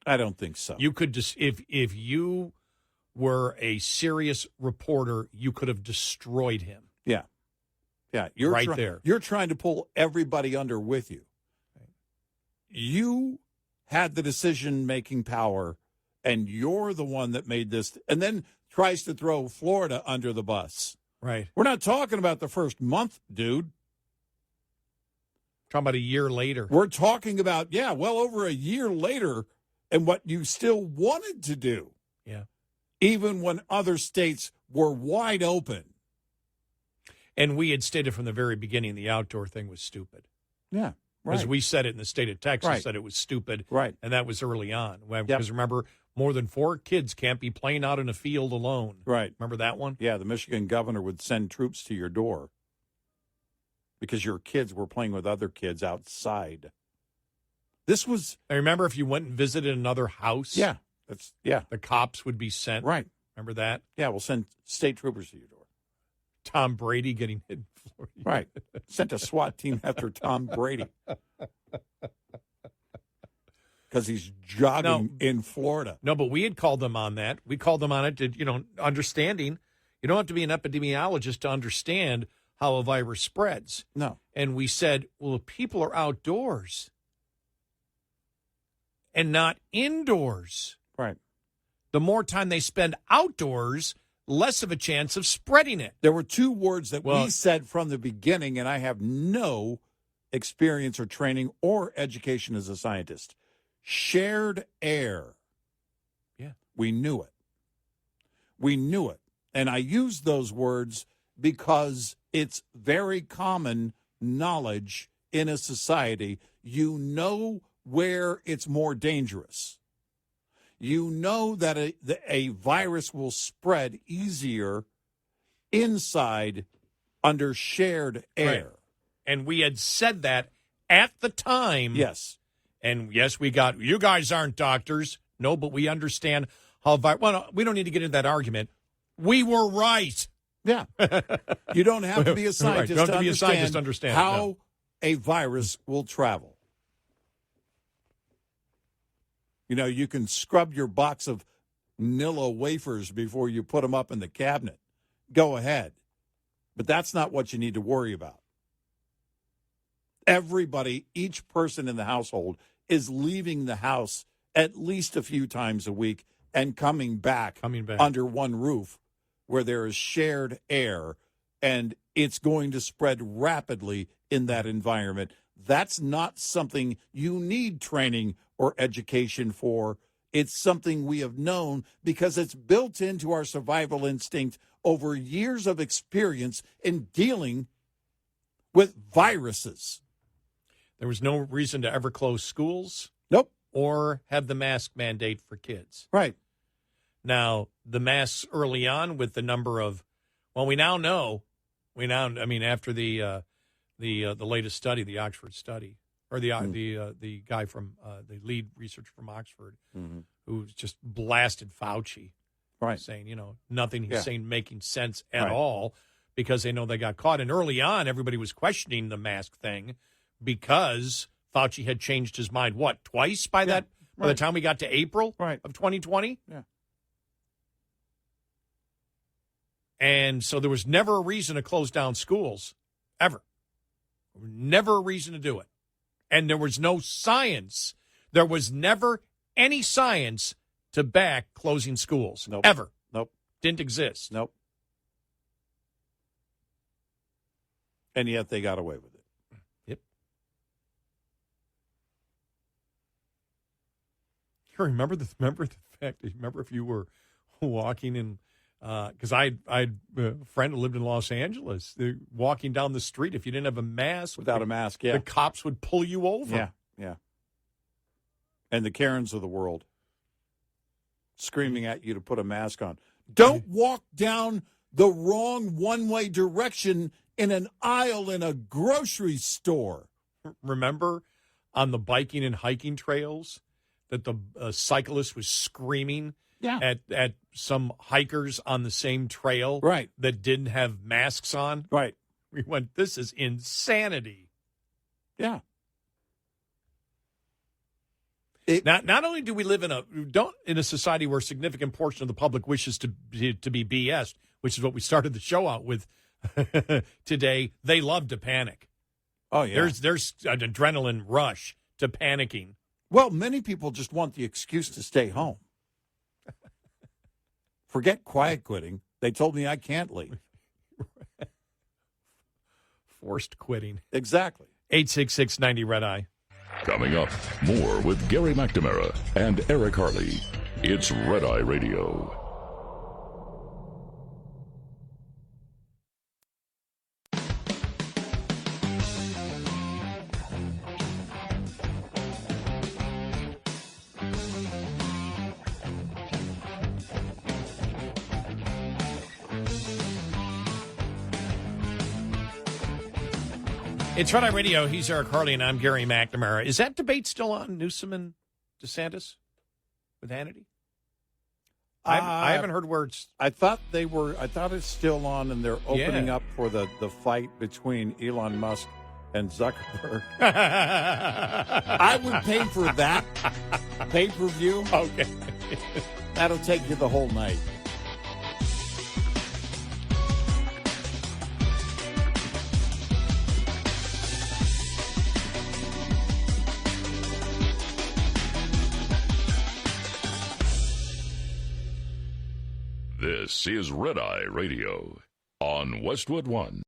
I don't think so. You could just if you were a serious reporter, you could have destroyed him. Yeah. Yeah, you're right there. You're trying to pull everybody under with you. You had the decision-making power, and you're the one that made this, and then tries to throw Florida under the bus. Right. We're not talking about the first month, dude. Talking about a year later. We're talking about, well over a year later, and what you still wanted to do. Yeah. Even when other states were wide open. And we had stated from the very beginning the outdoor thing was stupid. Yeah, right. Because we said it in the state of Texas, Right. said it was stupid. Right. And that was early on. Because remember, more than 4 kids can't be playing out in a field alone. Right. Remember that one? Yeah, the Michigan governor would send troops to your door because your kids were playing with other kids outside. This was... I remember if you went and visited another house, the cops would be sent. Right. Remember that? Yeah, we'll send state troopers to your door. Tom Brady getting hit in Florida. Right. Sent a SWAT team after Tom Brady. Because he's jogging in Florida. No, but we had called them on that. We called them on it to, understanding. You don't have to be an epidemiologist to understand how a virus spreads. No. And we said, well, if people are outdoors and not indoors, right, the more time they spend outdoors, less of a chance of spreading it. There were 2 words that we said from the beginning, and I have no experience or training or education as a scientist. Shared air. Yeah. We knew it. We knew it. And I use those words because it's very common knowledge in a society. You know where it's more dangerous. You know that a virus will spread easier inside under shared air. Right. And we had said that at the time. Yes. And yes, we got, you guys aren't doctors. No, but we understand how, well, no, we don't need to get into that argument. We were right. Yeah. You don't have to be a scientist, right. To understand how a virus will travel. You know, you can scrub your box of Nilla wafers before you put them up in the cabinet. Go ahead. But that's not what you need to worry about. Everybody, each person in the household is leaving the house at least a few times a week and coming back under one roof where there is shared air, and it's going to spread rapidly in that environment. That's not something you need training or education for. It's something we have known because it's built into our survival instinct over years of experience in dealing with viruses. There was no reason to ever close schools. Nope. Or have the mask mandate for kids. Right. Now, the masks early on with the number of, well, we now know, after the latest study, the Oxford study, or the guy from the lead researcher from Oxford, who's just blasted Fauci, right, saying, nothing he's saying making sense at all, because they know they got caught. And early on, everybody was questioning the mask thing because Fauci had changed his mind, twice by the time we got to April of 2020? Yeah. And so there was never a reason to close down schools, ever. Never a reason to do it. And there was no science. There was never any science to back closing schools. Nope. Ever. Nope. Didn't exist. Nope. And yet they got away with it. Yep. You remember the fact, remember if you were walking in, because I had a friend who lived in Los Angeles. They're walking down the street. If you didn't have a mask. Without a mask, the cops would pull you over. Yeah. And the Karens of the world screaming at you to put a mask on. Don't walk down the wrong one-way direction in an aisle in a grocery store. Remember on the biking and hiking trails that the cyclist was screaming at some hikers on the same trail that didn't have masks on? Right. We went, this is insanity. Yeah. Not only do we live in a society where a significant portion of the public wishes to be BS'd, which is what we started the show out with today, they love to panic. Oh, yeah. There's an adrenaline rush to panicking. Well, many people just want the excuse to stay home. Forget quiet quitting. They told me I can't leave. Forced quitting. Exactly. 866-90-RED-EYE. Coming up, more with Gary McNamara and Eric Harley. It's Red Eye Radio. It's Red Eye Radio. He's Eric Harley, and I'm Gary McNamara. Is that debate still on, Newsom and DeSantis with Hannity? I haven't heard words. I thought it's still on, and they're opening up for the fight between Elon Musk and Zuckerberg. I would pay for that pay-per-view. Okay. That'll take you the whole night. This is Red Eye Radio on Westwood One.